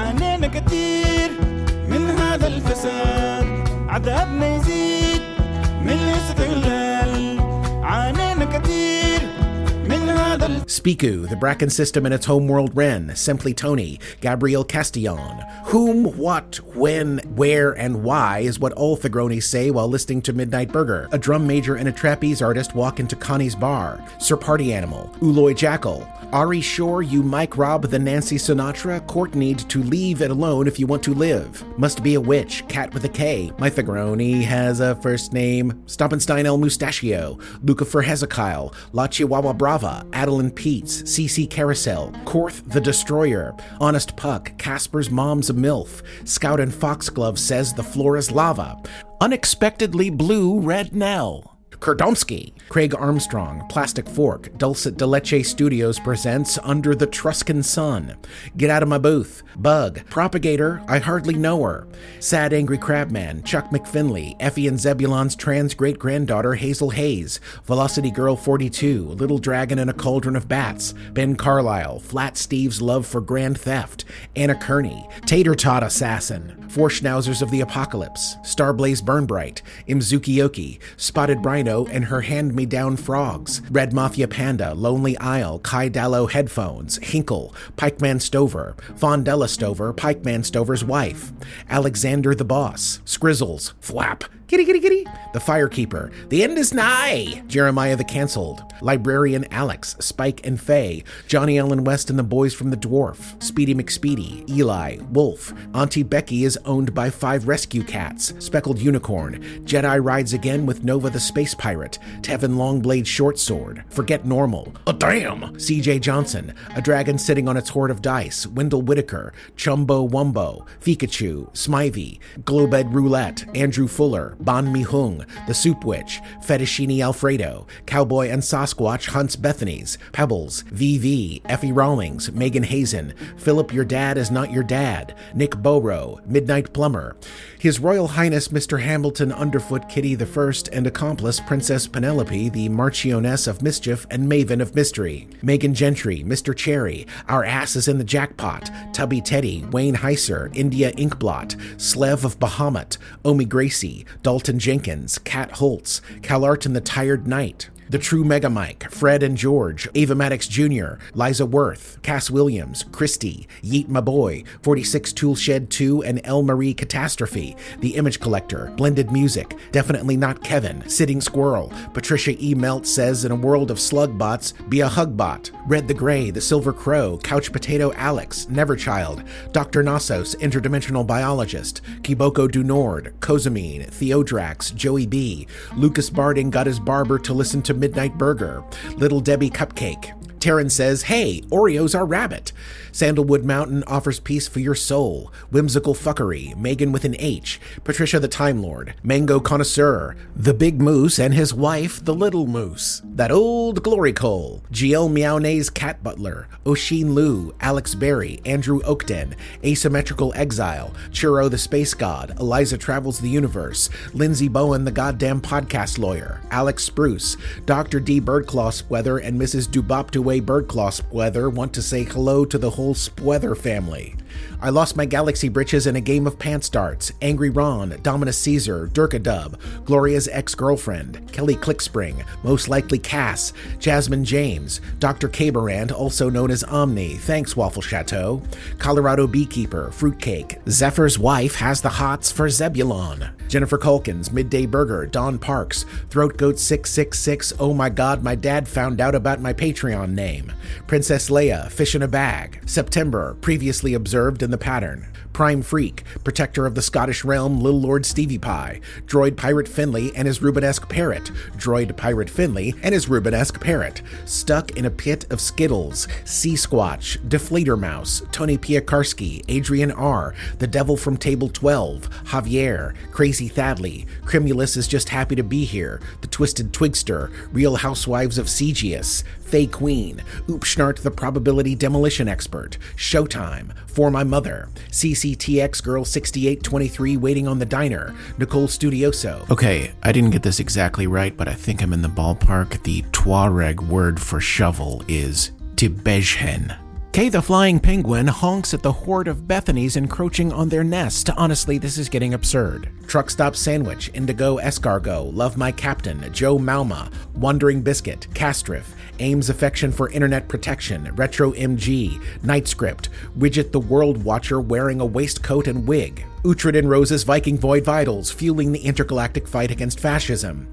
Spiku, the Bracken System and its homeworld Ren, Simply Tony, Gabriel Castillon. Whom, what, when, where, and why is what all Thegronis say while listening to Midnight Burger. A drum major and a trapeze artist walk into Connie's bar. Sir Party Animal, Uloy Jackal. Ari Shore, you Mike Robb the Nancy Sinatra, court need to leave it alone if you want to live. Must be a witch, cat with a K. My Thegroni has a first name. Stoppenstein El Mustachio, Luca for Hezekiah, La Chihuahua Brava, Adeline Peets, CC Carousel, Korth the Destroyer, Honest Puck, Caspar's mom's a MILF, Scout and Foxglove says the floor is lava, Unexpectedly Blue Red Nell. Kurdomsky, Craig Armstrong, Plastic Fork, Dulcet de Leche Studios presents Under the Truscan Sun, Get Out of My Booth, Bug, Propagator, I Hardly Know Her, Sad Angry Crabman, Chuck McFinley, Effie and Zebulon's trans great-granddaughter Hazel Hayes, Velocity Girl 42, Little Dragon and a Cauldron of Bats, Ben Carlisle, Flat Steve's Love for Grand Theft, Anna Kearney, Tater Tot Assassin, Four Schnauzers of the Apocalypse, Starblaze Burnbright, Imzukioki, Spotted Rhino and her hand-me-down frogs, Red Mafia Panda, Lonely Isle, Kai Dallo Headphones, Hinkle, Pikeman Stover, Fondella Stover, Pikeman Stover's wife, Alexander the Boss, Scrizzles, Flap, Kitty, kitty, kitty. The Firekeeper. The end is nigh. Jeremiah the Cancelled. Librarian Alex, Spike and Faye. Johnny Ellen West and the Boys from the Dwarf. Speedy McSpeedy. Eli. Wolf. Auntie Becky is owned by 5 rescue cats. Speckled Unicorn. Jedi rides again with Nova the Space Pirate. Tevin Longblade Shortsword. Forget Normal. Oh, damn. CJ Johnson. A dragon sitting on its hoard of dice. Wendell Whitaker. Chumbo Wumbo. Pikachu. Smivey. Globed Roulette. Andrew Fuller. Ban Mi Hung, The Soup Witch, Fettuccine Alfredo, Cowboy and Sasquatch Hunts Bethany's, Pebbles, VV, Effie Rawlings, Megan Hazen, Philip Your Dad Is Not Your Dad, Nick Boro, Midnight Plumber, His Royal Highness Mr. Hamilton Underfoot Kitty I and accomplice Princess Penelope, the Marchioness of Mischief and Maven of Mystery, Megan Gentry, Mr. Cherry, Our Ass is in the Jackpot, Tubby Teddy, Wayne Heiser, India Inkblot, Slev of Bahamut, Omi Gracie, Dalton Jenkins, Kat Holtz, Calart and the Tired Knight, The True Mega Mike, Fred and George, Ava Maddox Jr., Liza Worth, Cass Williams, Christy, Yeet My Boy, 46 Toolshed 2, and El Marie Catastrophe, The Image Collector, Blended Music, Definitely Not Kevin, Sitting Squirrel, Patricia E. Melt says in a world of slug bots, be a hug bot, Red the Gray, The Silver Crow, Couch Potato Alex, Neverchild, Dr. Nassos, Interdimensional Biologist, Kiboko du Nord, Kozamine, Theodrax, Joey B, Lucas Barding got his barber to listen to Midnight Burger, Little Debbie Cupcake. Taryn says, hey, Oreos are rabbit. Sandalwood Mountain offers peace for your soul. Whimsical Fuckery, Megan with an H, Patricia the Time Lord, Mango Connoisseur, The Big Moose and his wife, the Little Moose, That Old Glory Cole, GL Meownays Cat Butler, Oshin Liu, Alex Berry, Andrew Oakden, Asymmetrical Exile, Churro the Space God, Eliza Travels the Universe, Lindsay Bowen the Goddamn Podcast Lawyer, Alex Spruce, Dr. D Birdclaw Spweather and Mrs. Duboptaway Birdclaw Spweather want to say hello to the whole Spweather family. I lost my galaxy britches in a game of pants darts. Angry Ron, Dominus Caesar, Durkadub, Gloria's ex-girlfriend, Kelly Clickspring, most likely Cass, Jasmine James, Dr. Caberand, also known as Omni, thanks Waffle Chateau, Colorado Beekeeper, Fruitcake, Zephyr's wife has the hots for Zebulon, Jennifer Culkins, Midday Burger, Don Parks, Throat Goat 666, oh my god, my dad found out about my Patreon name, Princess Leia, Fish in a Bag, September, previously observed in the pattern, Prime Freak, Protector of the Scottish Realm, Lil Lord Stevie Pie, Droid Pirate Finlay and his Rubenesque Parrot, Droid Pirate Finlay and his Rubenesque Parrot, Stuck in a Pit of Skittles, Sea Squatch, Deflator Mouse, Tony Piakarski, Adrian R., The Devil from Table 12, Javier, Crazy Thadley, Crimulus is just happy to be here, The Twisted Twigster, Real Housewives of Segius, Faye Queen, Oopschnart the Probability Demolition Expert, Showtime, For My Mother, CCTX Girl 6823 Waiting on the Diner, Nicole Studioso. Okay, I didn't get this exactly right, but I think I'm in the ballpark. The Tuareg word for shovel is tibejhen. Kay the Flying Penguin honks at the horde of Bethanies encroaching on their nest. Honestly, this is getting absurd. Truck Stop Sandwich, Indigo Escargot, Love My Captain, Joe Malma, Wandering Biscuit, Castriff, Ames Affection for Internet Protection, Retro MG, Nightscript, Widget the World Watcher wearing a waistcoat and wig, Uhtred and Rose's Viking Void Vitals, fueling the intergalactic fight against fascism.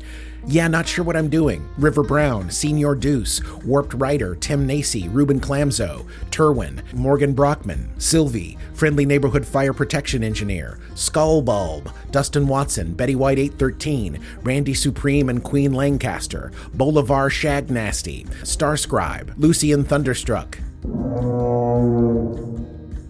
Yeah, not sure what I'm doing. River Brown, Senior Deuce, Warped Rider, Tim Nacy, Ruben Clamzo, Turwin, Morgan Brockman, Sylvie, Friendly Neighborhood Fire Protection Engineer, Skullbulb, Dustin Watson, Betty White 813, Randy Supreme and Queen Lancaster, Bolivar Shag Nasty, Starscribe, Lucian Thunderstruck.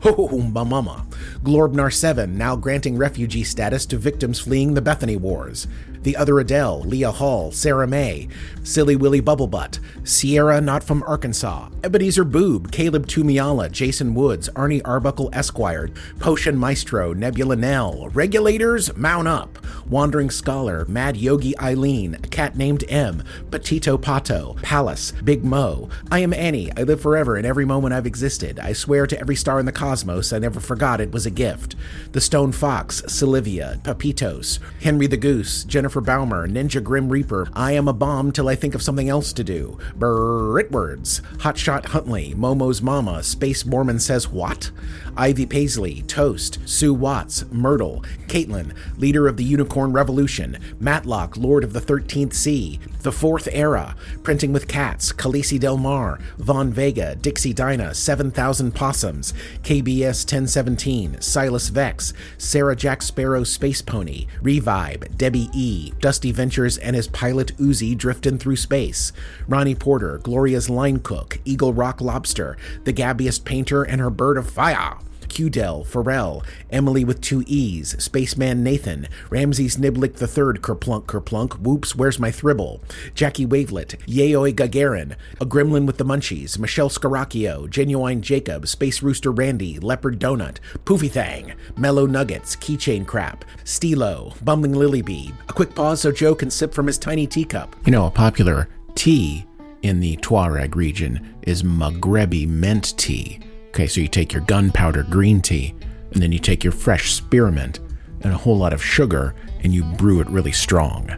Ho, my mama. Glorbnar 7, now granting refugee status to victims fleeing the Bethany Wars. The Other Adele, Leah Hall, Sarah May, Silly Willy Bubblebutt, Sierra Not From Arkansas, Ebenezer Boob, Caleb Tumiala, Jason Woods, Arnie Arbuckle Esquire, Potion Maestro, Nebula Nell, Regulators, Mount Up, Wandering Scholar, Mad Yogi Eileen, A Cat Named M, Petito Pato, Palace, Big Mo, I Am Annie, I live forever in every moment I've existed, I swear to every star in the cosmos, I never forgot it was a gift. The Stone Fox, Sylvia, Papitos, Henry the Goose, Jennifer Baumer, Ninja Grim Reaper, I Am a Bomb Till I Think of Something Else to Do, Britwords, Hotshot Huntley, Momo's Mama, Space Mormon Says What? Ivy Paisley, Toast, Sue Watts, Myrtle, Caitlin, Leader of the Unicorn Revolution, Matlock, Lord of the 13th Sea, The Fourth Era, Printing with Cats, Khaleesi Del Mar, Von Vega, Dixie Dinah, 7,000 Possums, KBS 1017, Silas Vex, Sarah Jack Sparrow Space Pony, Revibe, Debbie E, Dusty Ventures and his pilot Uzi drifting through space, Ronnie Porter, Gloria's Line Cook, Eagle Rock Lobster, The Gabbiest Painter and her Bird of Fire, Qdell, Pharrell, Emily with 2 E's, Spaceman Nathan, Ramses Niblick III, Kerplunk, Whoops, Where's My Thribble, Jackie Wavelet, Yaoi Gagarin, A Gremlin with the Munchies, Michelle Scaracchio, Genuine Jacob, Space Rooster Randy, Leopard Donut, Poofy Thang, Mellow Nuggets, Keychain Crap, Stilo, Bumbling Lilybee, a quick pause so Joe can sip from his tiny teacup. You know, a popular tea in the Tuareg region is Maghrebi mint tea. Okay, so you take your gunpowder green tea, and then you take your fresh spearmint and a whole lot of sugar, and you brew it really strong,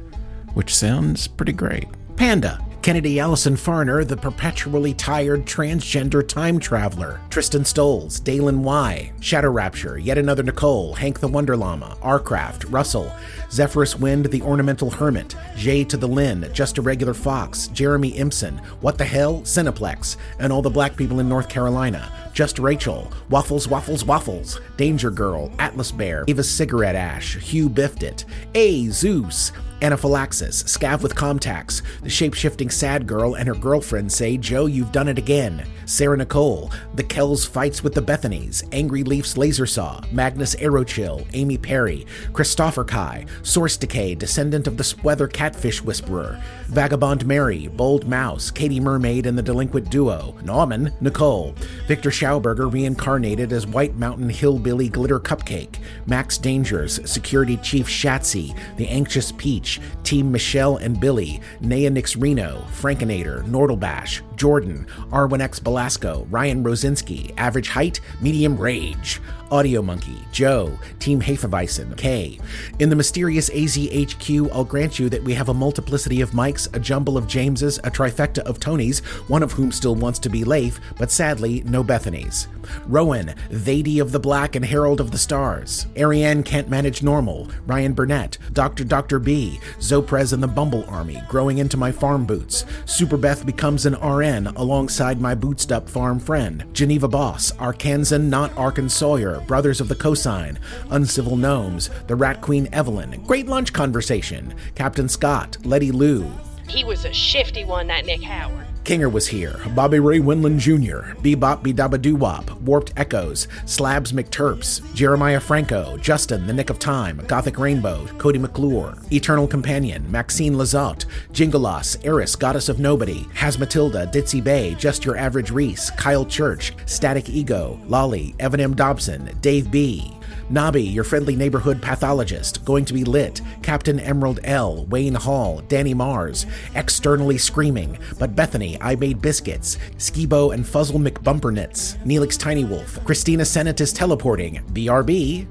which sounds pretty great. Panda, Kennedy Allison Farner, the perpetually tired transgender time traveler. Tristan Stoles, Dalen Y. Shadow Rapture, yet another Nicole. Hank the Wonder Llama. Arcraft, Russell. Zephyrus Wind, the Ornamental Hermit. Jay to the Lynn, Just a Regular Fox. Jeremy Impson, What the Hell? Cineplex. And all the black people in North Carolina. Just Rachel, Waffles, Waffles, Waffles, Danger Girl, Atlas Bear, Ava Cigarette Ash, Hugh Biffed It, A. Zeus, Anaphylaxis, Scav with Comtax, the shape-shifting sad girl and her girlfriend say, Joe, you've done it again. Sarah Nicole, The Kells Fights with the Bethanies, Angry Leafs Laser Saw, Magnus Aerochill, Amy Perry, Christopher Kai, Source Decay, Descendant of the Sweather Catfish Whisperer, Vagabond Mary, Bold Mouse, Katie Mermaid and the Delinquent Duo, Nauman, Nicole, Victor Schauberger reincarnated as White Mountain Hillbilly Glitter Cupcake, Max Dangers, Security Chief Shatsy, The Anxious Peach, Team Michelle and Billy, Naya Nix Reno, Frankinator, Nordlebash, Jordan, Arwen X Belasco, Ryan Rosinski, Average Height, Medium Rage, Audio Monkey, Joe, Team Hefeweizen, K. In the mysterious AZHQ, I'll grant you that we have a multiplicity of Mikes, a jumble of Jameses, a trifecta of Tonys, one of whom still wants to be Leif, but sadly, no Bethany's. Rowan, Thady of the Black and Herald of the Stars. Ariane Can't Manage Normal, Ryan Burnett, Dr. B, Zoprez and the Bumble Army, Growing Into My Farm Boots. Superbeth becomes an RN alongside my booted up farm friend. Geneva Boss, Arkansan Not Arkansawyer, Brothers of the Cosine, Uncivil Gnomes, The Rat Queen Evelyn, Great Lunch Conversation, Captain Scott, Letty Lou. He was a shifty one, that Nick Howard. Kinger was here, Bobby Ray Winland Jr., Bebop Bedabba-Doo-Wop, Warped Echoes, Slabs McTurps, Jeremiah Franco, Justin, The Nick of Time, Gothic Rainbow, Cody McClure, Eternal Companion, Maxine Lazotte, Jingolas, Eris, Goddess of Nobody, Has Matilda, Ditzy Bay, Just Your Average Reese, Kyle Church, Static Ego, Lolly, Evan M. Dobson, Dave B., Nobby, your friendly neighborhood pathologist, Going to be Lit, Captain Emerald L, Wayne Hall, Danny Mars, Externally Screaming, But Bethany, I Made Biscuits, Skibo and Fuzzle McBumpernits, Neelix Tiny Wolf, Christina Senatus Teleporting, BRB.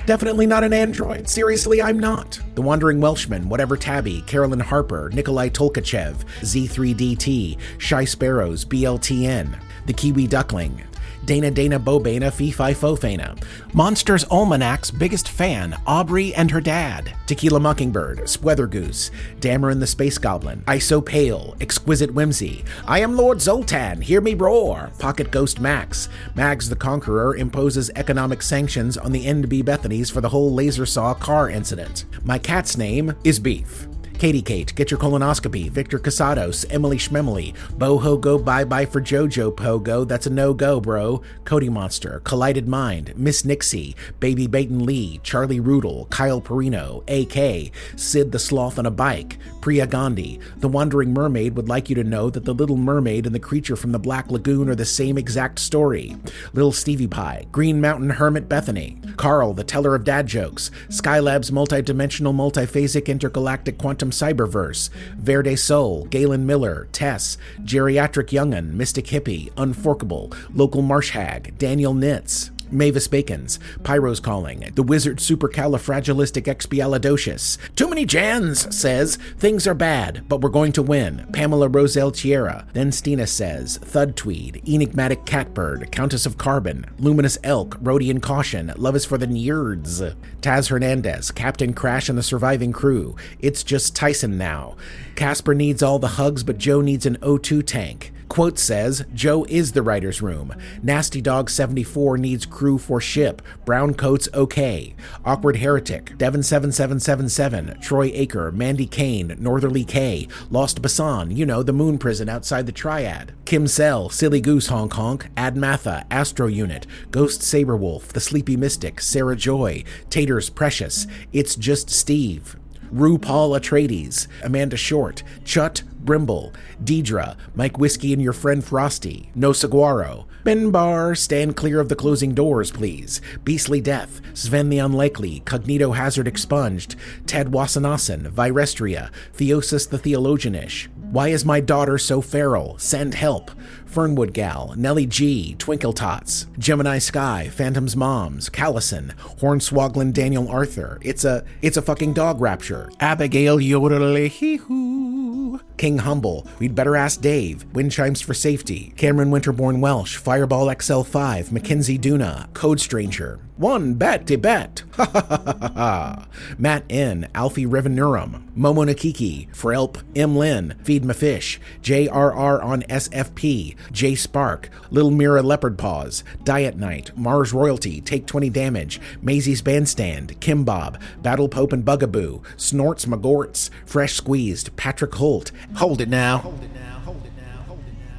Definitely not an android. Seriously, I'm not. The Wandering Welshman, Whatever Tabby, Carolyn Harper, Nikolai Tolkachev, Z3DT, Shy Sparrows, BLTN, The Kiwi Duckling, Dana Bobana Fee-Fi Fofana, Monsters Almanac's biggest fan, Aubrey and her dad, Tequila Mockingbird, Sweather Goose, Dameron the Space Goblin, Iso Pale, Exquisite Whimsy, I Am Lord Zoltan, Hear Me Roar, Pocket Ghost Max, Mags the Conqueror imposes economic sanctions on the NB Bethanies for the whole laser saw car incident. My cat's name is Beef. Katie Kate, Get Your Colonoscopy, Victor Casados, Emily Schmemily, Boho Go Bye-Bye for Jojo Pogo, That's a No-Go, Bro, Cody Monster, Collided Mind, Miss Nixie, Baby Baton Lee, Charlie Rudel, Kyle Perino, AK, Sid the Sloth on a Bike, Priya Gandhi, The Wandering Mermaid would like you to know that the Little Mermaid and the creature from the Black Lagoon are the same exact story. Little Stevie Pie, Green Mountain Hermit Bethany, Carl, the Teller of Dad Jokes, Skylab's Multidimensional Multiphasic Intergalactic Quantum Cyberverse, Verde Soul, Galen Miller, Tess, Geriatric Young'un, Mystic Hippie, Unforkable, Local Marsh Hag, Daniel Nitz, Mavis Bacons, Pyro's Calling, The Wizard Supercalifragilisticexpialidocious. Too Many Jans says, Things are bad, but we're going to win. Pamela Roselle Tierra. Then Stina says, Thud Tweed, Enigmatic Catbird, Countess of Carbon, Luminous Elk, Rhodian Caution, Love is for the Nerds. Taz Hernandez, Captain Crash and the Surviving Crew. It's just Tyson now. Caspar needs all the hugs, but Joe needs an O2 tank. Quote says, Joe is the writer's room. Nasty Dog 74 needs crew for ship. Brown Coats okay. Awkward Heretic, Devon 7777, Troy Aker, Mandy Kane, Northerly K, Lost Basan, you know, the moon prison outside the Triad. Kim Sell, Silly Goose Honk Honk, Admatha, Astro Unit, Ghost Saberwolf, The Sleepy Mystic, Sarah Joy, Taters Precious, It's Just Steve. RuPaul Atreides, Amanda Short, Chut Brimble, Deidre, Mike Whiskey and your friend Frosty, No Saguaro, Ben Bar, Stand Clear of the Closing Doors, please, Beastly Death, Sven the Unlikely, Cognito Hazard Expunged, Ted Wasanasan, Virestria, Theosis the Theologianish, Why is my daughter so feral? Send help. Fernwood Gal, Nellie G, Twinkle Tots, Gemini Sky, Phantom's Moms, Callison, Hornswogglin Daniel Arthur. It's a fucking dog rapture. Abigail Yodelehee-hoo. King Humble, We'd Better Ask Dave, Wind Chimes for Safety, Cameron Winterborn Welsh, Fireball XL5, Mackenzie Duna, Code Stranger. One bet to bet. Ha ha ha ha ha. Matt N, Alfie Revenurum, Momo Nakiki, Frelp, M. Lynn, Feed My Fish, JRR on SFP, J Spark, Little Mira Leopard Paws, Diet Night, Mars Royalty, Take 20 Damage, Maisie's Bandstand, Kim Bob, Battle Pope and Bugaboo, Snorts McGorts, Fresh Squeezed, Patrick Holt. Hold it now.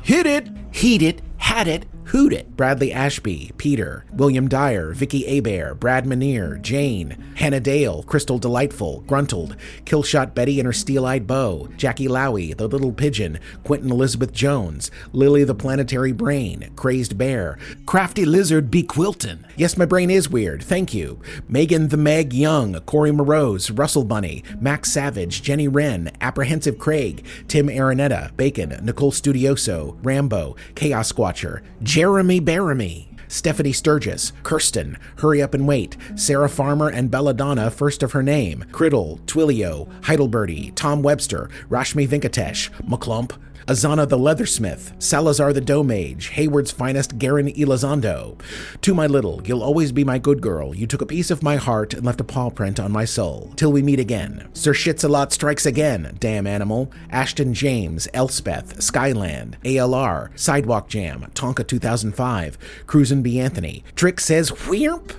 Hit it, heat it, had it, hoot it. Bradley Ashby, Peter, William Dyer, Vicky Abair, Brad Manier, Jane, Hannah Dale, Crystal Delightful, Gruntled, Killshot Betty and her steel-eyed bow, Jackie Lowy, the Little Pigeon, Quintin Elizabeth Jones, Lily the Planetary Brain, Crazed Bear, Crafty Lizard B. Quilton. Yes, my brain is weird, thank you. Megan the Meg Young, Corey Morose, Russell Bunny, Max Savage, Jenny Wren, Apprehensive Craig, Tim Aranetta, Bacon, Nicole Studioso, Rambo, Chaos Squatcher, Jeremy Baramy, Stephanie Sturgis, Kirsten, Hurry Up and Wait, Sarah Farmer and Belladonna, first of her name, Criddle, Twilio, Heidelberty, Tom Webster, Rashmi Venkatesh, McClump, Azana the Leathersmith, Salazar the Domage, Hayward's finest Garen Elizondo. To my little, you'll always be my good girl. You took a piece of my heart and left a paw print on my soul. Till we meet again. Sir Shitsalot strikes again, damn animal. Ashton James, Elspeth, Skyland, ALR, Sidewalk Jam, Tonka 2005, Cruisin' B. Anthony. Trick says wheerp.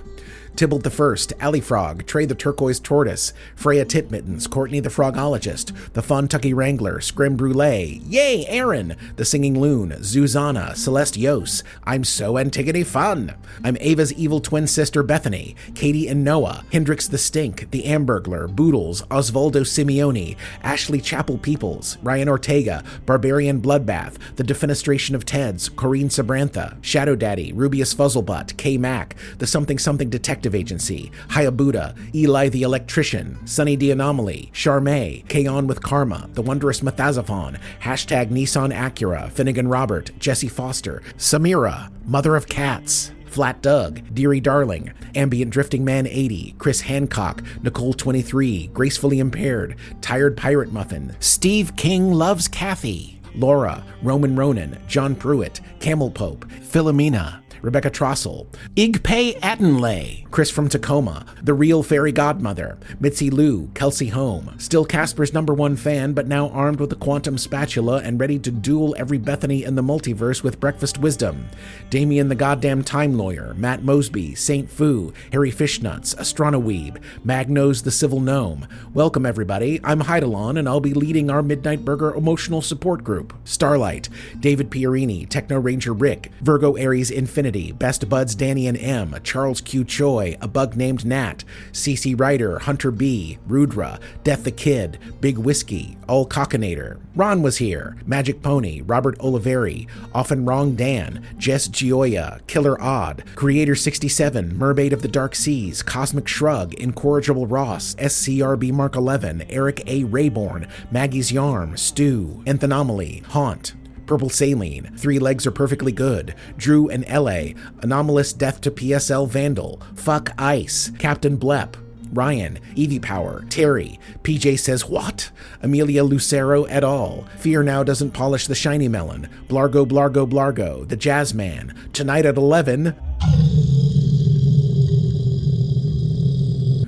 Tybalt the First, Alley Frog, Trey the Turquoise Tortoise, Freya Titmittens, Courtney the Frogologist, the Fun Tucky Wrangler, Scrim Brulee, Yay, Aaron, the Singing Loon, Zuzana, Celeste Yos, I'm so Antigone Fun. I'm Ava's evil twin sister Bethany, Katie and Noah, Hendrix the Stink, the Ambergler, Boodles, Osvaldo Simeone, Ashley Chapel Peoples, Ryan Ortega, Barbarian Bloodbath, the Defenestration of Teds, Corrine Sabrantha, Shadow Daddy, Rubius Fuzzlebutt, K Mac, the Something Something Detective Agency, Hayabuda, Eli the Electrician, Sunny the Anomaly, Charmay, Kaon with Karma, The Wondrous Methazophon, hashtag Nissan Acura, Finnegan Robert, Jesse Foster, Samira, Mother of Cats, Flat Doug, Deary Darling, Ambient Drifting Man 80, Chris Hancock, Nicole 23, Gracefully Impaired, Tired Pirate Muffin, Steve King Loves Kathy, Laura, Roman Ronan, John Pruitt, Camel Pope, Philomena, Rebecca Trossel, Igpay Attenlay, Chris from Tacoma, The Real Fairy Godmother, Mitzi Lou, Kelsey Home, still Caspar's #1 fan, but now armed with a quantum spatula and ready to duel every Bethany in the multiverse with breakfast wisdom, Damien the Goddamn Time Lawyer, Matt Mosby, Saint Fu, Harry Fishnuts, Astronoweeb, Magnose the Civil Gnome. Welcome everybody, I'm Heidelon and I'll be leading our Midnight Burger emotional support group. Starlight, David Pierini, Techno Ranger Rick, Virgo Aries Infinity, Best Buds Danny and M, Charles Q. Choi, A Bug Named Nat, CC Ryder, Hunter B, Rudra, Death the Kid, Big Whiskey, All Cockinator. Ron was here, Magic Pony, Robert Oliveri, Often Wrong Dan, Jess Gioia, Killer Odd, Creator 67, Mermaid of the Dark Seas, Cosmic Shrug, Incorrigible Ross, SCRB Mark 11, Eric A. Rayborn, Maggie's Yarm, Stu, Nth Anomaly, Haunt, Purple Saline, Three Legs Are Perfectly Good, Drew and L.A., Anomalous Death to PSL Vandal, Fuck Ice, Captain Blep, Ryan, Evie Power, Terry, PJ Says What, Amelia Lucero et al., Fear Now Doesn't Polish the Shiny Melon, Blargo Blargo Blargo, The Jazz Man, Tonight at 11,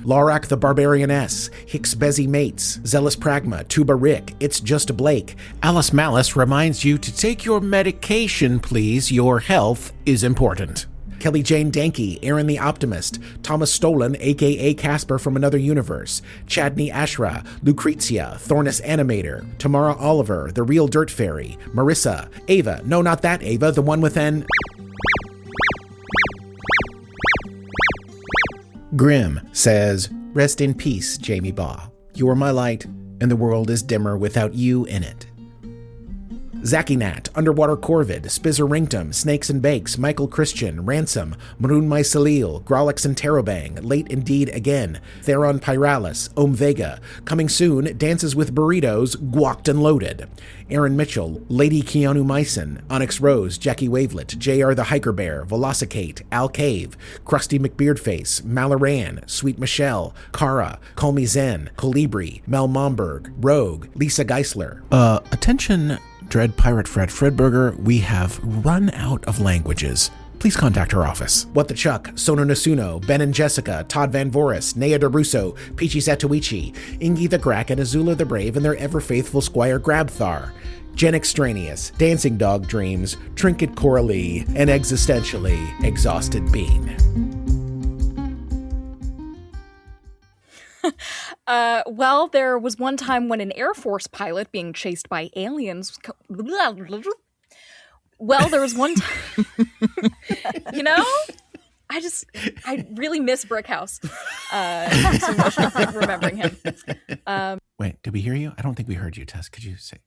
Lorak the Barbarianess, Hicks Bezzy Mates, Zealous Pragma, Tuba Rick, It's Just Blake. Alice Malice reminds you to take your medication, please. Your health is important. Kelly Jane Danke, Aaron the Optimist, Thomas Stolen, aka Caspar from Another Universe, Chadney Ashra, Lucrezia, Thornus Animator, Tamara Oliver, The Real Dirt Fairy, Marissa, Ava, no not that Ava, the one with an... Grim says, rest in peace, Jamie Baugh. You are my light, and the world is dimmer without you in it. Zacky Nat, Underwater Corvid, Spizzerinctum, Snakes and Bakes, Michael Christian, Ransom, Maroon Mycelil, Grolix and Terrobang, Late Indeed Again, Theron Pyralis, Om Vega, Coming Soon, Dances with Burritos, Guacked and Loaded, Aaron Mitchell, Lady Keanu Myson, Onyx Rose, Jackie Wavelet, JR the Hiker Bear, Velocicate, Al Cave, Krusty McBeardface, Malaran, Sweet Michelle, Kara, Call Me Zen, Colibri, Mel Momberg, Rogue, Lisa Geisler. Attention, Dread Pirate Fredberger, we have run out of languages. Please contact her office. What the Chuck, Sono Nasuno, Ben and Jessica, Todd Van Voris, Nea DeRusso, Peachy Satuichi, Ingi the Grack and Azula the Brave and their ever-faithful Squire Grabthar, Jen Extraneous, Dancing Dog Dreams, Trinket Coralie, and Existentially Exhausted Bean. Well, there was one time when an Air Force pilot being chased by aliens... Well, there was one time... You know? I really miss Brickhouse. So emotional remembering him. Wait, did we hear you? I don't think we heard you, Tess. Could you say...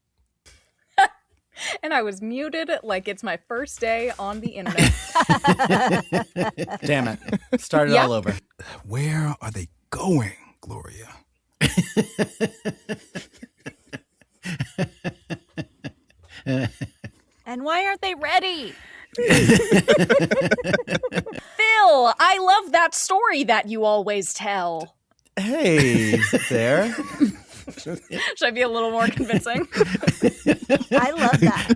And I was muted like it's my first day on the internet. Damn it. Start it all over. Where are they going, Gloria? And why aren't they ready? Phil, I love that story that you always tell. Hey, there. Should I be a little more convincing? I love that.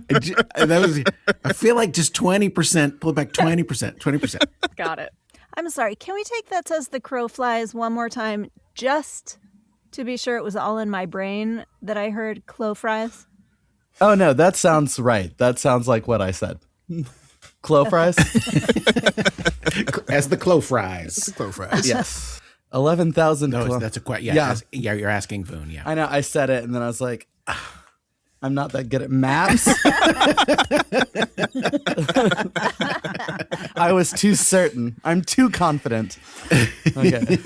I feel like just 20%, pull it back 20%. Got it. I'm sorry. Can we take that as the crow flies one more time, just to be sure it was all in my brain that I heard clo fries? Oh, no, that sounds right. That sounds like what I said. Clo fries? As the clo fries. Clo fries. Yes. 11,000. No, that's a question. Yeah, you're asking Voon. Yeah, I know. I said it, and then I was like, I'm not that good at maps. I was too certain. I'm too confident. Okay.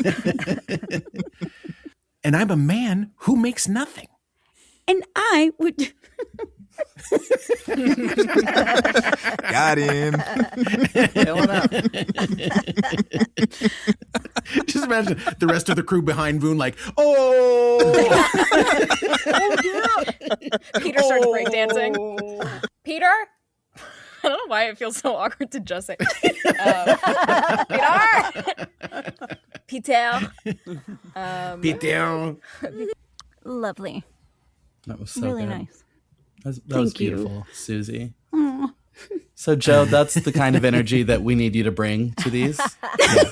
And I'm a man who makes nothing. And I would... Got him. Just imagine the rest of the crew behind Voon like, oh! Oh, yeah. Peter started breakdancing. Peter? I don't know why it feels so awkward to just say, Peter! Peter! Lovely. That was so really good. Nice. That was beautiful, Susie. Aww. So, Joe, that's the kind of energy that we need you to bring to these. Yeah.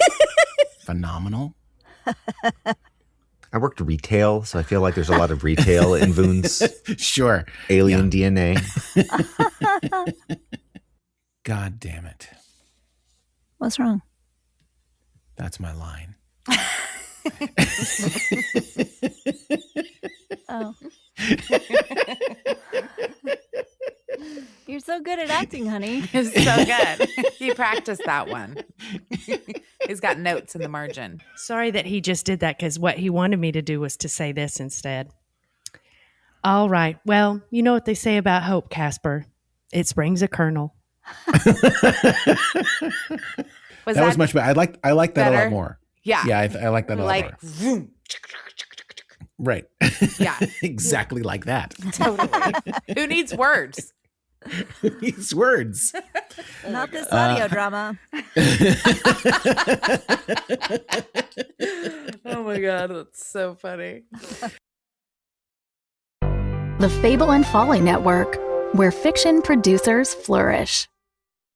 Phenomenal. I worked retail, so I feel like there's a lot of retail in Voon's sure alien DNA. God damn it. What's wrong? That's my line. Oh. You're so good at acting, honey. It's so good. He practiced that one. He's got notes in the margin. Sorry that he just did that, because what he wanted me to do was to say this instead. All right. Well, you know what they say about hope, Caspar. It springs a kernel. That was much better. I like that a lot more. Yeah. Yeah, I like that a lot more. Vroom. Right. Yeah. Exactly like that. Totally. Who needs words? Who needs words? Not this audio drama. Oh my God, that's so funny. The Fable and Folly Network, where fiction producers flourish.